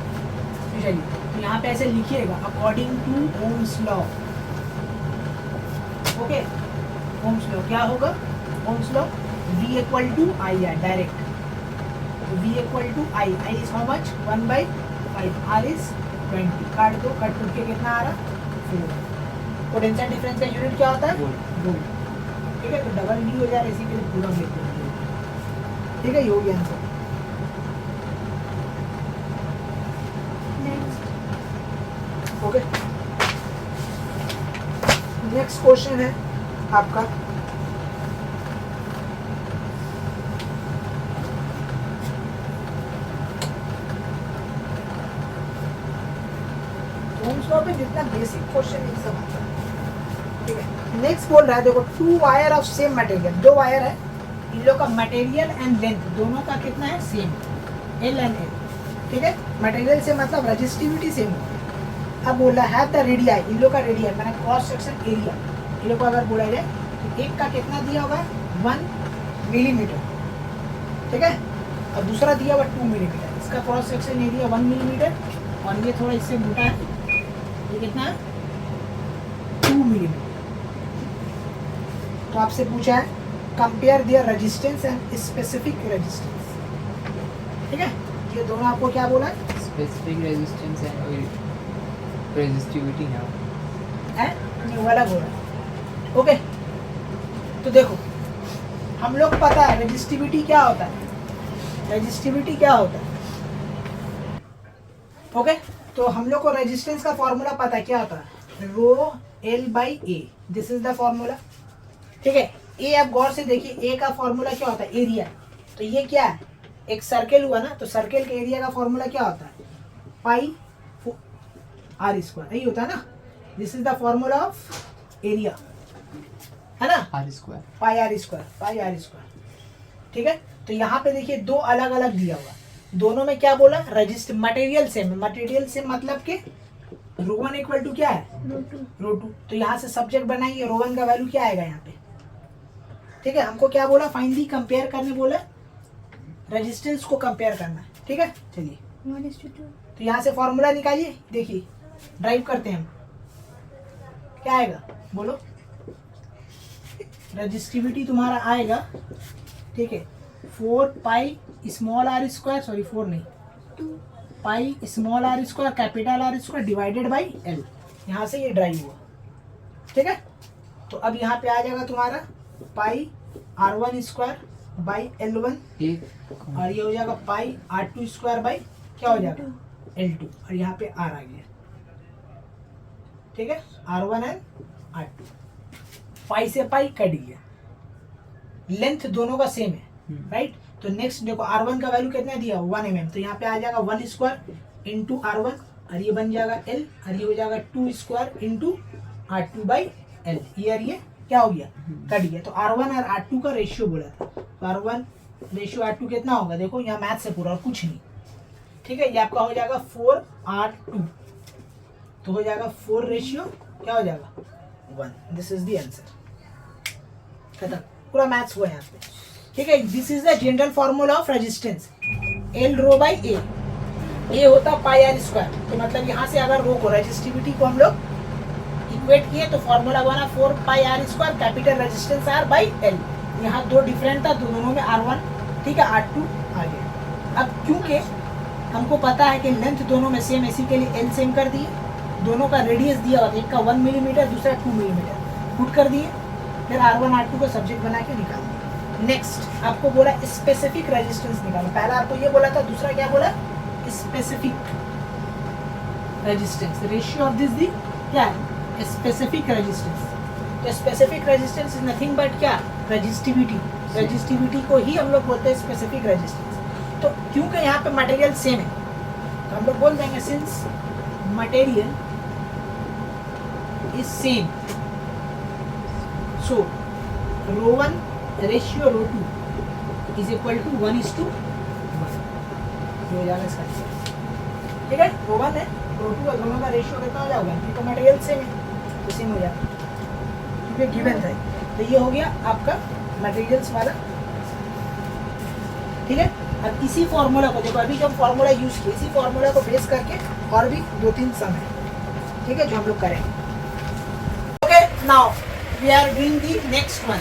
Speaker 1: चलिए तो यहाँ पे ऐसे लिखिएगा according to Ohm's law, okay. Ohm's law क्या होगा, Ohm's law V equal to I है direct, V equal to I, I is how much 1/5, R is 20, काट दो, कट के कितना आ रहा 4। पोटेंशियल डिफरेंस का यूनिट क्या होता है वोल्ट, ठीक है। तो डबल डी हो जा रहा है, इसी के लिए पूरा लिख दो, ठीक है। ये हो गया आंसर। ओके, नेक्स्ट क्वेश्चन है आपका पे जितना बेसिक क्वेश्चन ये सब आता है, ठीक है। नेक्स्ट बोल रहा है देखो, 2 wire of same material, 2 wire है, इन लोग का मटेरियल एंड लेंथ दोनों का कितना है सेम, L एंड L, ठीक है। मटेरियल से मतलब रेजिस्टिविटी सेम है। अब बोला है द रेडियाई, इन लोग का रेडियाई मैंने क्रॉस सेक्शन एरिया, इन लोग को अगर बोला जाए तो एक का कितना दिया हुआ है 1 मिलीमीटर, ठीक है, और दूसरा दिया हुआ 2 मिलीमीटर। इसका क्रॉस सेक्शन एरिया 1 मिलीमीटर और ये थोड़ा इससे मोटा है, ये कितना है 2 मिलीमीटर। तो आपसे पूछा है compare their resistance and specific resistance, ठीक है। ये दोनों आपको क्या बोला है,
Speaker 2: स्पेसिफिक रेजिस्टेंस एंड रेजिस्टिविटी है,
Speaker 1: नहीं वो अलग हो रहा है, ओके। तो देखो हम लोग पता है रेजिस्टिविटी क्या होता है, रेजिस्टिविटी क्या होता है, ओके। तो हम लोग को रेजिस्टेंस का फॉर्मूला पता है, क्या होता है रो L by A, this is the formula, ठीक है। ए आप गौर से देखिए, ए का फॉर्मूला क्या होता है एरिया, तो ये क्या है एक सर्कल हुआ ना, तो सर्कल के एरिया का फॉर्मूला क्या होता है पाई R स्क्वायर, यही होता है ना, this is the formula of area, है ना,
Speaker 2: R स्क्वायर,
Speaker 1: पाई R स्क्वायर, ठीक है। तो यहाँ पे देखिए दो अलग अलग दिया हुआ, दोनों में क्या बोला resist material same, material same मतलब के ρ1 इक्वल टू क्या है ρ2, तो यहाँ से सब्जेक्ट बनाइए, ρ1 का वैल्यू क्या आएगा यहाँ पे, ठीक है। हमको क्या बोला फाइंड दी, कंपेयर करने बोला, रेजिस्टेंस को कंपेयर करना है, ठीक है। चलिए
Speaker 3: 1:2,
Speaker 1: तो यहाँ से फॉर्मूला निकालिए, देखिए ड्राइव करते हैं हम, क्या आएगा बोलो, रेजिस्टिविटी तुम्हारा आएगा, ठीक है 4 pi small r square, sorry 4 नहीं
Speaker 3: 2,
Speaker 1: pi small r square capital R square divided by L, यहाँ से ये ड्राइव हुआ, ठीक है। तो अब यहाँ पे आ जाएगा तुम्हारा पाई R1 स्क्वायर बाई L1 और ये हो जाएगा पाई R2 स्क्वायर बाई क्या हो जाएगा L2, और यहाँ पे R आ गया, ठीक है, R1 एंड R2, पाई से पाई कट गया, लेंथ दोनों का सेम है, राइट। तो नेक्स्ट देखो R1 का वैल्यू कितना दिया 1 mm, तो यहाँ पे आ जाएगा 1 स्क्वायर इंटू R1 और ये बन जाएगा L और ये हो जाएगा 2 square into R2 by L, ये क्या हो गया कट गया। तो R1 और R2 का रेशियो बोला था, तो R1 रेशियो R2 कितना होगा देखो यहाँ मैथ से पूरा और कुछ नहीं, ठीक है। ये आपका हो जाएगा 4R2, तो हो जाएगा 4 रेशियो क्या हो जाएगा 1, दिस इज द आंसर, खत्म, पूरा मैथ्स हुआ यहाँ पे, ठीक है। This is the general formula of resistance, L rho by A होता पाई R स्क्वायर, तो मतलब यहाँ से अगर रो को रेजिस्टिविटी को हम लोग इक्वेट किए तो फॉर्मूला बना 4 पाई R square capital resistance R by L, यहाँ दो डिफरेंट था, दोनों में R1, ठीक है, R2 आ गया। अब क्योंकि हमको पता है कि लेंथ दोनों में सेम, इसी के लिए L सेम कर दिए, दोनों का रेडियस दिया हुआ था, एक का 1 मिलीमीटर दूसरा 2 मिलीमीटर, पुट कर दिए, फिर R1 R2 को सब्जेक्ट बना के निकाल दिया। नेक्स्ट आपको बोला स्पेसिफिक रेजिस्टेंस निकालो, पहला आपको ये बोला था, दूसरा क्या बोला specific resistance, ratio of this the क्या है स्पेसिफिक रेजिस्टेंस। तो specific resistance is nothing but क्या रेजिस्टिविटी, रेजिस्टिविटी को ही हम लोग बोलते हैं स्पेसिफिक रेजिस्टेंस। तो क्योंकि यहाँ पे मटेरियल सेम है तो हम लोग बोल देंगे since material is same so ρ1 ratio ρ2 is equal to 1:1, हो जाएगा इसका आंसर, ठीक है। ρ1 है ρ2 का दोनों का रेशियो कितना हो जाएगा, क्योंकि मटेरियल सेम है तो सेम हो जाएगा, क्योंकि गिवन था। तो ये हो गया आपका मटेरियल्स वाला, ठीक है। अब इसी फॉर्मूला को देखो, अभी जो हम फॉर्मूला यूज किए इसी फॉर्मूला को बेस करके और भी 2-3 सम है, ठीक है, जो हम लोग करेंगे। Okay, now we are doing the next one.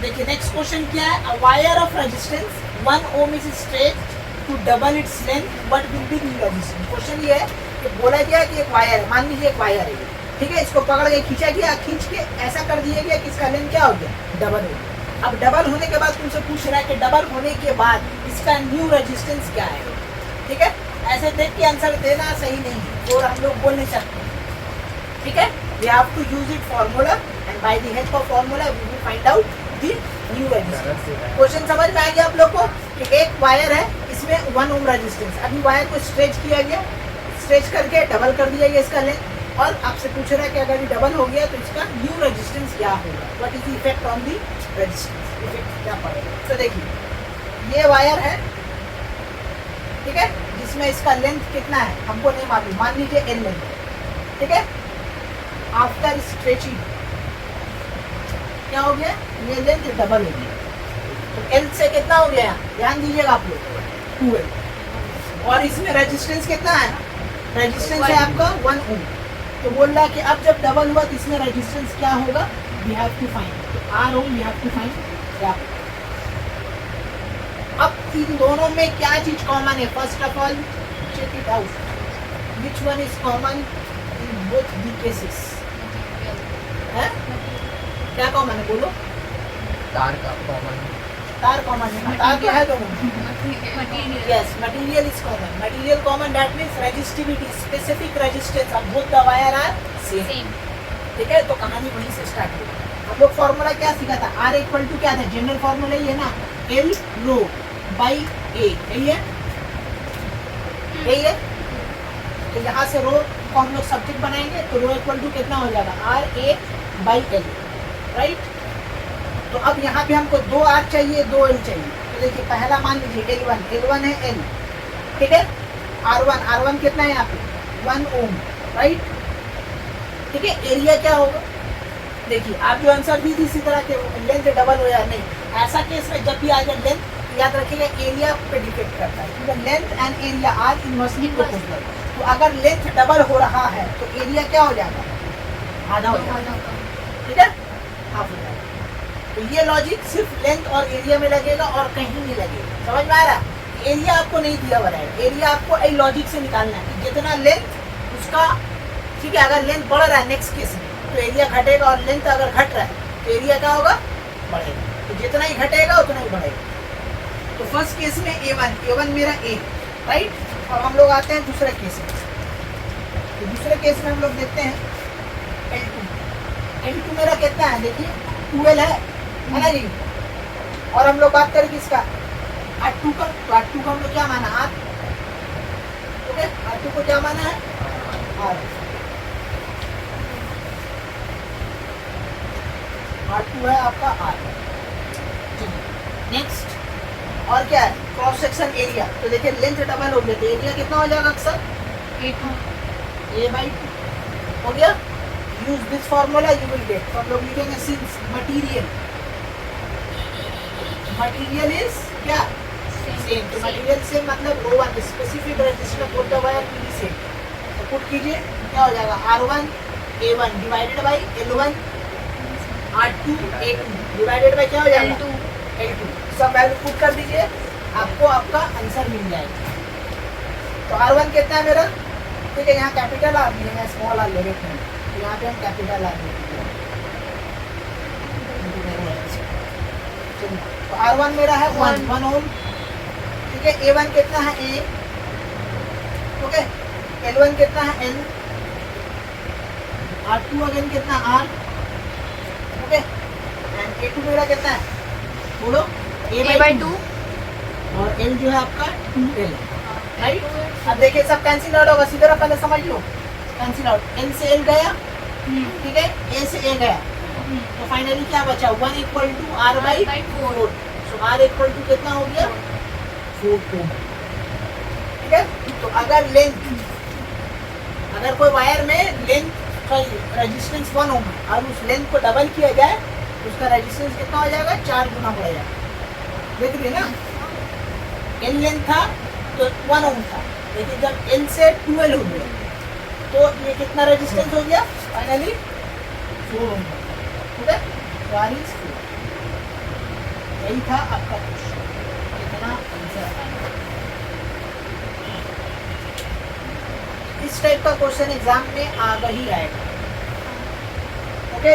Speaker 1: देखिए नेक्स्ट क्वेश्चन क्या है, a wire of resistance 1 ohm is stretched to double its length what will be the resistance. Question ये है कि बोला गया कि एक वायर है, मान लीजिए एक वायर है ये, ठीक है, इसको पकड़ के खींचा गया, खींच के ऐसा कर दिया गया कि इसका लेंथ क्या हो गया, डबल हो गया। अब डबल होने के बाद तुमसे पूछ रहा है कि डबल होने के बाद इसका न्यू रेजिस्टेंस क्या है, ठीक है। ऐसे देख के आंसर देना सही नहीं है और हम लोग बोल नहीं सकते, ठीक है। We have to use it formula and by the help of formula we will find out the new resistance. Question समझ में आ गया आप लोग को कि एक वायर है, इसमें 1 ohm रेजिस्टेंस, अभी वायर को स्ट्रेच किया गया, स्ट्रेच करके डबल कर दिया गया इसका लेंथ, और आपसे पूछ रहा है कि अगर ये डबल हो गया तो इसका न्यू रेजिस्टेंस क्या होगा, what is the effect on the resistance, effect क्या पड़ेगा। तो देखिए ये वायर है, ठीक है, जिसमें इसका लेंथ कितना है हमको नहीं मालूम, मान लीजिए एल लेंथ, ठीक है। आफ्टर स्ट्रेचिंग क्या हो गया, ये लेंथ डबल हो गया, तो एल से कितना हो गया, ध्यान दीजिएगा आप लोग 2L, और इसमें रेजिस्टेंस कितना है, रेजिस्टेंस है आपका 1 ohm। तो बोल रहा है कि अब जब डबल हुआ तो इसमें रेजिस्टेंस क्या होगा, we have to find R ohm, we have to find क्या। अब इन दोनों में क्या चीज कॉमन है, first of all check it out, which one is common in both the cases, है क्या कॉमन है बोलो,
Speaker 2: तार का कॉमन,
Speaker 1: तार कॉमन है, तार क्या है दोनों,
Speaker 3: material
Speaker 1: yes material is common, material common, that means resistivity, specific resistance of both the wire are same,
Speaker 3: same
Speaker 1: ठीक है। तो कहानी वहीं से स्टार्ट हुई। हम लोग फॉर्मूला क्या सीखा था, R इक्वल टू क्या था, जनरल फॉर्मूला ये ना, L रो बाई A, यही है, यही है। तो यहाँ से रो को हम लोग सब्जेक्ट बनाएंगे तो रो इक्वल टू कितना हो जाएगा, RA बाई L, राइट। तो अब यहाँ पे हमको 2 R चाहिए, 2 L चाहिए, तो देखिए पहला मान लीजिए L1 है L, ठीक है। R1 कितना है यहाँ पे 1 ohm, राइट, ठीक है। एरिया क्या होगा, देखिए आप जो आंसर दी थी इसी तरह के, लेंथ डबल हो या नहीं, ऐसा केस में जब भी आ जाए लेंथ, याद रखिएगा एरिया पे डिपेंड करता है, क्योंकि length and area are inversely proportional. तो अगर लेंथ डबल हो रहा है तो एरिया क्या हो जाएगा, आधा हो जाएगा, ठीक है, हाफ हो जाएगा। तो ये लॉजिक सिर्फ लेंथ और एरिया में लगेगा और कहीं नहीं लगेगा, समझ में आ रहा है। एरिया आपको नहीं दिया हुआ है, एरिया आपको एक लॉजिक से निकालना है कि जितना लेंथ उसका, ठीक है, अगर लेंथ बढ़ रहा है नेक्स्ट केस में तो एरिया घटेगा, और लेंथ अगर घट रहा है तो एरिया क्या होगा, बढ़ेगा। तो जितना ही घटेगा उतना ही बढ़ेगा। तो फर्स्ट केस में A1 मेरा A, राइट। अब हम लोग आते हैं दूसरे केस में, तो दूसरे केस में हम लोग देखते हैं L2 मेरा कितना है, देखिए 2L है ना जी। और हम लोग बात करें किसका, R2 का, तो R2 का हम लोग क्या माना, R, ओके, R2 को क्या माना है, R, R2 है आपका R। नेक्स्ट और क्या है, क्रॉस सेक्शन एरिया, तो देखिए लेंथ डबल हो गया तो एरिया कितना हो जाएगा अक्सर, A/2 हो गया। Use this formula you will get, तो हम लोग लिखेंगे सिंस मटीरियल इज क्या सेम, तो मटीरियल सेम मतलब O1 specific resistance of the wire will be same. तो पुट कीजिए क्या हो जाएगा, R1 A1 divided by L1 R2 A2 divided by क्या हो जाएगा, L2। सब वैल्यू पुट कर दीजिए, आपको आपका आंसर मिल जाएगा। तो R1 कितना है मेरा, ठीक है, यहाँ कैपिटल आर नहीं है, स्मॉल आर ले लेते हैं, तो यहाँ पे हम कैपिटल आर लेते हैं। तो R1 मेरा है 1 ohm, ठीक है। A1 कितना है A, ओके। L1 कितना है L, R2 अगेन कितना R, ओके। एंड A2 मेरा कितना है बोलो, A/2, और L जो है आपका 2L, राइट। अब देखिए सब कैंसिल आउट होगा, सीधा पहले समझ लो, कैंसिल आउट, L से L गया, ठीक है, A से A गया, तो फाइनली क्या बचा, 1 equal to R/4, so R equal to कितना हो गया 4 ohm, ठीक है। तो अगर लेंथ, अगर कोई वायर में लेंथ रेजिस्टेंस 1 ohm है और उस लेंथ को डबल किया जाए तो उसका रेजिस्टेंस कितना हो जाएगा, 4 गुना बढ़ जाएगा। देख रहे ना, L लेंथ था तो 1 ohm था, लेकिन जब L से 2L हो गया तो ये कितना रेजिस्टेंस हो गया, फाइनली 4 ohm, ठीक है। यही था आपका क्वेश्चन, कितना आंसर आया। इस टाइप का क्वेश्चन एग्जाम में आगे ही आएगा। ओके,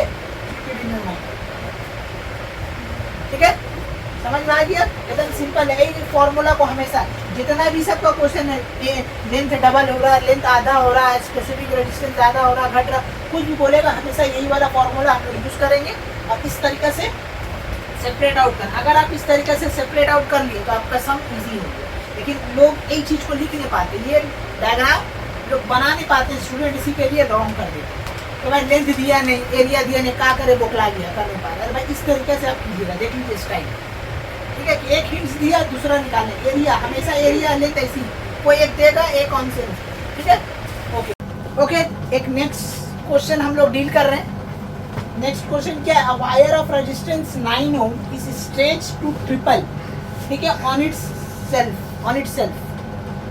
Speaker 1: ठीक है, समझ में आ गया? एकदम सिंपल है। ये फॉर्मूला को हमेशा जितना भी सबका क्वेश्चन है, ये लेंथ डबल हो रहा है, लेंथ आधा हो रहा है, स्पेसिफिक रेजिस्टेंस ज़्यादा हो रहा है, घट रहा, कुछ भी बोलेगा, हमेशा यही वाला फॉर्मूला हम लोग यूज़ करेंगे और इस तरीके से सेपरेट आउट करना। अगर आप इस तरीके से सेपरेट आउट कर लिए तो आपका सम इजी हो गया। लेकिन लोग एक चीज़ को लिख नहीं पाते, ये डायग्राम लोग बना नहीं पाते, स्टूडेंट इसी के लिए रॉन्ग कर देते। तो भाई लेंथ दिया नहीं, एरिया दिया नहीं, क्या करे, बोखला गया, कर नहीं पा रहा। भाई इस तरीके से आप कीजिएगा, देख लीजिए स्टाइल, ठीक है? कि एक हिंट्स दिया, दूसरा निकालें, एरिया हमेशा एरिया लेंथ ऐसी कोई एक देगा, एक आंसर, ठीक है? ओके ओके, एक नेक्स्ट क्वेश्चन हम लोग डील कर रहे हैं। नेक्स्ट क्वेश्चन क्या है? Wire of resistance 9 ohm is stretch to triple, ठीक है, ऑन इट्स सेल्फ,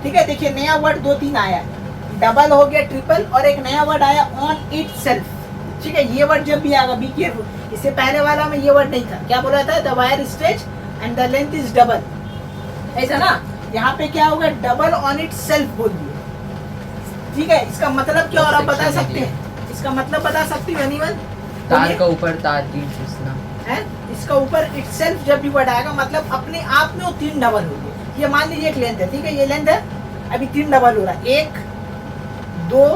Speaker 1: ठीक है? देखिए नया वर्ड 2-3 आया, डबल हो गया, ट्रिपल, और एक नया वर्ड आया ऑन इट्स सेल्फ, ठीक है? ये वर्ड जब भी आएगा बी केयरफुल, इससे पहले वाला में ये वर्ड नहीं था। क्या बोला था? The wire stretch and the length is double, ऐसा ना? यहाँ पे क्या होगा? डबल ऑन इट्स सेल्फ बोल दिए, ठीक है? इसका मतलब क्या और आप बता सकते हैं? इसका मतलब बता सकते हो एनीवन?
Speaker 2: तार का ऊपर तार 3 खींचना
Speaker 1: है, इसका ऊपर इटसेल्फ जब भी वर्ड आएगा मतलब अपने आप में वो 3 डबल हो गए। ये मान लीजिए एक लेंथ है, ठीक है? ये लेंथ है, अभी 3 डबल हो रहा है, 1 2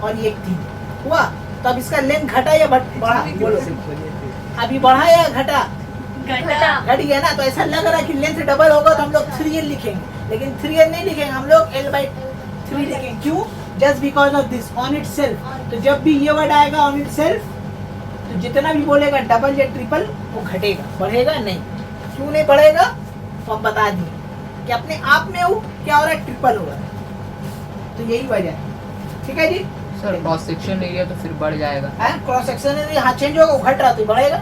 Speaker 1: और 1 3 हुआ। तो अब इसका लेंथ घटा या बढ़ा? बोलो, अभी बढ़ा या घटा? घट गया ना। तो ऐसा लग रहा है कि लेंथ डबल होगा तो हम लोग 3l लिखेंगे, लेकिन 3l नहीं लिखेंगे, हम लोग l/3 लिखेंगे। क्यों? Just because of this on it self. तो जब भी ये वर्ड आएगा ऑन इट सेल्फ, तो जितना भी बोलेगा डबल या ट्रिपल वो घटेगा, बढ़ेगा नहीं। क्यों नहीं बढ़ेगा? तो हम बता दिए कि अपने आप में वो क्या हो रहा है? ट्रिपल हो रहा है। तो यही वजह है, ठीक है जी?
Speaker 2: सर क्रॉस सेक्शन एरिया तो फिर बढ़ जाएगा।
Speaker 1: है, क्रॉस सेक्शन एरिया हाँ चेंज होगा, वो घट रहा तो बढ़ेगा,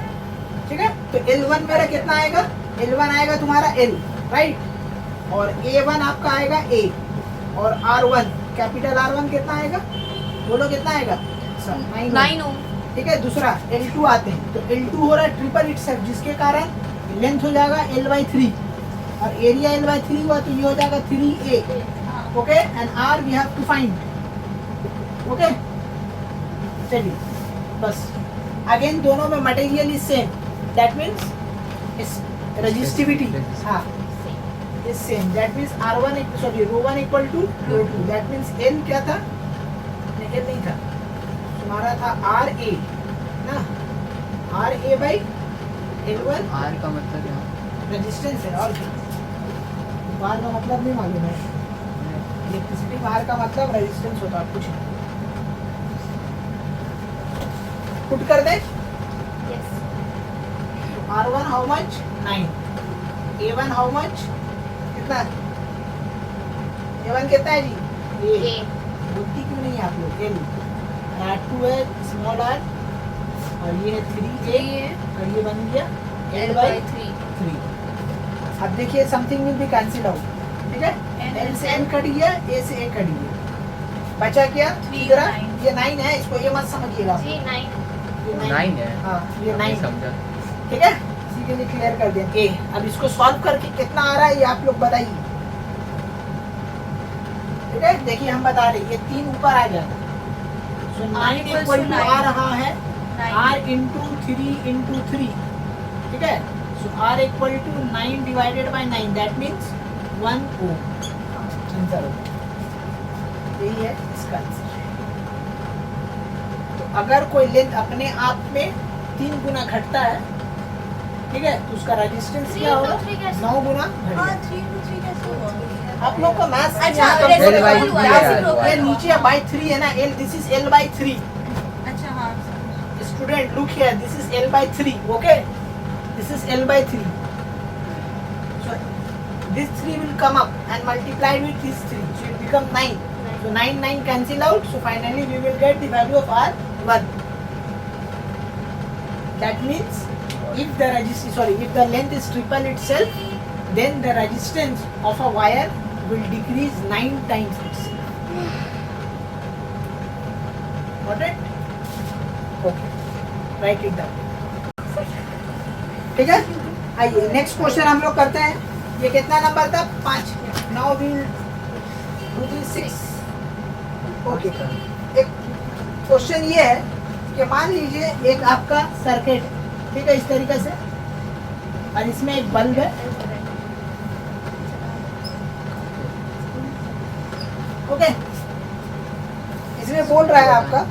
Speaker 1: ठीक है? तो L1 मेरा कितना आएगा? L1 आएगा तुम्हारा L, राइट? और A1 आपका आएगा A, और R1 कैपिटल R1 कितना आएगा? बोलो कितना आएगा? 9
Speaker 3: ओम,
Speaker 1: ठीक है? दूसरा L2 आते हैं, तो L2 हो रहा है ट्रिपल इटसेल्फ, जिसके कारण लेंथ हो जाएगा L/3 और एरिया L/3 हुआ तो ये हो जाएगा 3A, okay? And R we have to find, okay? चलिए बस, अगेन दोनों में material is same, that means resistivity हाँ is same, that means R1 sorry ρ1 equal to ρ2, that means L क्या था? L नहीं था, तुम्हारा था RA ना, RA बाई L1।
Speaker 2: आर का मतलब यहाँ
Speaker 1: रेजिस्टेंस है, और क्या? बार का मतलब नहीं मालूम है? इलेक्ट्रिसिटी बार का मतलब रेजिस्टेंस होता है, कुछ नहीं। पुट कर दे। R1 how much? 9, A1 how much? कितना? A1 कितना है जी? A बुद्धि क्यों नहीं है आप लोग? L, R2 है स्मॉल r, और ये है 3A, और ये बन गया L/3। अब देखिए something will be cancel out, ठीक है? L से N कट गया, A से A कट गया, बचा क्या? 3 ये 9 है, इसको ये मत समझिएगा,
Speaker 2: 9 है।
Speaker 1: हाँ ये 9
Speaker 2: समझा।
Speaker 1: ठीक है? इसी के लिए क्लियर कर दिया ए। अब इसको सॉल्व करके कितना आ रहा है ये आप लोग बताइए, ठीक है? देखिए हम बता रहे ये 3 ऊपर आ गया, सो 9 इक्वल टू आ रहा है R इंटू 3 इंटू 3, ठीक है? So R equal to 9 divided by 9, that means 1 ohm answer होगा। यही है इसका आंसर। तो अगर कोई लेंथ अपने आप में 3 गुना घटता है, ठीक है, तो उसका रेजिस्टेंस क्या होगा? 9 गुना घटेगा। आप लोग का मैथ्स
Speaker 3: अच्छा,
Speaker 1: ये नीचे बाई 3 है ना, L, दिस इज L/3।
Speaker 3: अच्छा हाँ,
Speaker 1: student look here, this is L/3, okay? This is L/3, so this 3 will come up and multiplied with this 3, so it become 9. So 9 cancel out, so finally we will get the value of R1. That means if the length is triple itself, then the resistance of a wire will decrease 9 times itself. Got it? Okay. Write it down. ठीक है? आइए नेक्स्ट क्वेश्चन हम लोग करते हैं। ये कितना नंबर था? 5। Now we do the 6। Okay, एक क्वेश्चन ये है कि मान लीजिए एक आपका सर्किट, ठीक है, इस तरीके से, और इसमें एक बल्ब है। ओके, इसमें बोल रहा है आपका,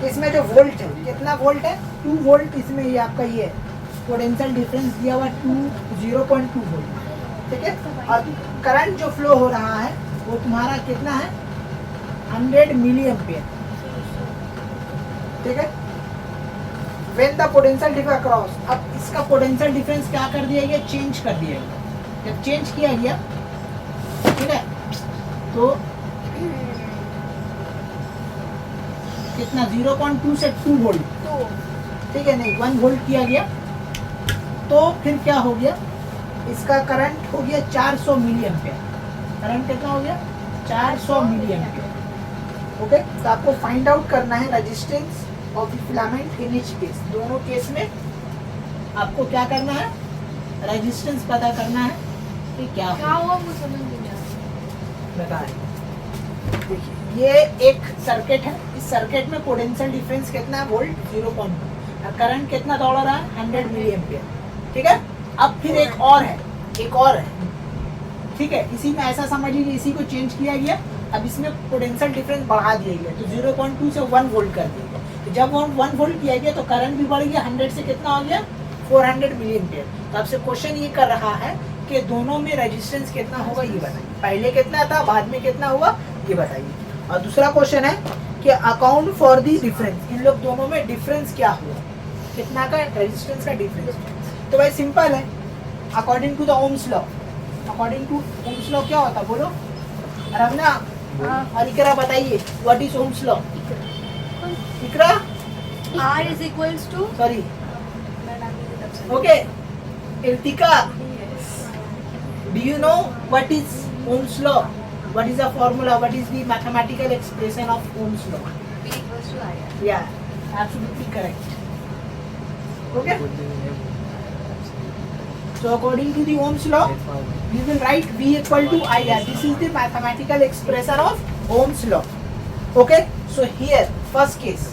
Speaker 1: इसमें जो वोल्ट है, कितना वोल्ट है? 2 वोल्ट। इसमें ये आपका ये है पोटेंशियल डिफरेंस दिया हुआ 0.2 वोल्ट, ठीक है। और करंट जो फ्लो हो रहा है वो तुम्हारा कितना है? 100 मिली एम्पियर, ठीक है। When the potential difference across, अब इसका पोटेंशियल डिफरेंस क्या कर दिया गया? चेंज कर दिया गया। जब चेंज किया गया, ठीक है, तो कितना? 0.2 से 2 वोल्ट, ठीक है, नहीं 1 वोल्ट किया गया। तो फिर क्या हो गया? इसका करंट हो गया 400 मिली एम्पियर। करंट कितना हो गया? 400 मिली एम्पियर। ओके, तो आपको फाइंड आउट करना है resistance of the filament in each case. दोनों केस में आपको क्या करना है? रेजिस्टेंस पता करना है कि क्या
Speaker 3: हुआ वो समझ नहीं आया।
Speaker 1: बता रहे। देखिए, ये एक सर्किट है। इस सर्किट में पोटेंशियल डिफरेंस कितना है? वोल्ट 0.2, और करंट कितना दौड़ रहा है? 100 मिली एम्पियर, ठीक है। अब फिर एक और है, ठीक है। इसी में ऐसा समझ लीजिए, इसी को चेंज किया गया। अब इसमें पोटेंशियल डिफरेंस बढ़ा दिया गया, तो 0.2 से 1 वोल्ट कर दिया गया। तो जब 1 वोल्ट किया गया तो करंट भी बढ़ गया, 100 से कितना हो गया? 400 मिली एम्पियर। तो आपसे क्वेश्चन ये कर रहा है कि दोनों में रेजिस्टेंस कितना होगा ये बताइए। पहले कितना था, बाद में कितना हुआ, ये बताइए। और दूसरा क्वेश्चन है कि अकाउंट फॉर दी डिफरेंस, इन लोग दोनों में डिफरेंस क्या हुआ, कितना का रेजिस्टेंस का डिफरेंस। तो भाई सिंपल है, according to the Ohm's law. According to Ohm's law क्या होता, बोलो रमना और इकरा बताइए, what is Ohm's law? Iqra
Speaker 3: R is equals to
Speaker 1: sorry, okay, Irtika, do you know what is Ohm's law? What is the formula? What is the mathematical expression of Ohm's law?
Speaker 3: V equals to IR.
Speaker 1: Yeah, absolutely correct. Okay. So according to the Ohm's law, we will write V equal to IR. This is the mathematical expression of Ohm's law. Okay. So here, first case,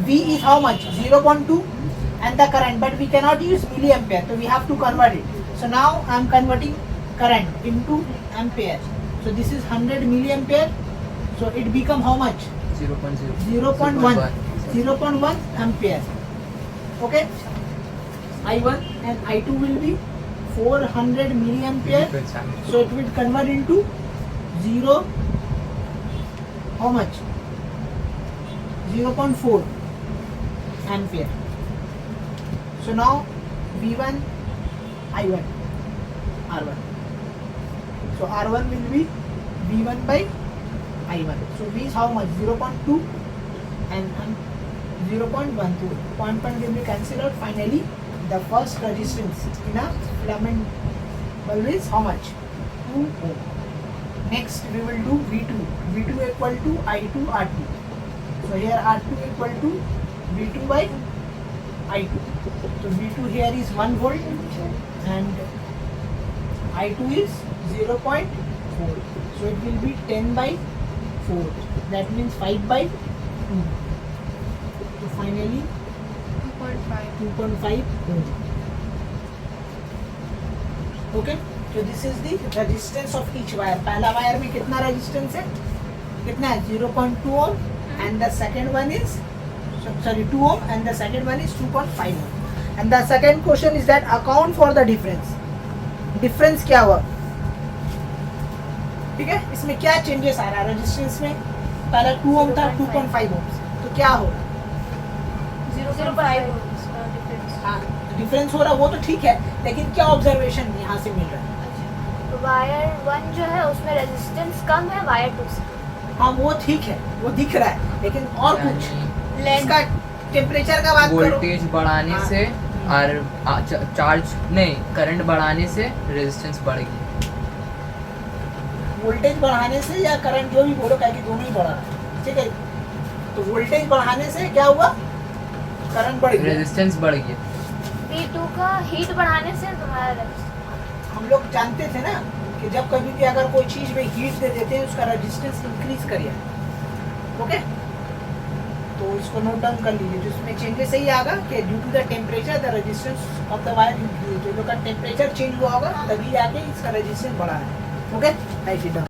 Speaker 1: V is how much? 0.2, and the current. But we cannot use milliampere, so we have to convert it. So now I am converting current into ampere. So this is 100 milliampere. So it become how much? 0.1. 0.1 ampere. Okay. I1 and I2 will be 400 milliampere. So it will convert into 0. How much? 0.4 ampere. So now V1, I1, R1. So R1 will be V1 by I1. So V is how much? 0.2 and 0.12. Point will be cancelled out. Finally, the first resistance in a filament bulb is how much? 2 ohm. Next we will do V2. V2 equal to I2 R2. So here R2 equal to V2 by I2. So V2 here is 1 volt and I2 is 0.4. So it will be 10 by 4. That means 5 by 2. So finally
Speaker 3: 2.5.
Speaker 1: 2.5 ohm. Okay. So this is the resistance of each wire. पहला वायर में कितना resistance है? कितना है? 0.2 ohm and the second one is 2 ohm and the second one is 2.5 ohm. And the second question is that account for the difference. Difference क्या हुआ? ठीक है, इसमें क्या चेंजेस आ रहा है रेजिस्टेंस में? पहले 2 ओम था, 2.5 ओम, तो क्या हो रहा है?
Speaker 3: 0.5 difference.
Speaker 1: हाँ, डिफरेंस हो रहा है, वो तो ठीक है, लेकिन क्या ऑब्जर्वेशन यहाँ से मिल रहा है?
Speaker 4: वायर 1 जो है उसमें रेजिस्टेंस कम है वायर 2 से।
Speaker 1: हाँ वो ठीक है, वो दिख रहा है, लेकिन और कुछ इसका टेम्परेचर का बात करो।
Speaker 2: वोल्टेज बढ़ाने
Speaker 1: हाँ।
Speaker 2: से और चार्ज नहीं, करंट बढ़ाने से रेजिस्टेंस बढ़ गई।
Speaker 1: वोल्टेज बढ़ाने से या करंट, जो भी बोलो, क्या कि दोनों ही बढ़ा रहा है, ठीक है। तो वोल्टेज बढ़ाने से क्या हुआ? करंट बढ़ गया,
Speaker 2: रेजिस्टेंस बढ़ गई।
Speaker 4: V2 का हीट बढ़ाने से तुम्हारा रेजिस्टेंस।
Speaker 1: हम लोग जानते थे ना कि जब कभी भी अगर कोई चीज़ में हीट दे देते हैं उसका रेजिस्टेंस इंक्रीज करिए। ओके, तो इसको नोट डाउन कर लीजिए। जिसमें चेंजेस सही आएगा कि due to the temperature the resistance of the wire increase. जो लोग का टेम्परेचर चेंज हुआ होगा तभी आके इसका रेजिस्टेंस बढ़ा है। Okay, right it down.